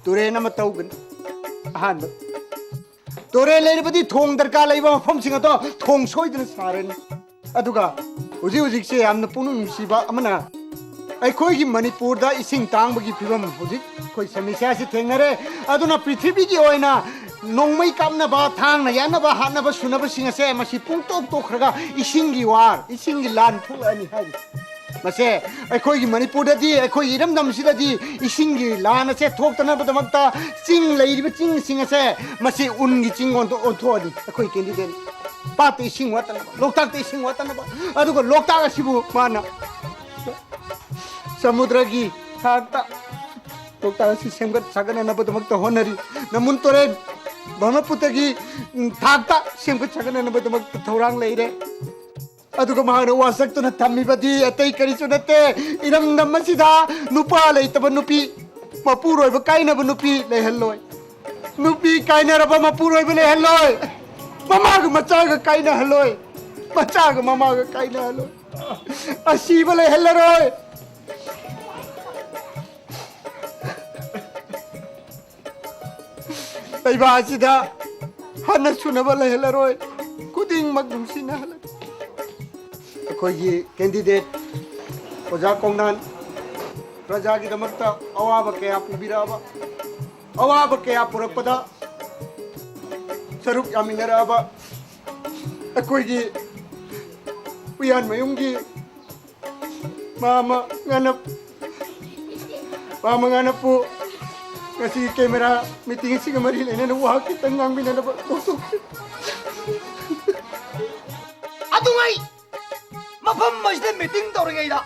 tore nama tawgan ahan tore leiribadi thong darka leiba mafam singa to thong soidna saren aduga uji uji se amna punung siba amana ꯑꯩꯈꯣꯏꯒꯤ ꯃꯅꯤꯄꯨꯔꯗ ꯏꯁꯤꯡ ꯇꯥꯡꯕꯒꯤ ꯐꯤꯚꯝ ꯍꯧꯖꯤꯛ ꯑꯩꯈꯣꯏ ꯁꯃꯁ꯭ꯌꯥꯁꯤ ꯊꯦꯡꯅꯔꯦ ꯑꯗꯨꯅ ꯄ꯭ꯔꯤꯊꯤꯕꯤꯒꯤ ꯑꯣꯏꯅ ꯅꯣꯡꯃꯩ ꯀꯥꯞꯅꯕ ꯊꯥꯡꯅ ꯌꯥꯟꯅꯕ ꯍꯥꯠꯅꯕ ꯁꯨꯅꯕꯁꯤꯡ ꯑꯁꯦ ꯃꯁꯤ ꯄꯨꯡꯇꯣꯛ ꯇꯣꯛꯈ꯭ꯔꯒ ꯏꯁꯤꯡꯒꯤ ꯋꯥꯔ ꯏꯁꯤꯡꯒꯤ ꯂꯥꯟ ꯊꯣꯛꯂꯛꯑꯅꯤ ꯍꯥꯏꯔꯤ ꯃꯁꯦ ꯑꯩꯈꯣꯏꯒꯤ ꯃꯅꯤꯄꯨꯔꯗꯗꯤ ꯑꯩꯈꯣꯏꯒꯤ ꯏꯔꯝꯗꯝꯁꯤꯗꯗꯤ ꯏꯁꯤꯡꯒꯤ ꯂꯥꯟ ꯑꯁꯦ ꯊꯣꯛꯇꯅꯕꯗꯃꯛꯇ ꯆꯤꯡ ꯂꯩꯔꯤꯕ ꯆꯤꯡꯁꯤꯡ ꯑꯁꯦ ꯃꯁꯤ ꯎꯟꯒꯤ ꯆꯤꯡ ꯑꯣꯟꯊꯣꯛꯑꯅꯤ ꯑꯩꯈꯣꯏ ꯀꯦꯟꯗꯤꯗꯦꯠ ꯄꯥꯠꯇ ꯏꯁꯤꯡ ꯋꯥꯠꯇꯅꯕ ꯂꯣꯛꯇꯥꯛꯇ ꯏꯁꯤꯡ ꯋꯥꯠꯇꯅꯕ ꯑꯗꯨꯒ ꯂꯣꯛꯇꯥꯛ ꯑꯁꯤꯕꯨ ꯃꯥꯅ समुद्रगी थाकता लोकतासी सेमगत सागननबदमक्ता होनरी नमुन तोरे ब्रह्मपुत्रगी थाकता सेमगत सागननबदमक्ता थौरांग लेरे अदुगा महान वासक्तुना थम्मिबदी अतै करिसु नते इरंगदम मसिदा नुपा लेतब नुपी मपुरोइब काइनब नुपी लेहल्लोय नुपी काइनरब मपुरोइब लेहल्लोय ममाग मचाग काइना हल्लोय मचाग ममाग काइना हल्लोय असीब लेहल्लरोय ꯂꯩꯕꯥꯛꯁꯤꯗ ꯍꯟꯅ ꯁꯨꯅꯕ ꯂꯩꯍꯜꯂꯔꯣꯏ ꯈꯨꯗꯤꯡꯃꯛ ꯅꯨꯡꯁꯤꯅꯍꯜꯂ ꯑꯩꯈꯣꯏꯒꯤ ꯀꯦꯟꯗꯤꯗꯦꯠ ꯑꯣꯖꯥ ꯀꯣꯡꯅꯥꯟ ꯄ꯭ꯔꯖꯥꯒꯤꯗꯃꯛꯇ ꯑꯋꯥꯕ ꯀꯌꯥ ꯄꯨꯕꯤꯔꯛꯑꯕ ꯑꯋꯥꯕ ꯀꯌꯥ ꯄꯨꯔꯛꯄꯗ ꯁꯔꯨꯛ ꯌꯥꯃꯤꯟꯅꯔꯛꯑꯕ ꯑꯩꯈꯣꯏꯒꯤ ꯎꯌꯥꯟ ꯃꯌꯨꯝꯒꯤ ꯃꯥꯃ ꯉꯥꯅꯞꯄꯨ ngasi kamera meeting si kamari lene no wa ki tangang bina na to adungai mafam masde meeting tawringai da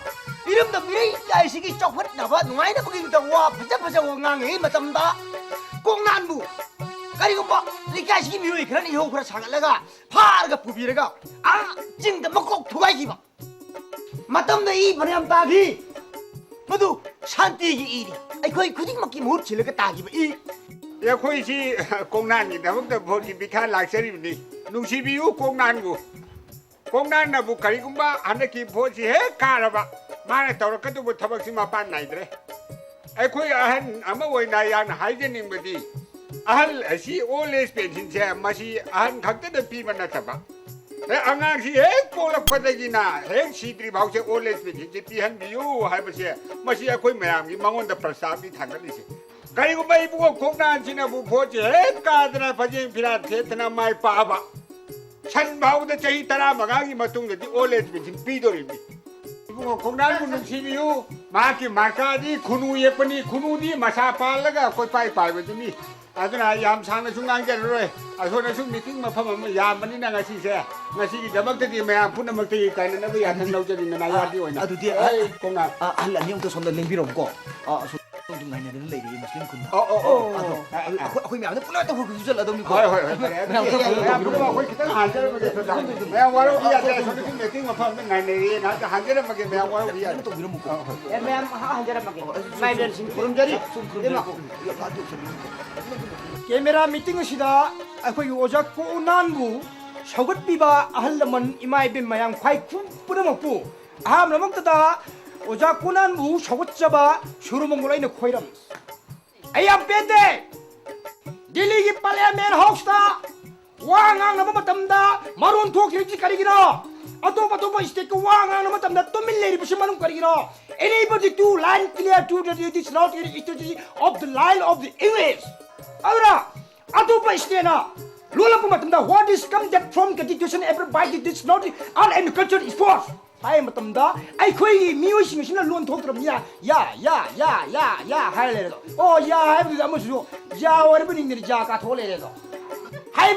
iram da mirei lai sigi chokphat na ba nungai na buging da wa phaja wa ngangi matam da kongnan bu kari gumba likai sigi mioi khran i ho khra sangalaga phar ga pubiraga a jing da makok thugai gi ba matam da i banyam ta gi madu shanti gi iri ꯑꯩꯈꯣꯏ ꯈꯨꯗꯤꯡꯃꯛꯀꯤ ꯃꯍꯨꯠ ꯁꯤꯜꯂꯒ ꯇꯥꯈꯤꯕ ꯏ ꯑꯩꯈꯣꯏꯁꯤ ꯀꯣꯡꯅꯥꯟꯒꯤꯗꯃꯛꯇ ꯚꯣꯠꯀꯤ ꯄꯤꯈꯥ ꯂꯥꯛꯆꯔꯤꯕꯅꯤ ꯅꯨꯡꯁꯤꯕꯤꯌꯨ ꯀꯣꯡꯅꯥꯟꯕꯨ ꯀꯣꯡꯅꯥꯟꯅꯕꯨ ꯀꯔꯤꯒꯨꯝꯕ ꯍꯟꯗꯛꯀꯤ ꯚꯣꯠꯁꯤ ꯍꯦꯛ ꯀꯥꯔꯕ ꯃꯥꯅ ꯇꯧꯔꯛꯀꯗꯧꯕ ꯊꯕꯛꯁꯤ ꯃꯄꯥꯟ ꯅꯥꯏꯗ꯭ꯔꯦ ꯑꯩꯈꯣꯏ ꯑꯍꯟ ꯑꯃ ꯑꯣꯏꯅ ꯌꯥꯝꯅ ꯍꯥꯏꯖꯅꯤꯡꯕꯗꯤ ꯑꯍꯜ ꯑꯁꯤ ꯑꯣꯜ ꯑꯦꯖ ꯄꯦꯟꯁꯤꯟꯁꯦ ꯃꯁꯤ ꯑꯍꯟ ꯈꯛꯇꯗ ꯄꯤꯕ ꯅꯠꯇꯕ ꯑꯉꯥꯡꯁꯤ ꯍꯦꯛ ꯄꯣꯛꯂꯛꯄꯗꯒꯤꯅ ꯍꯦꯛ ꯁꯤꯗ꯭ꯔꯤꯐꯥꯎꯁꯦ ꯑꯣꯜ ꯑꯦꯖ ꯄꯦꯟꯁꯤꯟꯁꯦ ꯄꯤꯍꯟꯕꯤꯌꯨ ꯍꯥꯏꯕꯁꯦ ꯃꯁꯤ ꯑꯩꯈꯣꯏ ꯃꯌꯥꯝꯒꯤ ꯃꯉꯣꯟꯗ ꯄ꯭ꯔꯁꯇꯥꯕꯅꯤ ꯊꯥꯡꯒꯠꯂꯤꯁꯦ ꯀꯔꯤꯒꯨꯝꯕ ꯏꯕꯨꯡꯉꯣ ꯀꯣꯡꯅꯥꯟꯁꯤꯅꯕꯨ ꯚꯣꯠꯁꯦ ꯍꯦꯛ ꯀꯥꯗꯅ ꯐꯖꯦꯡ ꯐꯤꯔꯥꯟ ꯊꯦꯠꯇꯅ ꯃꯥꯏ ꯄꯥꯛꯑꯕ ꯁꯟ ꯐꯥꯎꯕꯗ ꯆꯍꯤ 15ꯒꯤ ꯃꯇꯨꯡꯗꯗꯤ old age pension ꯄꯤꯗꯣꯔꯤꯕꯅꯤ 이거 공단구 눈치비요 마키 마카디 군우 예쁘니 군우디 마사 빨라가 꼬파이 파이버드니 아주나 얌상나 중앙게로래 아소나 중 미팅 마파마 얌바니나 가시세 가시기 더벅더디 매야 푸나먹더기 가이나나부 야탄 나우저리나 나야디 오이나 아두디 공나 할라니 형도 손다 냉비롬고 좀 나이나는 레이디 무슬림 군 아코이 미안해 뿌라다 후 구절 아동니 거 거기 기타 한자르게 매야 와로 비야데 소리 미팅 마파마 나이네리 나자 한자르게 매야 와로 비야 또 밀어먹고 매야 한자르게 마이든 구름자리 에마 camera meeting सिदा अखोई ओजा कोनानबु सौगतपिबा अहलमन इमाई बिम मयाम खाई पुनमपु आहाम नमक्तदा ओजा कोनानबु सौगतजबा सुरुमंगलाइन खोइरम आयाम पेदे दिल्ली की पार्लियामेंट हाउसदा वांगांग नम मतमदा मारोन थोखिरजि करिगिरा अतोप स्टेट को वांगांग नम मतमदा तुमिल लेरि बसि मनुम करिगिरा anybody to line clear to the this not the strategy of the line of the English Aura, Adopa Stena, Lula Pumatanda, what is come that from constitution everybody this not art and culture is force. I am Matamda, I quay music machine alone talk from ya, highlighted. Oh, yeah, I have the Amusu, ya, whatever in the Jaka Toledo. Hi,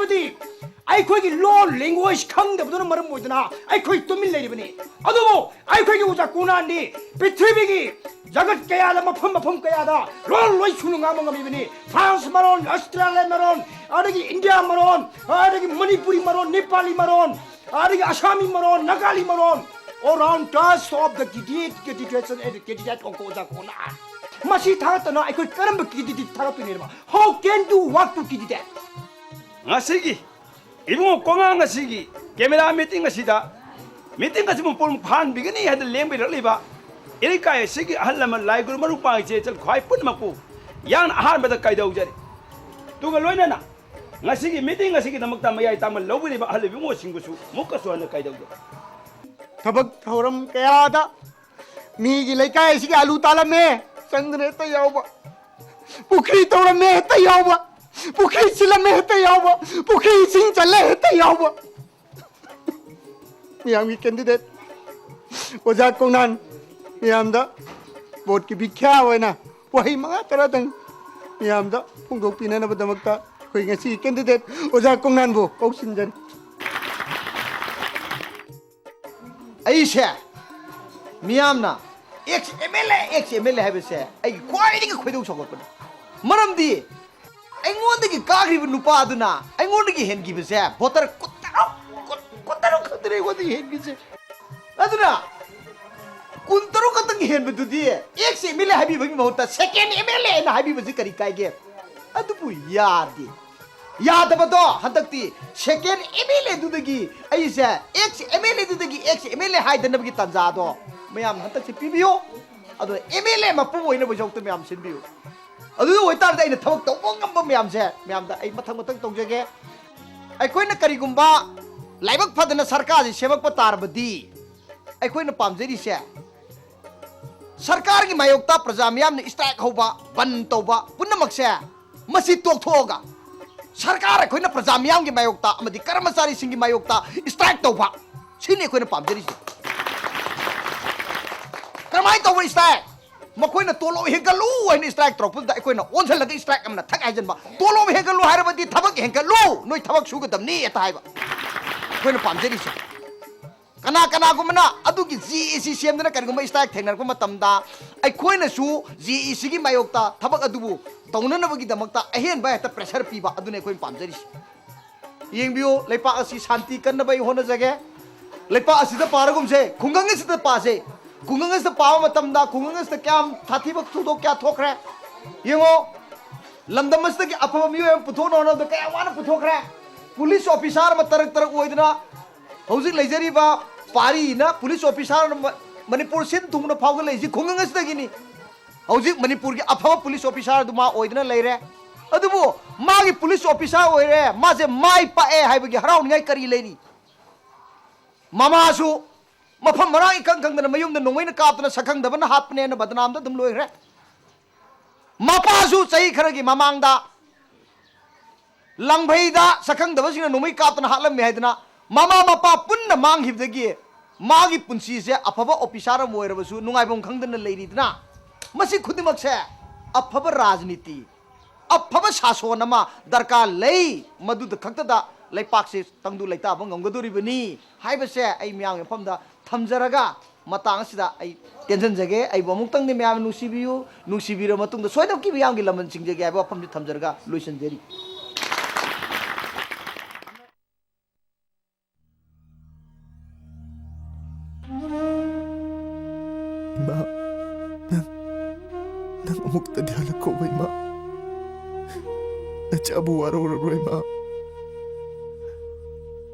I quay law language come the Maramudana, I quay to me lady. Although I quay you Kunandi, Petrivigi. Jagat kaya la mapum kaya da roll loy sununga mga mibini France maron Australia maron adagi India maron adagi Manipuri maron Nepali maron adagi Assami maron Nagali maron around us of the candidate and educated onko jakona masi thagatana ai koi karam candidate tharapini ba how can do what to candidate ngasigi ibungo konga ngasigi camera meeting ngasida meeting kasimo pon phan bigini had lembe liba Erika sigi halama lai guru maru pang che chal khwai pun maku yang ahan bada kai dau jari tu ga loina na ngasigi meeting ngasigi namakta mayai tamal lobuli ba halabi mo singusu mukka so na kai dau थबक थौरम कयादा मीगी लेकाय सिगे आलू ताला में चंदने त यावबा पुखरी तौरम में त यावबा पुखरी सिला में त यावबा पुखरी सिंग चले त यावबा मियामी कैंडिडेट ओजा कोनान मियामदा वोट की बिख्या होइना वही मंगा तरा दंग मियामदा पुंगोक पिनना बदमक्ता खोइ ngasi कैंडिडेट ओजा कोनान बो औसिनजन ऐसे मियामना एक्स एमएलए हैबसे आई क्वाइडिंग खोइदौ सगोपन मरमदी ऐंगोंदगी काग्रिब नुपा अदुना ऐंगोंदगी हेनगिबसे भोटर कुतरो खतरे गोदी हेनगिसे अदुना कुंतरो खतंग हेनबदुदी एक्स एमएलए हैबिबगी महता सेकेंड एमएलए ना हैबिबजी करी काइगे अदुबु यादी यादबदो हंतक्ति सेकेंड एमएलए दुदगी ऐसे एक्स एमएलए दुदगी एक्स एमएलए हाइदनबगी तंजादो मयाम हंतक्ति पिबियो अदो एमएलए मपु ओइना बजौत मयाम सिनबियो ꯑꯗꯨ ꯑꯣꯏꯇꯥꯔꯗꯤ ꯑꯩꯅ ꯊꯕꯛ ꯇꯧꯕ ꯉꯝꯕ ꯃꯌꯥꯝꯁꯦ ꯃꯌꯥꯝꯗ ꯑꯩ ꯃꯊꯪ ꯇꯧꯖꯒꯦ ꯑꯩꯈꯣꯏꯅ ꯀꯔꯤꯒꯨꯝꯕ ꯂꯥꯏꯕꯛ ꯐꯗꯅ ꯁꯔꯀꯥꯔꯁꯤ ꯁꯦꯝꯃꯛꯄ ꯇꯥꯔꯕꯗꯤ ꯑꯩꯈꯣꯏꯅ ꯄꯥꯝꯖꯔꯤꯁꯦ ꯁꯔꯀꯥꯔꯒꯤ ꯃꯥꯌꯣꯛꯇ ꯄ꯭ꯔꯖꯥ ꯃꯤꯌꯥꯝꯅ ꯁ꯭ꯇ꯭ꯔꯥꯏꯛ ꯍꯧꯕ ꯕꯟ ꯇꯧꯕ ꯄꯨꯝꯅꯃꯛꯁꯦ ꯃꯁꯤ ꯇꯣꯛꯊꯣꯛꯑꯒ ꯁꯔꯀꯥꯔ ꯑꯩꯈꯣꯏꯅ ꯄ꯭ꯔꯖꯥ ꯃꯤꯌꯥꯝꯒꯤ ꯃꯥꯌꯣꯛꯇ ꯑꯃꯗꯤ ꯀꯔꯃꯆꯥꯔꯤꯁꯤꯡꯒꯤ ꯃꯥꯌꯣꯛꯇ ꯁ꯭ꯇ꯭ꯔꯥꯏꯛ ꯇꯧꯕ ꯁꯤꯅꯤ ꯑꯩꯈꯣꯏꯅ ꯄꯥꯝꯖꯔꯤꯁꯦ ꯀꯔꯝꯍꯥꯏꯅ ꯇꯧꯕ ꯁ꯭ꯇ꯭ꯔꯥꯏꯛ ꯃꯈꯣꯏꯅ ꯇꯣꯂꯣꯞ ꯍꯦꯟꯒꯠꯂꯨ ꯍꯥꯏꯅ ꯁ꯭ꯇ꯭ꯔꯥꯏꯛ ꯇꯧꯔꯛꯄꯗ ꯑꯩꯈꯣꯏꯅ ꯑꯣꯟꯁꯤꯜꯂꯒ ꯁ꯭ꯇ꯭ꯔꯥꯏꯛ ꯑꯃꯅ ꯊꯛ ꯍꯥꯏꯖꯟꯕ ꯇꯣꯂꯣꯞ ꯍꯦꯟꯒꯠꯂꯨ ꯍꯥꯏꯔꯕꯗꯤ ꯊꯕꯛ ꯍꯦꯟꯒꯠꯂꯨ ꯅꯣꯏ ꯊꯕꯛ ꯁꯨꯒꯗꯕꯅꯤ ꯑꯇ ꯍꯥꯏꯕ ꯑꯩꯈꯣꯏꯅ ꯄꯥꯝꯖꯔꯤꯁꯦ ꯀꯅꯥꯒꯨꯝꯕꯅ ꯑꯗꯨꯒꯤ GEC ꯁꯦꯝꯗꯅ ꯀꯔꯤꯒꯨꯝꯕ ꯁ꯭ꯇ꯭ꯔꯥꯏꯛ ꯊꯦꯡꯅꯔꯛꯄ ꯃꯇꯝꯗ ꯑꯩꯈꯣꯏꯅꯁꯨ GECꯒꯤ ꯃꯥꯌꯣꯛꯇ ꯊꯕꯛ ꯑꯗꯨꯕꯨ ꯇꯧꯅꯅꯕꯒꯤꯗꯃꯛꯇ ꯑꯍꯦꯟꯕ ꯍꯦꯛꯇ ꯄ꯭ꯔꯦꯁꯔ ꯄꯤꯕ ꯑꯗꯨꯅ ꯑꯩꯈꯣꯏꯅ ꯄꯥꯝꯖꯔꯤꯁꯦ ꯌꯦꯡꯕꯤꯌꯨ ꯂꯩꯄꯥꯛ ꯑꯁꯤ ꯁꯥꯟꯇꯤ ꯀꯟꯅꯕ ꯑꯩ ꯍꯣꯠꯅꯖꯒꯦ ꯂꯩꯄꯥꯛ ꯑꯁꯤꯗ ꯄꯥꯔꯒꯨꯝꯁꯦ ꯈꯨꯡꯒꯪ ꯑꯁꯤꯗ ꯄꯥꯁꯦ ꯈꯨꯡꯒꯪ ꯑꯁꯤꯗ ꯄꯥꯕ ꯃꯇꯝꯗ ꯈꯨꯡꯒꯪ ꯑꯁꯤꯗ ꯀꯌꯥꯝ ꯊꯥꯊꯤꯕ ꯊꯧꯗꯣꯛ ꯀꯌꯥ ꯊꯣꯛꯈ꯭ꯔꯦ ꯌꯦꯡꯉꯣ ꯂꯝꯗꯝ ꯑꯁꯤꯗꯒꯤ ꯑꯐꯕ ꯃꯤꯑꯣꯏ ꯑꯃ ꯄꯨꯊꯣꯛꯅꯕ ꯍꯣꯠꯅꯕꯗ ꯀꯌꯥ ꯋꯥꯅ ꯄꯨꯊꯣꯛꯈ꯭ꯔꯦ ꯄꯨꯂꯤꯁ ꯑꯣꯐꯤꯁꯥꯔ ꯑꯃ ꯇꯔꯛ ꯑꯣꯏꯗꯅ ꯍꯧꯖꯤꯛ ꯂꯩꯖꯔꯤꯕ ꯄꯥꯔꯤꯅ ꯄꯨꯂꯤꯁ ꯑꯣꯐꯤꯁꯥꯔ ꯃꯅꯤꯄꯨꯔ ꯁꯤꯟ ꯊꯨꯡꯅ ꯐꯥꯎꯒꯠꯂꯛꯏꯁꯤ ꯈꯨꯡꯒꯪ ꯑꯁꯤꯗꯒꯤꯅꯤ ꯍꯧꯖꯤꯛ ꯃꯅꯤꯄꯨꯔꯒꯤ ꯑꯐꯕ ꯄꯨꯂꯤꯁ ꯑꯣꯐꯤꯁꯥꯔ ꯑꯗꯨ ꯃꯥ ꯑꯣꯏꯗꯅ ꯂꯩꯔꯦ ꯑꯗꯨꯕꯨ ꯃꯥꯒꯤ ꯄꯨꯂꯤꯁ ꯑꯣꯐꯤꯁꯥꯔ ꯑꯣꯏꯔꯦ ꯃꯥꯁꯦ ꯃꯥꯏ ꯄꯥꯛꯑꯦ ꯍꯥꯏꯕꯒꯤ ꯍꯔꯥꯎꯅꯤꯡꯉꯥꯏ ꯀꯔꯤ ꯂꯩꯔꯤ ꯃꯃꯥꯁꯨ ꯃꯐꯝ ꯃꯔꯥꯡ ꯏꯀꯪ ꯈꯪꯗꯅ ꯃꯌꯨꯝꯗ ꯅꯣꯡꯃꯩꯅ ꯀꯥꯞꯇꯅ ꯁꯛꯈꯪꯗꯕꯅ ꯍꯥꯠꯄꯅꯦꯅ ꯕꯗꯅꯥꯝꯗ ꯑꯗꯨꯝ ꯂꯣꯏꯈ꯭ꯔꯦ ꯃꯄꯥꯁꯨ ꯆꯍꯤ ꯈꯔꯒꯤ ꯃꯃꯥꯡꯗ ꯂꯪꯐꯩꯗ ꯁꯛꯈꯪꯗꯕꯁꯤꯡꯅ ꯅꯣꯡꯃꯩ ꯀꯥꯞꯇꯅ ꯍꯥꯠꯂꯝꯃꯤ ꯍꯥꯏꯗꯅ ꯃꯃꯥ ꯃꯄꯥ ꯄꯨꯟꯅ ꯃꯥꯡꯈꯤꯕꯗꯒꯤ मागी पुंसीसे अफब ऑफिसर मोइरबसु नुंगाइबम खंगदन लेरिदना मसी खुदिमकसे अफब राजनीति अफब शासन अमा दरकार लई मदुद खक्तदा लैपाकसे तंगदु लैताब ngमगदुरिबनी हाइबसे आई म्याम फमदा थमजरगा मतंग सिदा आई टेंशन जगे आई बमुक्तंग नि म्याम नुसिबियु नुसिबिरो मतुंग सोइदम कि म्याम गी लमन सिंगजे आइबा फमदि थमजरगा लोइसन Jerry Ma, nang umukta di halak ko ba, ma? Nachabu waro-waro, ma.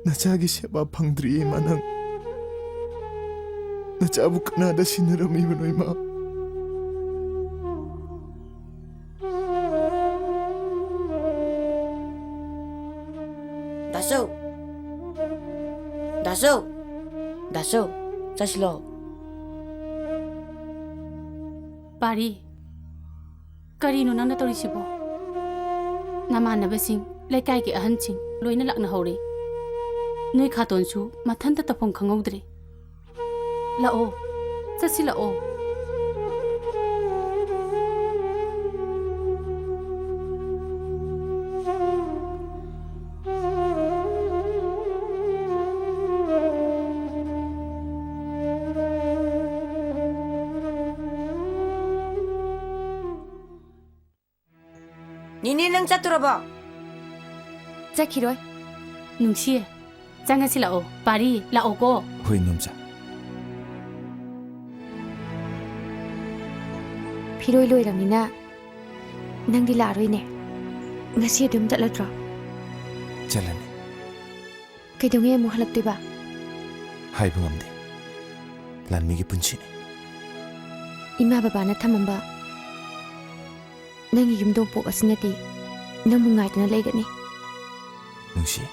Nachagi siya ba pangdri, ma, nang nachabu ka na da sinarami mo, ma. Daso, Saslo. Pari, karino nang natorisibo. Namanabasing, laikay ki ahansing, loy na lak na hori. Noy katonsu, matanda tapong kangawdre. Lao, sasi lao. Nini nang chaturaba? Chakiroi. Nungsie. Changasi lao. Pari lao ko. Hoi numsa. Phiroi loi ramina. Nangdi laroi ne. Ngasi dum chalatro. Chalani. Kaidonge mu halak tiba. Hai bungamde. Lanmi gi punchini. Ima baba na thamamba. Nangi yumdong pok asinati. Nang mungai tana laigani. Nungsi.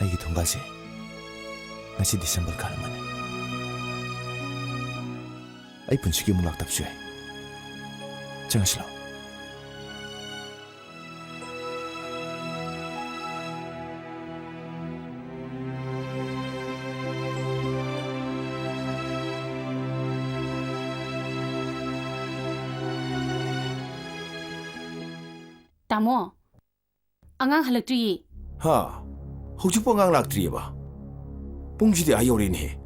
Aigi thongase. Ngasi December karamane. Ai punchigi mulak tapsue. Changaslo. Tamo, angang halaktri. Ha, hujung pengang laktri ba? Pungsi dia ayorin he.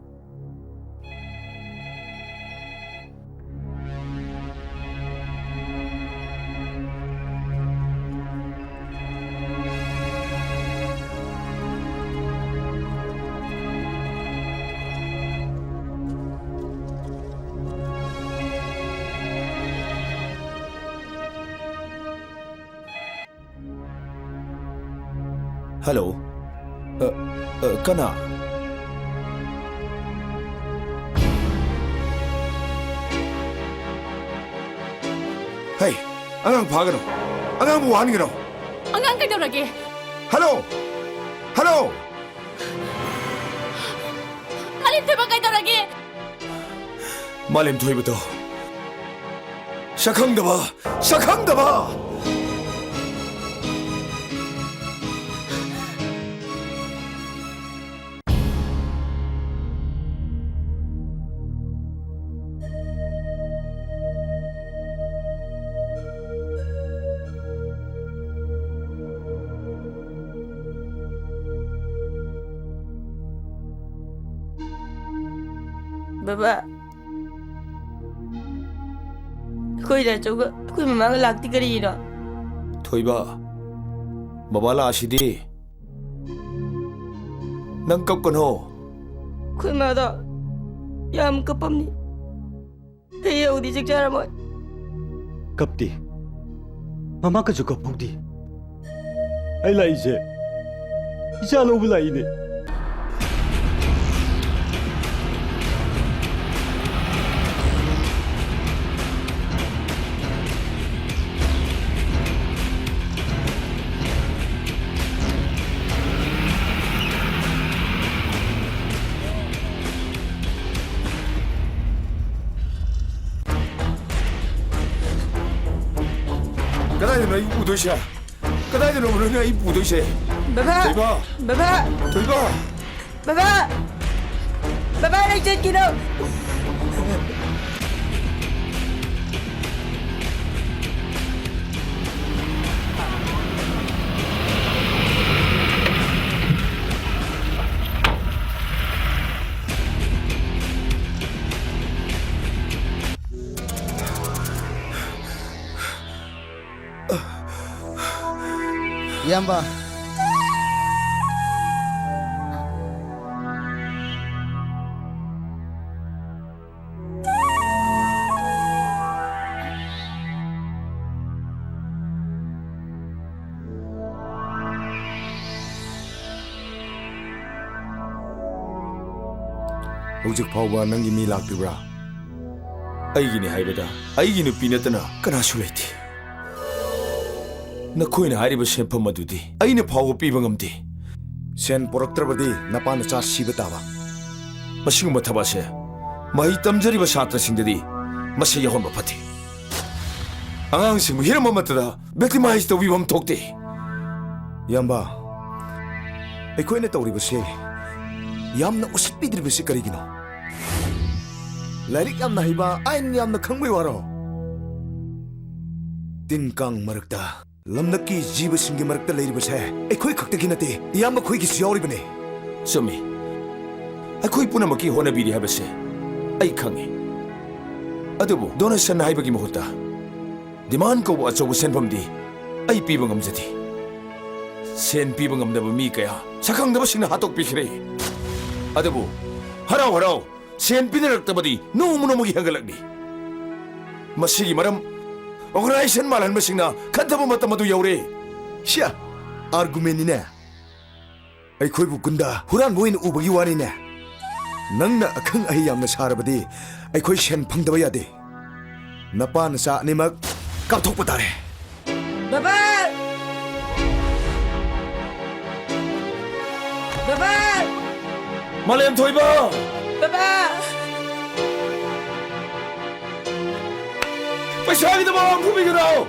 Hello, kana? Hey, angang pagano. Angang buwan gano. Angang kaitorage. Hello. Hello. Malim Thoiba kaitorage. Malim Thoiba to. Shakhangdaba. Shakhangdaba. Baba. Koi da choga, koi mama ga lagti kari na. Thoiba. Babala ashidi. Nang kap kono. Koi ma da yam kapam ni. Hey udi chak jara moi. Kapti. Mama ka jo kapudi. Ai lai je. Isa lo bulai ne. Kadai na ibu doisha. Kadai na nomor na ibu doisha. Baba. Thoiba. Baba. Thoiba. Baba. Baba nak cek kino. Yamba. Hojik phawba nangi mi laktibra. Aigini haibada. Aigi nupi natana kanasu leiti. Nakoina hariba senpam adudi. Aina phawba piba ngamdi. Sen poraktrabadi napana cha siba taba. Masinguma thabase mahi tamjariba satrasingdadi mase yahonba phati. Angangsing hirama matada victimize tawibam thokte. Yamba. Aikoina tawribase yamna usitpidribase karigino. Lairik yamna hiba ain yamna khangbai waro. Tinkang marakta lamnaki jiba singi marakta leiribase aikoi khaktagi nate yamba khoi gi siyauribane. Sumi. Aikoi punamaki honabiri habase ai khangi. Adubu donation haibagi mahutta demand ko achobu senpamdi ai piba ngamjati. Sen piba ngamdaba mi kaya sakhangdaba singna hatok pikhre. Adubu harau harau sen pinaraktabadi nomunomugi hangalakni. Masigi maram organization malan masingna khantaba matamadu yaure. Sha argument ne. Aikoi bu gunda huran boin ubagi wani ne. Nangna akhang ai yamna sarabadi aikoi sen phangdaba yade. Napa na sa animak kapthok patare. Baba. Baba. Malam Thoiba. Baba. Paisa kita bawa bumi gerau.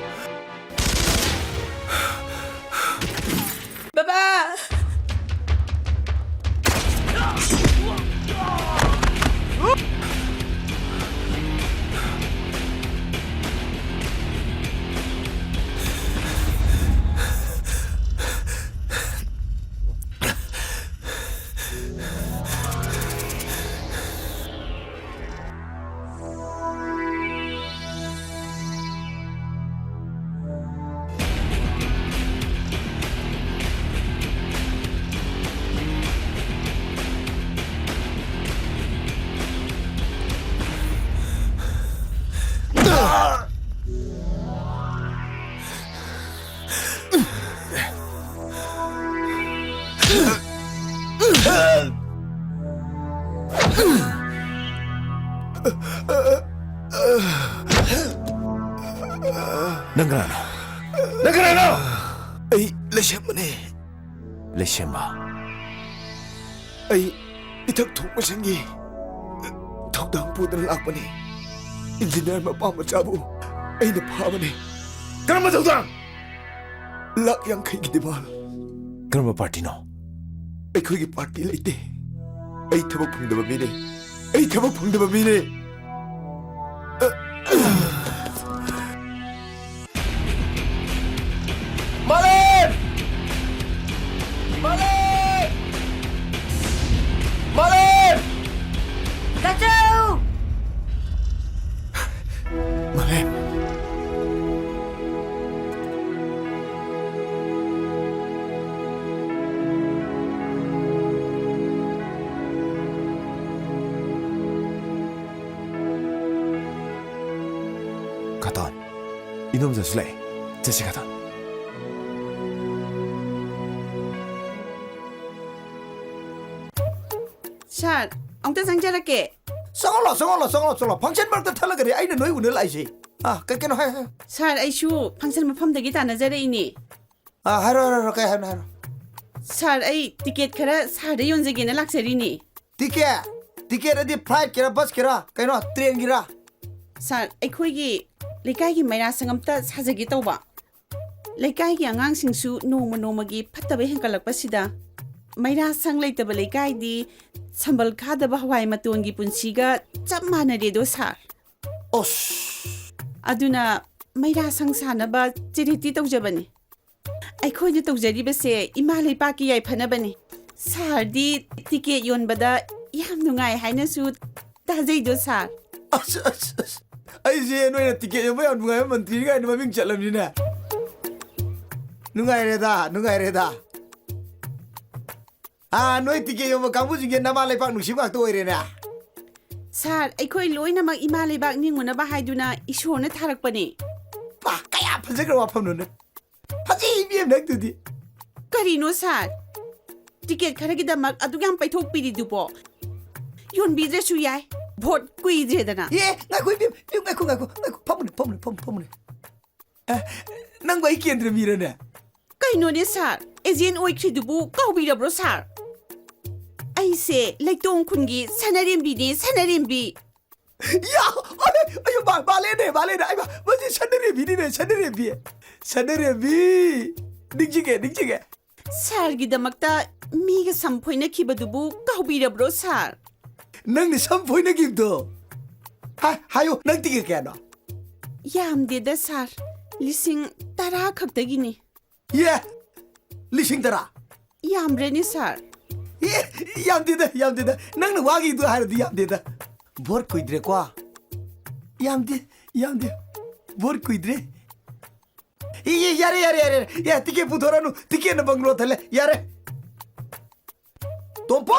Baba. Nang kanano? Nang kanano? Ay, Lashem mani. Lashem ba? Ay, itak thuk masangi. Thokdang pudan lakmani. Engineer mapamachabu. Ay napamani. Karama thokdang? Lak yang kay gidibal. Karama party no? Ay koy gi party laite. Ay thabak phungdaba mine. Ay thabak phungdaba mine. Malin! Malin! Malin! Kacau! Malin. Katon. Inom sa sulay. Jesse Katon. 샤, 엉뚱 상자랄게. 성올라. 방천 말도 탈라 그래. 아이는 너희 오늘 라이시. 아, 그렇게는 하. 샤, 아이슈 방선 mafamdagi tanazarayni. 아, 하루 그래 하루. 샤, 아이 티켓 khara 사르 yonjagena laksarini. 티켓 어디 플라이트 기라 버스 기라. 그이노 트레인 기라. ꯁꯥꯔ ꯑꯩꯈꯣꯏꯒꯤ ꯂꯩꯀꯥꯏꯒꯤ ꯃꯩꯔꯥꯁꯪ ꯑꯝꯇ ꯁꯥꯖꯒꯦ ꯇꯧꯕ ꯂꯩꯀꯥꯏꯒꯤ ꯑꯉꯥꯡꯁꯤꯡꯁꯨ ꯅꯣꯡꯃꯒꯤ ꯐꯠꯇꯕ ꯍꯦꯟꯒꯠꯂꯛꯄꯁꯤꯗ ꯃꯩꯔꯥꯁꯪ ꯂꯩꯇꯕ ꯂꯩꯀꯥꯏꯗꯤ ꯁꯝꯕꯜ ꯈꯥꯗꯕ ꯍꯋꯥꯏ ꯃꯇꯣꯟꯒꯤ ꯄꯨꯟꯁꯤꯒ ꯆꯞ ꯃꯥꯟꯅꯔꯦꯗꯣ ꯁꯥꯔ ꯑꯗꯨꯅ ꯃꯩꯔꯥꯁꯪ ꯁꯥꯅꯕ ꯆꯦꯔꯤꯇꯤ ꯇꯧꯖꯕꯅꯤ ꯑꯩꯈꯣꯏꯅ ꯇꯧꯖꯔꯤꯕꯁꯦ ꯏꯃꯥ ꯂꯩꯄꯥꯛꯀꯤ ꯌꯥꯏꯐꯅꯕꯅꯤ ꯁꯥꯔꯗꯤ ꯇꯤꯀꯦꯠ ꯌꯣꯟꯕꯗ ꯌꯥꯝ ꯅꯨꯡꯉꯥꯏ ꯍꯥꯏꯅꯁꯨ ꯇꯥꯖꯩꯗꯣ ꯁꯥꯔ ꯑꯩꯁꯦ ꯅꯣꯏꯅ ꯇꯤꯀꯦꯠ ꯌꯣꯟꯕ ꯌꯥꯝ ꯅꯨꯡꯉꯥꯏꯕ ꯃꯟꯇ꯭ꯔꯤ ꯀꯥꯏꯅ ꯃꯃꯤꯡ ꯆꯠꯂꯝꯅꯤꯅꯦ ꯅꯨꯡꯉꯥꯏꯔꯦꯗ ꯅꯣꯏ ꯇꯤꯀꯦꯠ ꯌꯣꯟꯕ ꯀꯥꯡꯕꯨꯁꯤꯡꯁꯦ ꯅꯃꯥ ꯂꯩꯄꯥꯛ ꯅꯨꯡꯁꯤꯕ ꯉꯥꯛꯇ ꯑꯣꯏꯔꯦꯅꯦ ꯁꯥꯔ ꯑꯩꯈꯣꯏ ꯂꯣꯏꯅꯃꯛ ꯏꯃꯥ ꯂꯩꯕꯥꯛ ꯅꯤꯡꯉꯨꯅꯕ ꯍꯥꯏꯗꯨꯅ ꯏꯁꯣꯔꯅ ꯊꯥꯔꯛꯄꯅꯤ ꯀꯌꯥ ꯐꯖꯈ꯭ꯔ ꯋꯥꯐꯝꯅꯣ ꯐꯖꯩ ꯅꯪꯗꯨꯗꯤ ꯀꯔꯤꯅꯣ ꯁꯥꯔ ꯇꯤꯀꯦꯠ ꯈꯔꯒꯤꯗꯃꯛ ꯑꯗꯨꯛ ꯌꯥꯝ ꯄꯩꯊꯣꯛꯄꯤꯔꯤꯗꯨꯕꯣ ꯌꯣꯟꯕꯤꯗ꯭ꯔꯁꯨ ꯌꯥꯏ ꯚꯣꯠ ꯀꯨꯏꯗ꯭ꯔꯦꯗꯅ ꯉꯥꯏꯈꯣ ꯐꯝꯃꯨꯅꯦ ꯅꯪꯕꯨ ꯑꯩ ꯀꯦꯟꯗ꯭ꯔ ꯃꯤꯔꯅꯦ ꯀꯩꯅꯣꯅꯦ ꯁꯥꯔ ꯑꯦꯖꯦꯟ ꯑꯣꯏꯈ꯭ꯔꯤꯗꯨꯕꯨ ꯀꯥꯎꯕꯤꯔꯕ꯭ꯔꯣ ꯁꯥꯔ ꯑꯩꯁꯦ ꯂꯩꯇꯣꯡ ꯈꯨꯟꯒꯤ ꯁꯅꯔꯦꯝꯕꯤꯅꯦ ꯁꯅꯔꯦꯝꯕꯤ ꯑꯌꯣ ꯕꯥꯂꯦꯅꯦ ꯑꯩ ꯃꯁꯤ ꯁꯅꯔꯦꯝꯕꯤ ꯅꯤꯡꯁꯤꯡꯉꯦ ꯁꯥꯔꯒꯤꯗꯃꯛꯇ ꯃꯤꯒ ꯁꯝ ꯐꯣꯏꯅꯈꯤꯕꯗꯨꯕꯨ ꯀꯥꯎꯕꯤꯔꯕ꯭ꯔꯣ ꯁꯥꯔ ꯅꯪꯅ ꯁꯝ ꯐꯣꯏꯅꯈꯤꯕꯗꯣ 하요 난 되게 개나 ꯌꯥꯝꯗꯦꯗ ꯁꯥꯔ 10,000 ꯈꯛꯇꯒꯤꯅꯤ 예 10,000 ꯌꯥꯝꯕ꯭ꯔꯅꯤ ꯁꯥꯔ ꯌꯥꯝꯗꯦꯗ ꯅꯪꯅ ꯋꯥꯒꯤꯗꯣ ꯍꯥꯏꯔꯗꯤ ꯌꯥꯝꯗꯦꯗ ꯕꯣꯔ ꯀꯨꯏꯗ꯭ꯔꯦꯀꯣ ꯌꯥꯝꯗꯦ ꯕꯣꯔ ꯀꯨꯏꯗ꯭ꯔꯦ 야래 야 티켓 부터라누 티켓는 방로 탈래 야래 똥뽀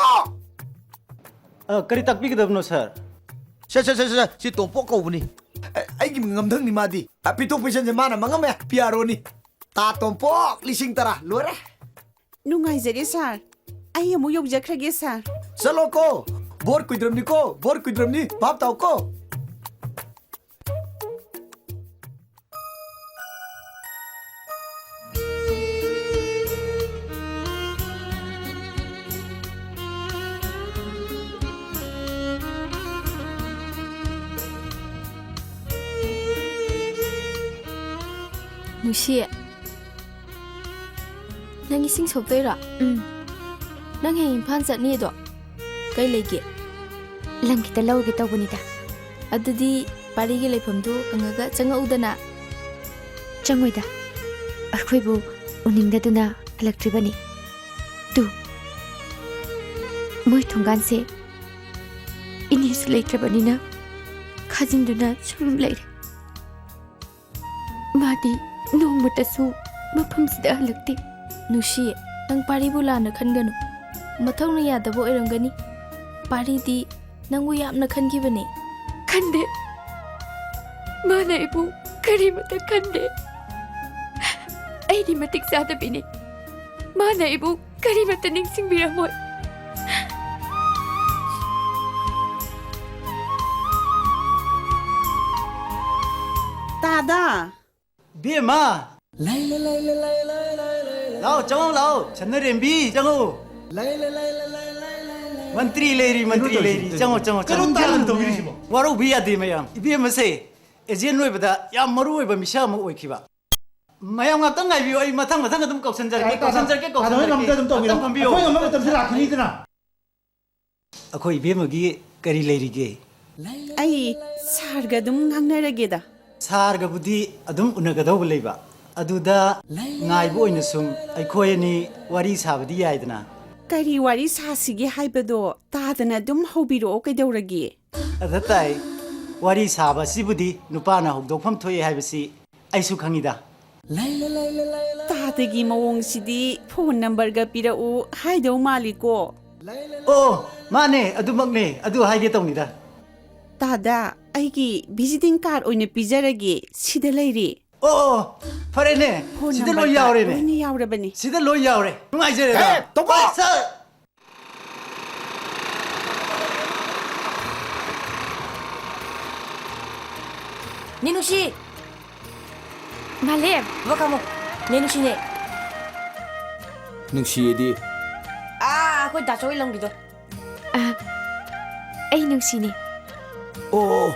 करी ताकपीगदबनो sir 시 똥뽀 거우니 아이기 ngamdangni madi apito pisanje mana mangame piaroni ta 똥뽀 10,000 loire ꯅꯨꯡꯉꯥꯏꯖꯔꯦ ꯁꯥꯔ ꯑꯩ ꯑꯃꯨꯛ ꯌꯧꯖꯈ꯭ꯔꯒꯦ ꯁꯥꯔ चलो बोर कुदरमनी भाप ताओ को 누시 ꯅꯪ ꯏꯁꯤꯡ ꯁꯣꯛꯇꯣꯏꯔꯣ? ꯅꯪ ꯍꯌꯦꯡ ꯏꯝꯐꯥꯜ ꯆꯠꯅꯤꯗꯣ ꯀꯩ ꯂꯩꯒꯦ? ꯂꯝ ꯈꯤꯇ ꯂꯧꯒꯦ ꯇꯧꯕꯅꯤꯗ. ꯑꯗꯨꯗꯤ ꯄꯥꯔꯤꯒꯤ ꯂꯩꯐꯝꯗꯨ ꯍꯪꯉꯒ ꯆꯪꯉꯛꯎꯗꯅ. ꯆꯪꯉꯣꯏꯗ. ꯑꯩꯈꯣꯏꯕꯨ ꯎꯅꯤꯡꯗꯗꯨꯅ ꯍꯜꯂꯛꯇ꯭ꯔꯤꯕꯅꯤ. ꯃꯣꯏ ꯊꯣꯡꯒꯥꯟꯁꯦ ꯏꯅꯦꯁꯨ ꯂꯩꯇ꯭ꯔꯕꯅꯤꯅ ꯈꯥꯖꯤꯟꯗꯨꯅ ꯁꯨꯝ ꯂꯩꯔꯦ. ꯃꯥꯗꯤ ꯅꯣꯡꯃꯇꯁꯨ ꯃꯐꯝꯁꯤꯗ ꯍꯜꯂꯛꯇꯦ. 누시, ꯅꯪ ꯄꯥꯔꯤꯕꯨ ꯂꯥꯟꯅ ꯈꯟꯒꯅꯨ. ꯃꯊꯧꯅ ꯌꯥꯗꯕ ꯑꯣꯏꯔꯝꯒꯅꯤ. ꯄꯥꯔꯤꯗꯤ ꯅꯪꯕꯨ ꯌꯥꯝꯅ ꯈꯟꯈꯤꯕꯅꯦ. ꯈꯟꯗꯦ. ꯃꯥꯅ ꯑꯩꯕꯨ ꯀꯔꯤꯃꯇ ꯈꯟꯗꯦ. ꯑꯩꯗꯤ ꯃꯇꯤꯛ ꯆꯥꯗꯕꯤꯅꯤ. ꯃꯥꯅ ꯑꯩꯕꯨ ꯀꯔꯤꯃꯇ ꯅꯤꯡꯁꯤꯡꯕꯤꯔꯝꯃꯣꯏ. 다다 बेमा लाओ चंगो लाओ चन्नर एमबी चंगो मंत्री लेरी चंगो चंगो चंगो वारो भी आदि मयाम इबेम से एजेंट नोइबदा याम मरु ओइबा मिसा म ओइखिबा मयाम ngak tang ngai bi oi mathang adum kausanjar ke अखोई अमग तमसे लाखनी दना अखोई इबेम गी करी लेरी गे आई सारगा दुम ngangnarageda सारगा बुदी अदुम उनगदौ लेबा अदुदा ngaइबो ओइना सुम अखोई नि वारी साबदी याइदना kari wari sasigi haibado tadana dum hobiro kaidauragi अदताई वारी साबा सिबुदी नुपाना होगदोफम थोय हाइबसी आइसु खंगिदा tadagi mawong sidi phone number ga pirau haidau maliko ओ माने अदुमकने अदु हाइगे तौनिदा tada aigi visiting card oine pijaragi sida leiri ओ फरेने सिदा लो यावरेने ni yaurabani सिदा लो यावरे नुआइजरेदा ए तोको sir Ninushi. Malem. Wa kamu. Ninushi ne. Nungsiedi. Aku dah coba lang gitu. Ay nungsi ni. Oh,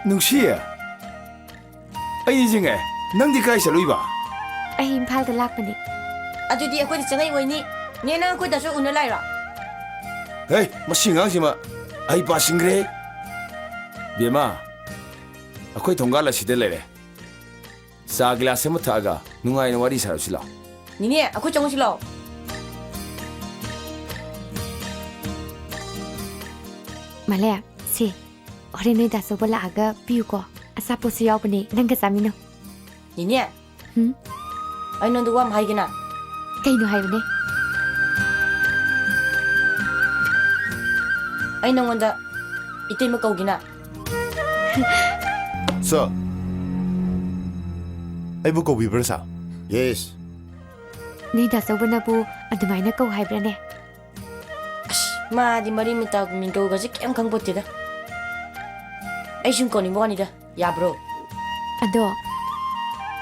nungsi ya. Ay jinge. Nang di kai salui ba? Ay impal da lak pani. Adu di aku di cengai woi ni. Ni na aku dah coba unalai ra. Hey, masingang sima. Ay ba singre. Bema. अखोई थोंगाला सिदे लेरे सा ग्लास से मथागा नुंगाई न वारी सारो सिला निने aku chong silo Malaya si ore noi da so bala aga piu ko asa po si yaw pani nang ka samino niне ai non duwa mai gina kai no hai bane ai non wanda itay mo kau gina Sir, I book a weaver, sir. Yes. Ni da so bana bu adumai na kau hai brane ma di mari minta min kau ga sik em kang botte da ai shin ko ni mo ni da ya bro ado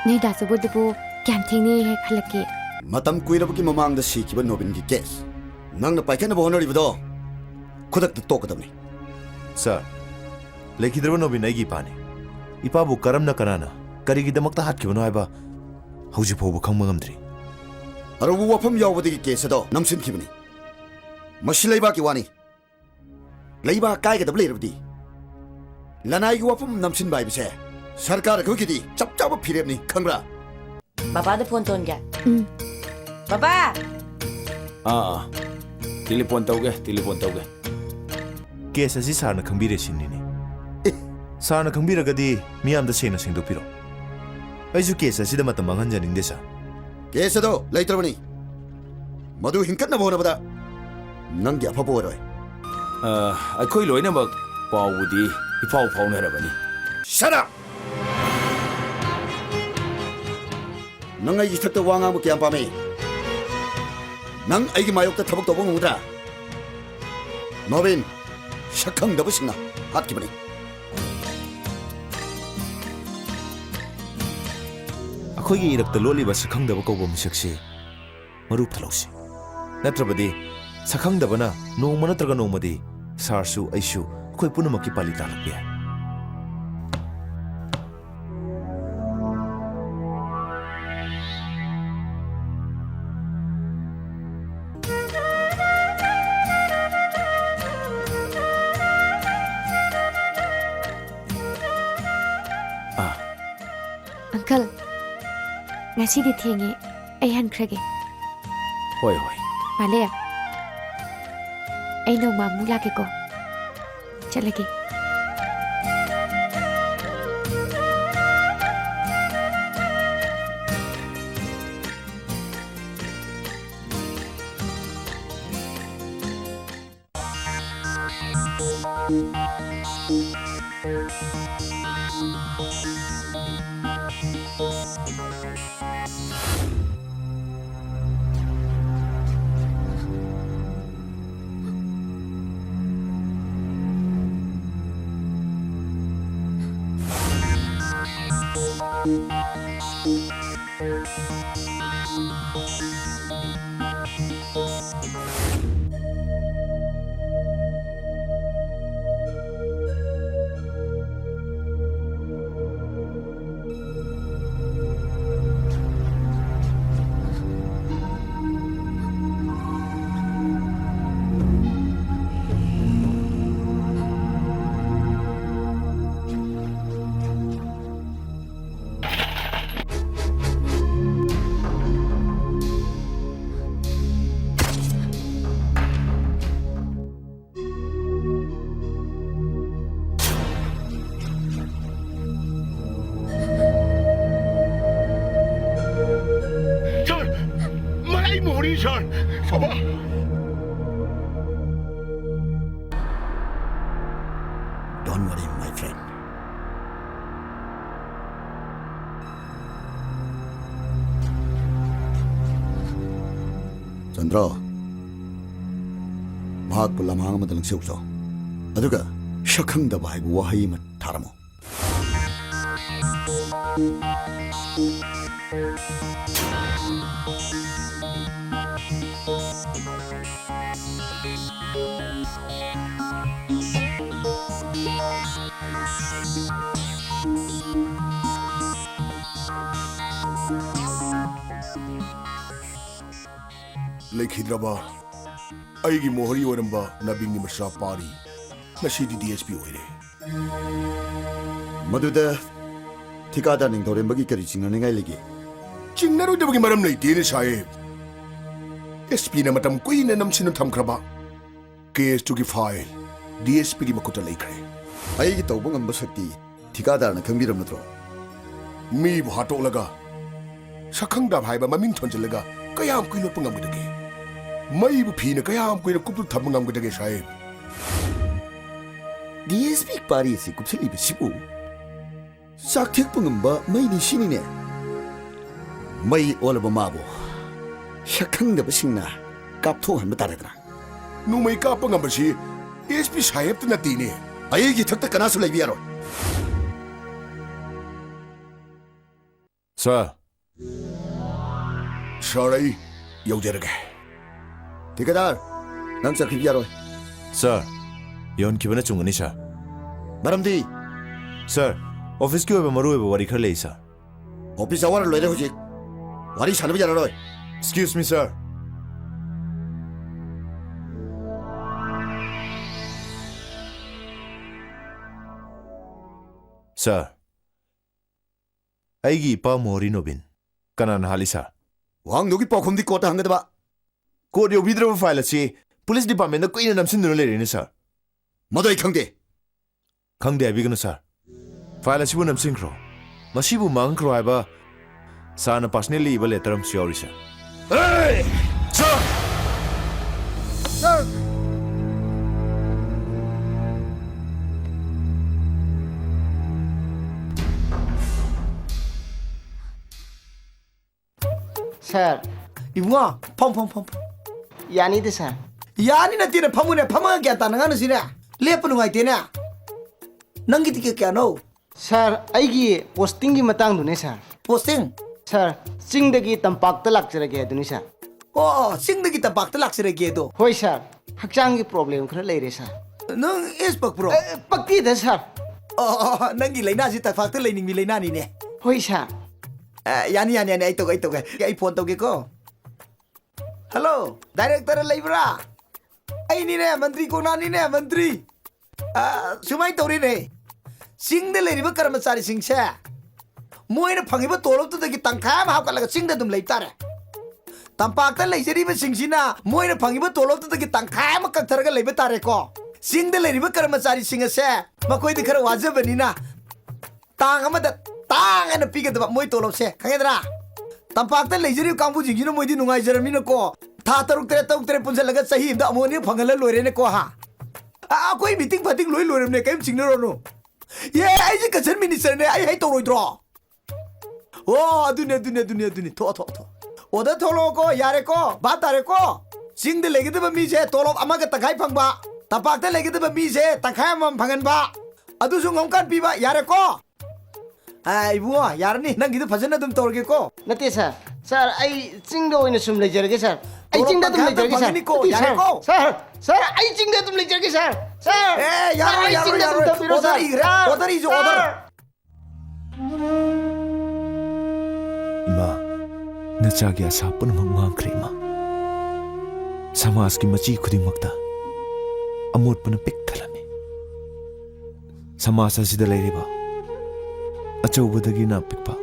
ni da so bu bu kyam thing ni he khalaki matam kuirabki mamang da sikiba nobin gi case nang na paikana bonori bado khudak to tokadamni Sir, lekhidraba nobin ai gi pani. इपाबु करमना कनाना करिगिदमक्ता हाटखिबनो हाइबा हौजि फोबु खंबा ngamdri अरबु वफम यावबदि केस दो नमसिनखिबनि मसि लैबा कि वानी लैबा कायगदब लेरबदि लनाई गि वफम नमसिन बाइबसे सरकार खुकिदि चपचाब फिरेबनि खंग्रा बाबा दे फोन तोन गया बाबा टेलीफोन तौगे केस असि सारना खंबिरे सिन्निने सारना खंबिरगदि मियाम दा सेना सिंदोपिरो आइजु केस असिदा मतम मंगनजनिंगदे सा केस दो लैत्रबनि मधु हिंकतना बोनबदा नंगि अफबो रोय अखोई लोइनमक पाउबुदि इफाउ फाउनरबनि शट अप नंग आई थक्ता वांगाबु क्याम पामे नंग आइगि मायोक्ता थबक तोबो मुद्रा नोबिन शखंग दबसिंगना हातकिबनि अखोई इरक्ता लोलिबा सखंगदब कौबा मिसक्सी मरुप थलौसी नत्रबदि सखंगदबना नोंमा नत्रगा नोंमदि सारसु आइसु अखोई पुनमकी पाली तालकबे Uncle ngasi di thengi ai han khrage hoi Malaya ai no ma mula ke ko chalagi sorry sir. Aba. Don't worry, my friend. Chandra, mahak pu lamhang ama dalang siukso. Aduga, shakhang da bai bu wahi ma tharamo. Lekhidraba, aigi mohari oramba nabing ni masra pari. Nasidi DSP oire. Maduda, thikada ning dore bagi kari chingna ningai legi. Chingnaru de bagi maram nei tene sahe. SP na matam kui na nam sinu tham kraba. Case to gi file. DSP gi makuta lekre. Ai gi tawbang amba sakti thikada na khangbiram natro. Mi bu hato laga. Sakhang da bhai ba maming thon laga. Kayam kui lo pangam gidage. Mai bu phi na kayam kui na kupul thamangam gidage sahe. DSP party si kupsili be sibu. Sakthek pangamba mai ni sinine. Mai olaba mabo. Shakhang da basingna kaptho han bataradra. Nu mai ka pangamba si DSP sahib ta nati ne. Ai gi thakta kana su lai biaro. Sir. Sorry, yaujarage. Tikadar, nang sakhi biaro. Sir, yon kibana chungani sir. Maramdi. Sir, office ki oiba maru oiba wari khar lei sir. Office hour loire hoji. Wari sanabi jara roi. Excuse me sir. Sir, aigi pa mori nobin. Kanan hali sir. Wang nogi pakhum di kota hangada ba. Court yo bidra file si police department na kuina namsin dun le ni sir. Madai khangde. Khangde abigano sir. File si bu namsin kro. Masibu mang kro aiba. Sana personally iba letter am sure sir. Hey! Sir! Sir! Sir, 이붕아, 펌. 야니데 sir. 야니나 뛰는 펌문에 펌하게 갔다는 거는 시네. 레프는 거 있대네. 넌 기티게 껴노. Sir, 아이기 포스팅기 마땅두네 sir. 포스팅? Sir, 싱덕이 땀박다 락저러게 해두니 sir. 싱덕이 땀박다 락저러게 해도. 호이 sir, 학장기 프로블em 그래 레이레 sir. 넌 에스박 프로. 빡디다 sir. 넌기 레이나지 땀박다 레이닝 미 레이나니네. 호이 sir. 야니 아이토가 이 폰 또게고. Hello, director leibra. Ainiне मंत्री कोनानीने मंत्री. सुमाई तोरीने. सिंह दे लेरिबा कर्मचारी सिंह से. मोइने फंगिबा तोलब तो दगी तंखाम हाव कलगा सिंह दे तुम लेइतारे. तंपाकता लेजरीबा सिंहसिना मोइने फंगिबा तोलब तो दगी तंखाम कथरगा लेबे तारे को. सिंह दे लेरिबा कर्मचारी सिंह से मकोई दिखर वाजबनिना. तांग अमदा तांग एन पिगदबा मोइ तोलब से. खंगेदरा. तंपाकता लेजरी कांबु जिंगिनो मोइदि नुंगाइ जरमिनो को. था तरुक तेरे पुंजलगा सही इमदा अमोनी फंगल लोरेने को हा. कोई मीटिंग फटिंग लोई लोरेने कइम सिंगनरोनो. ये आइजे कसन मिनिस्टर ने आई तोरोइद्रो. दुने थो. ओदा थोलो को यारे को बातारे को. सिंग दे लेगेदबा मीसे तोलब अमागा तखाइ फंगबा. तंपाकता लेगेदबा मीसे तखाइ अमम फंगनबा. अदुसु ngomkan piba yare ko. इबुआ यार नहीं नंगी तो फजन तुम तोड़ के को नते सर आई चिंगदो इन सुम ले जरगे सर आई चिंगदा तुम ले जरगे सर सर आई चिंगदा तुम ले जरगे सर ए यार उधर ही जो उधर इमा नचागी आशा पुनमक मांगख्रे इमा समाज की मची खुदिमक्ता अमोटपन पिक थलमे समाज असिदा लेरिबा अचौबदगी ना पिकपा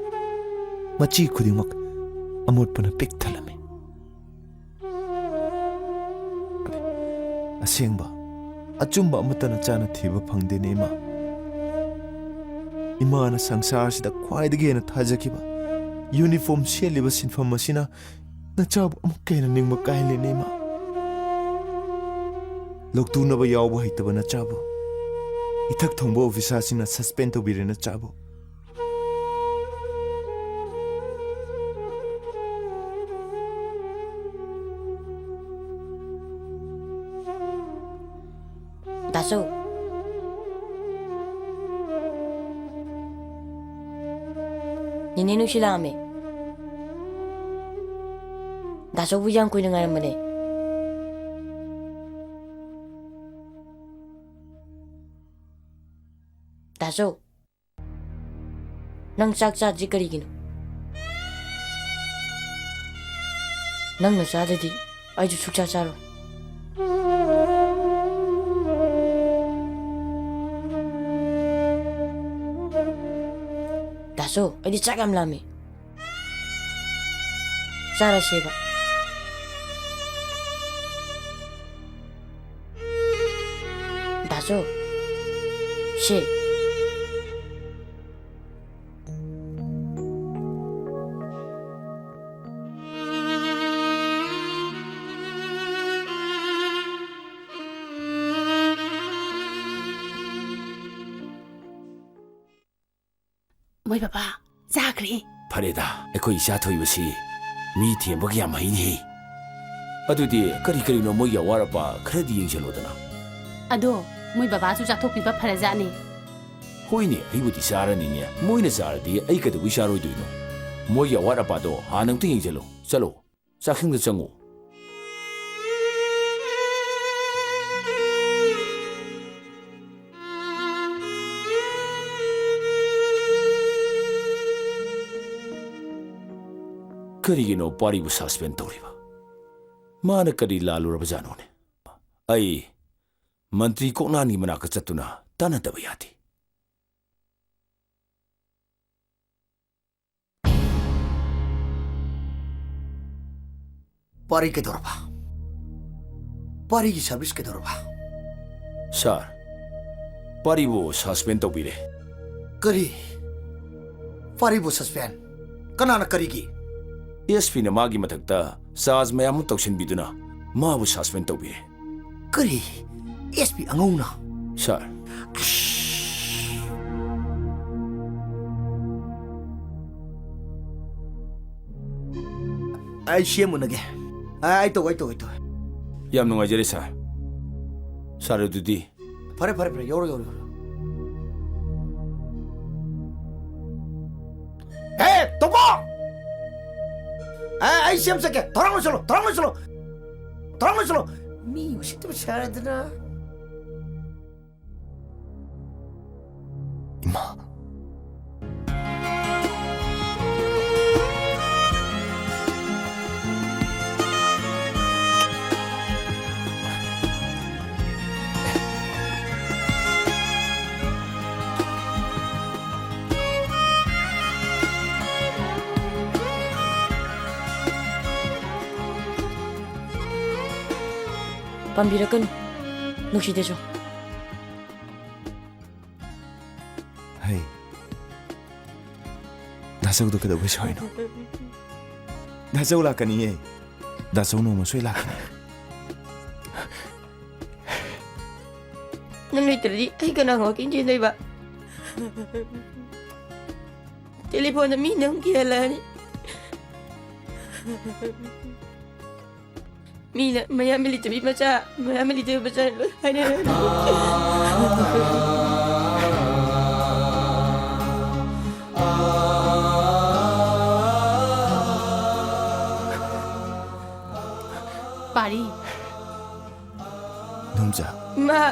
मची खुदिमक अमोटपन पिक थलमे असेंबा अचुंबा अमतन चाना थीबा फंगदेने इमा इमाना संसार सिदा ख्वाइदगी हेन थाजकिबा यूनिफॉर्म सेलिबा सिनफम मसिना ꯅꯆꯥꯕꯨ ꯑꯃꯨꯛꯀ ꯍꯦꯟꯅ ꯅꯤꯡꯕ ꯀꯥꯏꯍꯜꯂꯤꯅꯦ ꯏꯃꯥ ꯂꯧꯇꯨꯅꯕ ꯌꯥꯎꯕ ꯍꯩꯇꯕ ꯅꯆꯥꯕꯨ ꯏꯊꯛ ꯊꯣꯡꯕ ꯑꯣꯐꯤꯁꯥꯔꯁꯤꯡꯅ suspend ꯇꯧꯕꯤꯔꯦ ꯅꯆꯥꯕꯨ 다소 니네 누시라며 다소 부장 kuy nangaramane 다소 nang 짝짝지 거리기노 nang 나사들이 아주 숙자자로 다소 어디 짜감라미 짜라시바 다소 시 ꯃꯣꯏ ꯕꯕꯥ ꯆꯥꯈ꯭ꯔꯦ ꯐꯔꯦꯗ ꯑꯩꯈꯣꯏ ꯏꯆꯥ ꯊꯣꯏꯕꯁꯤ ꯃꯤ ꯊꯦꯝꯕꯒ ꯌꯥꯝ ꯍꯩꯅꯤ ꯑꯗꯨꯗꯤ ꯀꯔꯤ ꯀꯔꯤꯅꯣ ꯃꯣꯏꯒꯤ ꯑꯋꯥꯠ ꯑꯄꯥ ꯈꯔꯗꯤ ꯌꯦꯡꯁꯤꯜꯂꯣꯗꯅ ꯑꯗꯣ ꯃꯣꯏ ꯕꯕꯥꯁꯨ ꯆꯥꯊꯣꯛꯄꯤꯕ ꯐꯔꯖꯥꯠꯅꯤ ꯍꯣꯏꯅꯦ ꯑꯩꯕꯨꯗꯤ ꯆꯥꯔꯅꯤꯅꯦ ꯃꯣꯏꯅ ꯆꯥꯔꯗꯤ ꯑꯩ ꯀꯩꯗꯧꯕꯩ ꯆꯥꯔꯣꯏꯗꯣꯏꯅꯣ ꯃꯣꯏꯒꯤ ꯑꯋꯥꯠ ꯑꯄꯥꯗꯣ ꯍꯥꯟꯅ ꯑꯝꯇ ꯌꯦꯡꯁꯤꯜꯂꯣ ꯆꯠꯂꯣ ꯆꯥꯛꯁꯪꯗ ꯆꯪꯉꯨ ꯀꯔꯤꯒꯤꯅꯣ ꯄꯥꯔꯤꯕꯨ ꯁꯁꯄꯦꯟ ꯇꯧꯔꯤꯕ ꯃꯥꯅ ꯀꯔꯤ ꯂꯥꯜꯂꯨꯔꯕꯖꯥꯠꯅꯣꯅꯦ ꯑꯩ ꯃꯟꯇ꯭ꯔꯤ ꯀꯣꯛꯅꯥꯟꯒꯤ ꯃꯅꯥꯛꯇ ꯆꯠꯇꯨꯅ ꯇꯥꯟꯅꯗꯕ ꯌꯥꯗꯦ पारी के दौरबा पारी की सर्विस के दौरबा सर पारीबो सस्पेंड तौबीरे करी पारीबो सस्पेंड कनाना करीगी एसपी ने मागी मथक्ता चार्ज मयाम तौसिनबिदुना माबु सस्पेंड तौबीरे करी एसपी अंगौना सर आई शेमुनगे आई तो याम नुंगाइजरे सर सर अदुदी फरे फरे फरे योरो योरो ए तोपो आई शेम सके थोड़ा चलो मी उसित बचारदना इमा 밤비라끈 녹시되죠. 헤이 나서도 그다 왜 저이노 나서 올라가니 나서 오는 소리 라가니 nang literally ay ka nang wakin dyan ba? Telepon na minang kialan. Mina, maya milita bimaca, maya milita bimaca. Pari. nom자. Ma.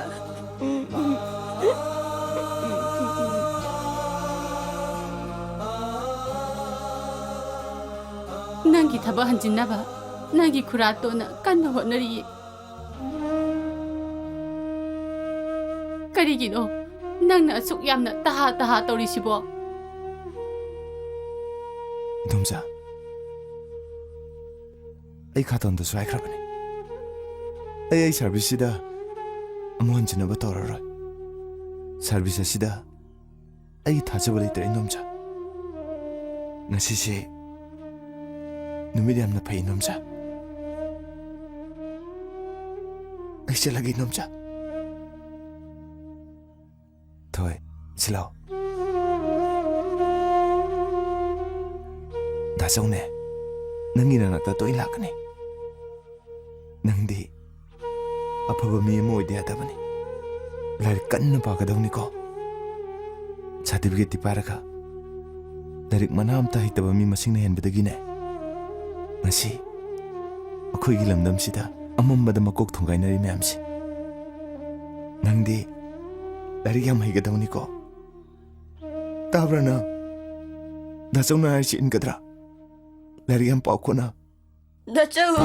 Nangi thaba hanjinaba. Nangi kurato na kanna honari. Karigino, nangna asuk yamna taha taurisibo. nom자. ꯑꯩ ꯈꯥꯇꯣꯟꯗ ꯁꯣꯏꯈ꯭ꯔꯕꯅꯤ ꯑꯩ ꯁꯔꯚꯤꯁꯁꯤꯗ ꯑꯃꯨꯛ ꯍꯟꯖꯤꯟꯅꯕ ꯇꯧꯔꯔꯣꯏ ꯁꯔꯚꯤꯁ ꯑꯁꯤꯗ ꯑꯩ ꯊꯥꯖꯕ ꯂꯩꯇ꯭ꯔꯦ ꯏꯅꯣꯝꯆꯥ ꯉꯁꯤꯁꯦ ꯅꯨꯃꯤꯠ ꯌꯥꯝꯅ ꯐꯩ ꯏꯅꯣꯝꯆꯥ ꯑꯩ ꯆꯠꯂꯒꯦ ꯏꯅꯣꯝꯆꯥ ꯊꯣꯏ ꯁꯤꯂꯥꯎ ꯗꯥꯆꯧꯅꯦ ꯅꯪꯒꯤ ꯅꯥꯛꯇ ꯇꯣꯏꯅ ꯂꯥꯛꯀꯅꯤ ꯅꯪꯗꯤ ꯑꯐꯕ ꯃꯤ ꯑꯃ ꯑꯣꯏꯗ ꯌꯥꯗꯕꯅꯤ ꯂꯥꯏꯔꯤꯛ ꯀꯟꯅ ꯄꯥꯒꯗꯧꯅꯤꯀꯣ ꯁꯥꯔꯇꯤꯐꯤꯀꯦꯠꯇꯤ ꯄꯥꯏꯔꯒ ꯂꯥꯏꯔꯤꯛ ꯃꯅꯥ ꯑꯝꯇ ꯍꯩꯇꯕ ꯃꯤ ꯃꯁꯤꯡꯅ ꯍꯦꯟꯕꯗꯒꯤꯅꯦ ꯉꯁꯤ ꯑꯩꯈꯣꯏꯒꯤ ꯂꯝꯗꯝꯁꯤꯗ ꯑꯃꯝꯕꯗ ꯃꯀꯣꯛ ꯊꯣꯡꯒꯥꯏꯅꯔꯤ ꯃꯌꯥꯝꯁꯦ ꯅꯪꯗꯤ ꯂꯥꯏꯔꯤꯛ ꯌꯥꯝ ꯍꯩꯒꯗꯧꯅꯤꯀꯣ ꯇꯥꯕ꯭ꯔꯥ ꯅꯪ ꯗꯥꯆꯧꯅ ꯍꯥꯏꯔꯤꯁꯤ ꯏꯟꯒꯗ꯭ꯔꯥ ꯂꯥꯏꯔꯤꯛ ꯌꯥꯝ ꯄꯥꯎꯀꯣ ꯅꯪ Dachau.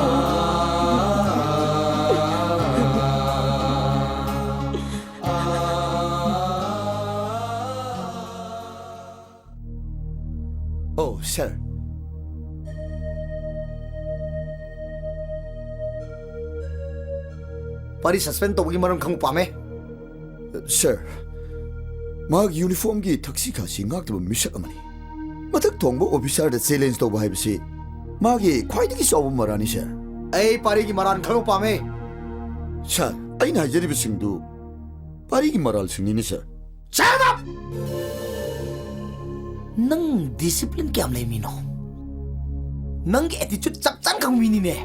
Oh, sir. Pari suspend tawagi maram khang pame. Sir. Mag uniform gi taxi ka si ngak taba misak amani. Matak thongbo officer da challenge to bai bisi. Magi khwaidi ki sobu marani sir. Ai pari gi maran khang pame. Sir, ai na jeri bisingdu. Pari gi maral singni ni sir. Shut up. Nang discipline kyam lai mino. Nang attitude chap chang khang mini ne.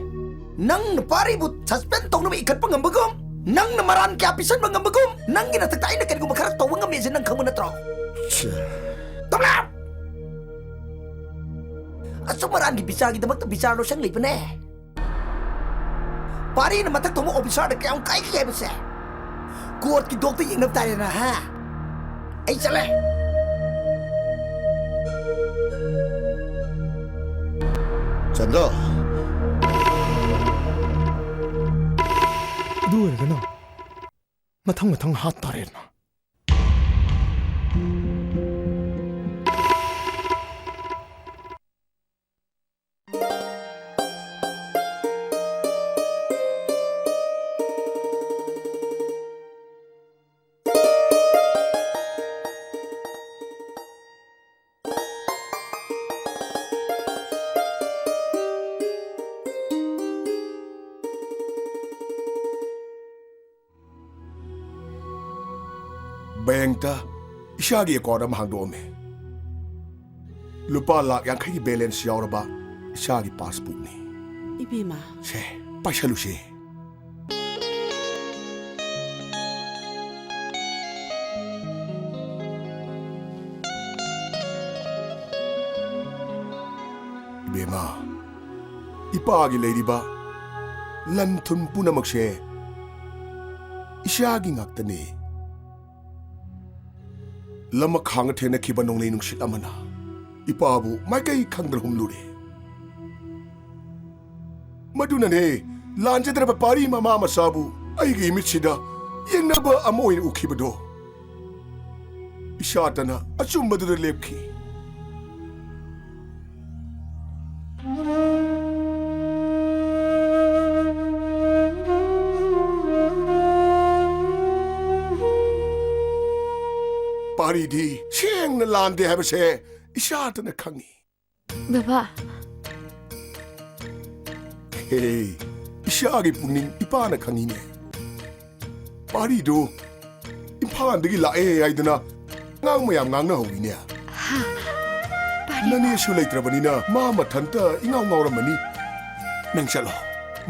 Nang na pari bu suspend tong na ikat pangam bagum. Nang na maran kya pisan bangam bagum. Nang gina taktai na kan gumakarak to bangam mesin nang khang manatro. Sir. Tabla. Asok maran gi bisa gi damak ta bisa lo sang lipa ne. Pari na matak tomo officer da kyang kai ki ba se. Court ki doctor yeng nap tare na ha. Ai chale. Chandra. ꯑꯗꯨ ꯑꯣꯏꯔꯒꯅ ꯃꯊꯪ ꯍꯥꯠ ꯇꯥꯔꯦꯅ ꯕꯦꯡꯛꯇ ꯏꯁꯥꯒꯤ ꯑꯦꯀꯥꯎꯟꯠ ꯑꯃ ꯍꯥꯡꯗꯣꯛꯑꯝꯃꯦ ꯂꯨꯄꯥ ꯂꯥꯛ 50ꯒꯤ ꯕꯦꯂꯦꯟꯁ ꯌꯥꯎꯔꯕ ꯏꯁꯥꯒꯤ ꯄꯥꯁꯕꯨꯛꯅꯤ 이비마 ꯁꯦ ꯄꯥꯏꯁꯜꯂꯨꯁꯦ 이베마 이빠기 레이리바 란툰 뿌나먹세 이샤기 ngaktani lama khang thena khiba nonglei nungsit amana ipabu maikai khangdar humlure maduna ne lanjadra pari mama masabu aigi mitsida yengnaba amoi ukhibado ishatana achumbadu lepki पारीदी शेंग न लांदे है बसे इशात न खंगी Baba, हे इशागी पुनिंग इपा न खंगी ने पारी दो इम्फाल दगी लाए आइदना ngang mayam ngang na hogi ne nani su leitrabani na ma mathanta ingaw ngawramani nang chalo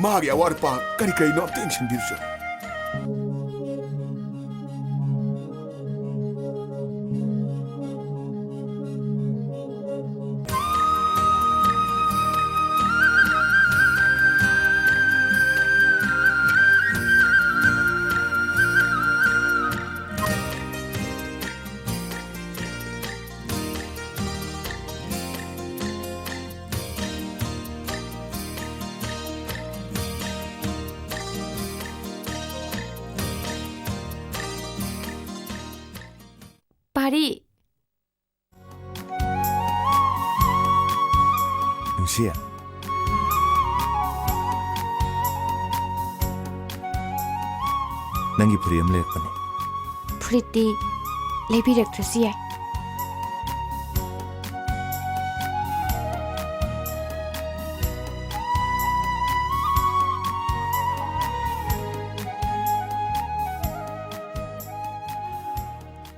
ma gi awar pa kari kari no tension dirso Pari, ꯅꯨꯡꯁꯤ ꯅꯪꯒꯤ ꯐꯨꯔꯤ ꯑꯃ ꯂꯩꯔꯛꯄꯅꯦ Pretty, leibiraktrasi yai.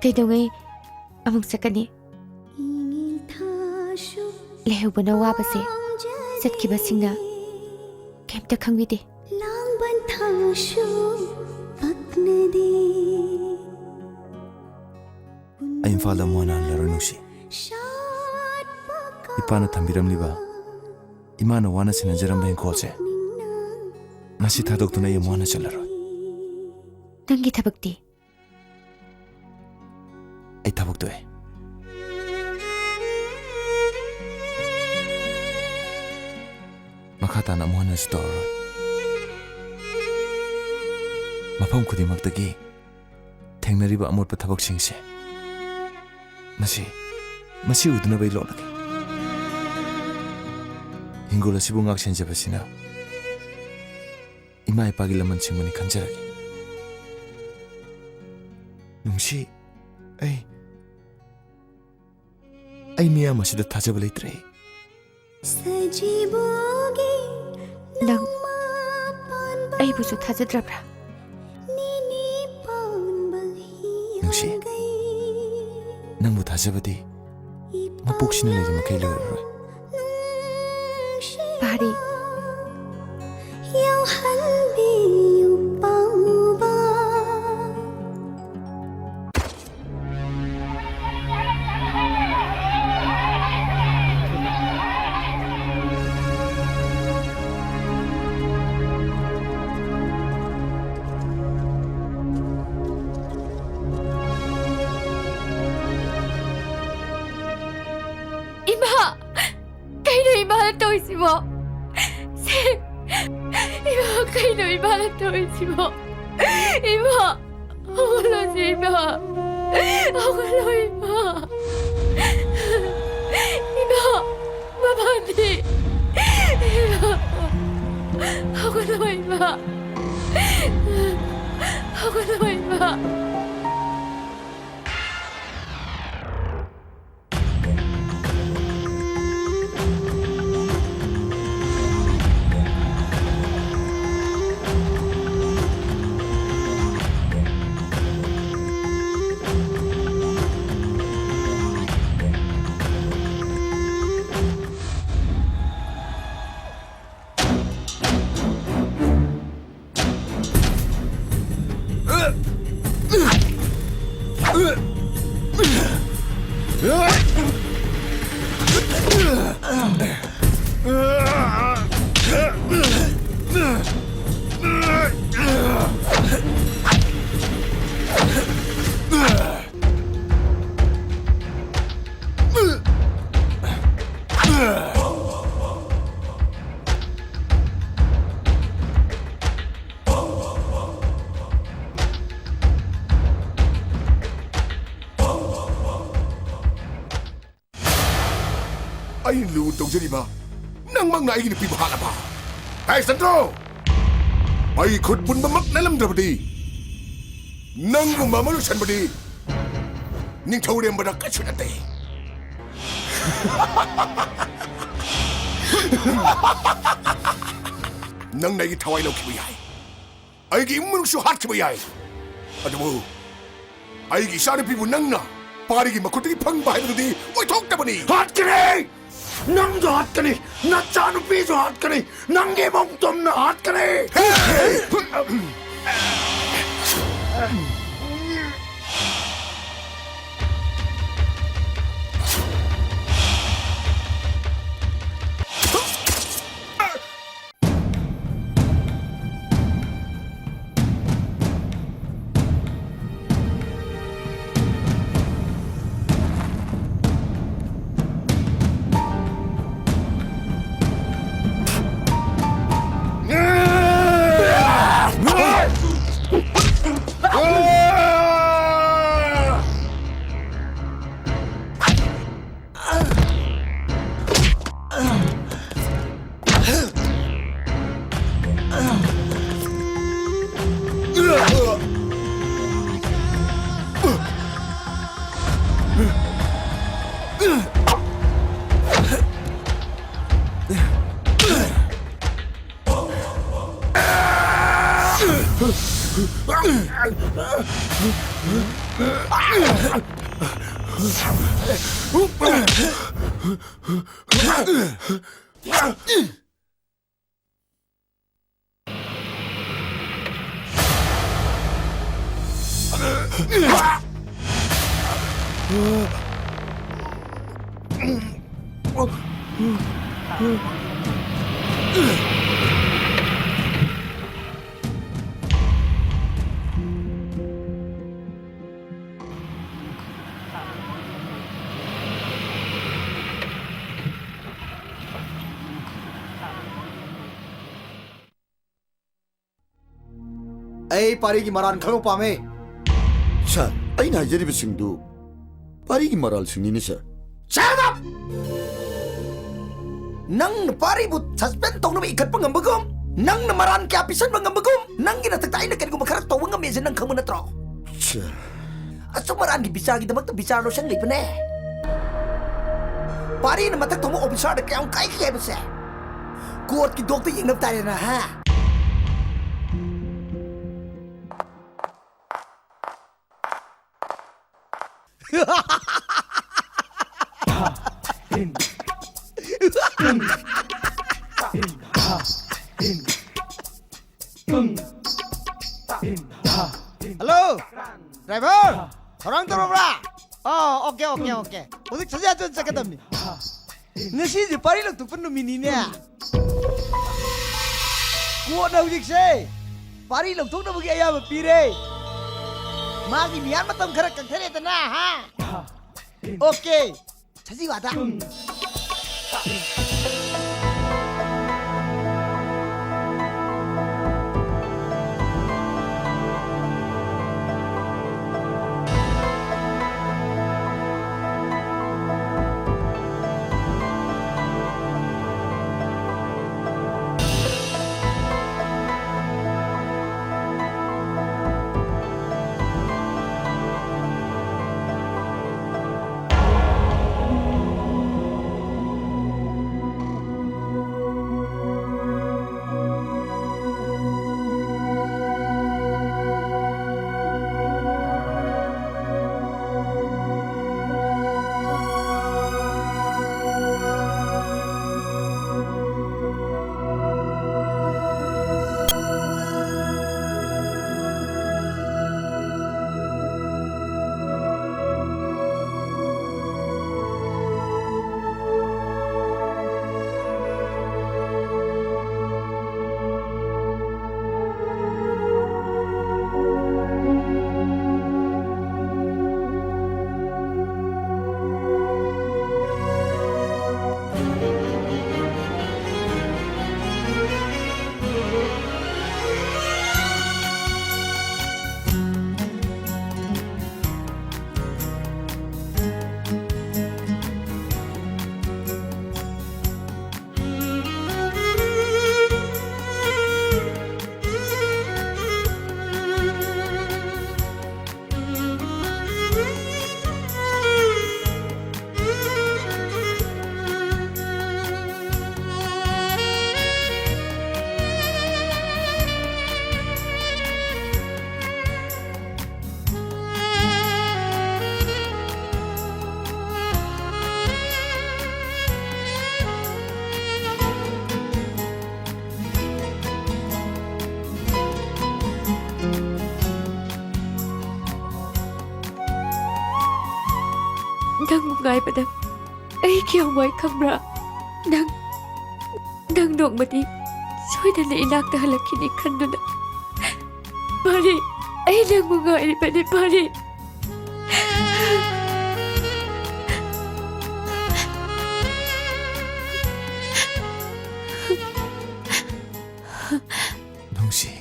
ꯀꯩꯗꯧꯉꯩ ꯑꯃꯨꯛ ꯆꯠꯀꯅꯤ ꯂꯩꯍꯧꯕꯅ ꯋꯥꯕꯁꯦ ꯆꯠꯈꯤꯕꯁꯤꯡꯅ ꯀꯩꯝꯇ ꯈꯪꯕꯤꯗꯦ ꯑꯩ ꯏꯝꯐꯥꯜꯗ ꯑꯃꯨꯛ ꯍꯟꯅ ꯍꯜꯂꯔꯣꯏ ꯅꯨꯡꯁꯤ ꯏꯄꯥꯅ ꯊꯝꯕꯤꯔꯝꯂꯤꯕ ꯏꯃꯥꯅ ꯋꯥꯅ ꯁꯦꯟꯅꯖꯔꯝꯕ ꯏꯪꯈꯣꯜꯁꯦ ꯉꯁꯤ ꯊꯥꯗꯣꯛꯇꯨꯅ ꯑꯩ ꯑꯃꯨꯛ ꯍꯟꯅ ꯆꯠꯂꯔꯣꯏ ꯅꯪꯒꯤ ꯊꯕꯛꯇꯤ ꯑꯩ ꯊꯕꯛ ꯇꯣꯛꯑꯦ ꯃꯈꯥ ꯇꯥꯅ ꯑꯃꯨꯛ ꯍꯟꯅꯁꯨ ꯇꯧꯔꯔꯣꯏ ꯃꯐꯝ ꯈꯨꯗꯤꯡꯃꯛꯇꯒꯤ ꯊꯦꯡꯅꯔꯤꯕ ꯑꯃꯣꯠꯄ ꯊꯕꯛꯁꯤꯡꯁꯦ ꯃꯁꯤ ꯎꯗꯅꯕ ꯑꯩ ꯂꯣꯠꯂꯒꯦ ꯍꯤꯡꯒꯣꯜ ꯑꯁꯤꯕꯨ ꯉꯥꯛ ꯁꯦꯟꯖꯕꯁꯤꯅ ꯏꯃꯥ ꯏꯄꯥꯒꯤ ꯂꯃꯟ ꯁꯤꯡꯕꯅꯤ ꯈꯟꯖꯔꯒꯦ ꯅꯨꯡꯁꯤ ꯑꯩ ꯃꯤꯌꯥꯝ ꯑꯁꯤꯗ ꯊꯥꯖꯕ ꯂꯩꯇ꯭ꯔꯦ ꯅꯪ ꯑꯩꯕꯨꯁꯨ ꯊꯥꯖꯗ꯭ꯔꯕ꯭ꯔꯥ ꯅꯨꯡꯁꯤ ꯅꯪꯕꯨ ꯊꯥꯖꯕꯗꯤ ꯃꯄꯣꯛꯁꯤꯅ ꯂꯩꯔꯤ ꯃꯈꯩ ꯂꯣꯏꯔꯔꯣꯏ ꯄꯥꯔꯤ Ibo. Ibo, kayo iba na to, Ibo. Ibo, ako na si Ibo. Ako na Ibo. Ibo, mabati. Ibo, ako na Ibo. Ako na Ibo. Ay lu tawjariba nang mangna ay ginipi bahalaba ay Sandro ay khut bun bamak nalam drabadi nang gumamalu sanbadi ning thawrem bada kachunate nang nai thawai lo khibiyai ay gi immun shu hat khibiyai adabu ay gi sare pibu nangna pari gi makuti phang bai budi oi thok tabani hat kre nang jo hat kare na chanu pi jo hat kare nange bong tom na hat kare Ay, pari ki maran khalo pame. Sir, ay na jeri bisingdu. Pari ki maral singni ni sir. Shut up! Nang na pari but suspend tong na ikat pang ambagom. Nang na maran kaya pisan bang ambagom. Nang ginatatay na kan kumakarat to ang amazing ng kamu na tro. Sir. At so maran ki bisa kita magta bisa no siyang lipan eh. Pari na matak to mo officer na kaya ang kaya bisa. Kuot ki doktor yung nabtaya na ha. Hello, driver. Orang terobra. Oh, oke. Untuk saja tuh saya ketemu. Nasi je pari lo tu pun mini ni. Kuat dah ujik se. Pari lo tu na bugi ayam pire. Magi mian matam kerak kere tu na ha. Oke. Saji wada. Nang ngay ba nang ay kiyang may kamra nang nong mati soy na nainak na halakin ikan na pari ay nang mga ba ni pari 농시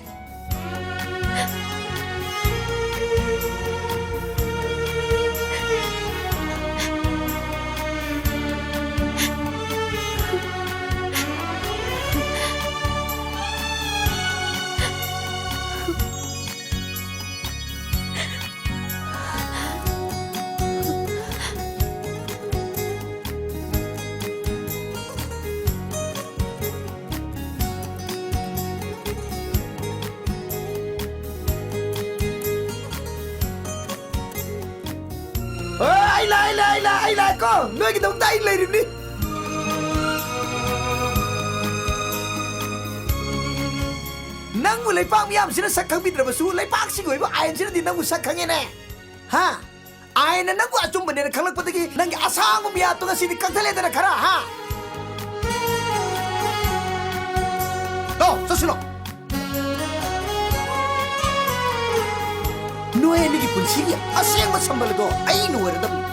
ai ko noi ki dong dai lai rim ni nang mu lai pang miam sina sak khang bitra basu lai pak sing oi ba ai sina di nang mu sak khang ne ha ai na nang wa chum bane khalak patagi nang asang mu ya to ga sini kang thale da khara ha oh sasulo noi ni ki punsi ki aseng ma sambal do ai no er da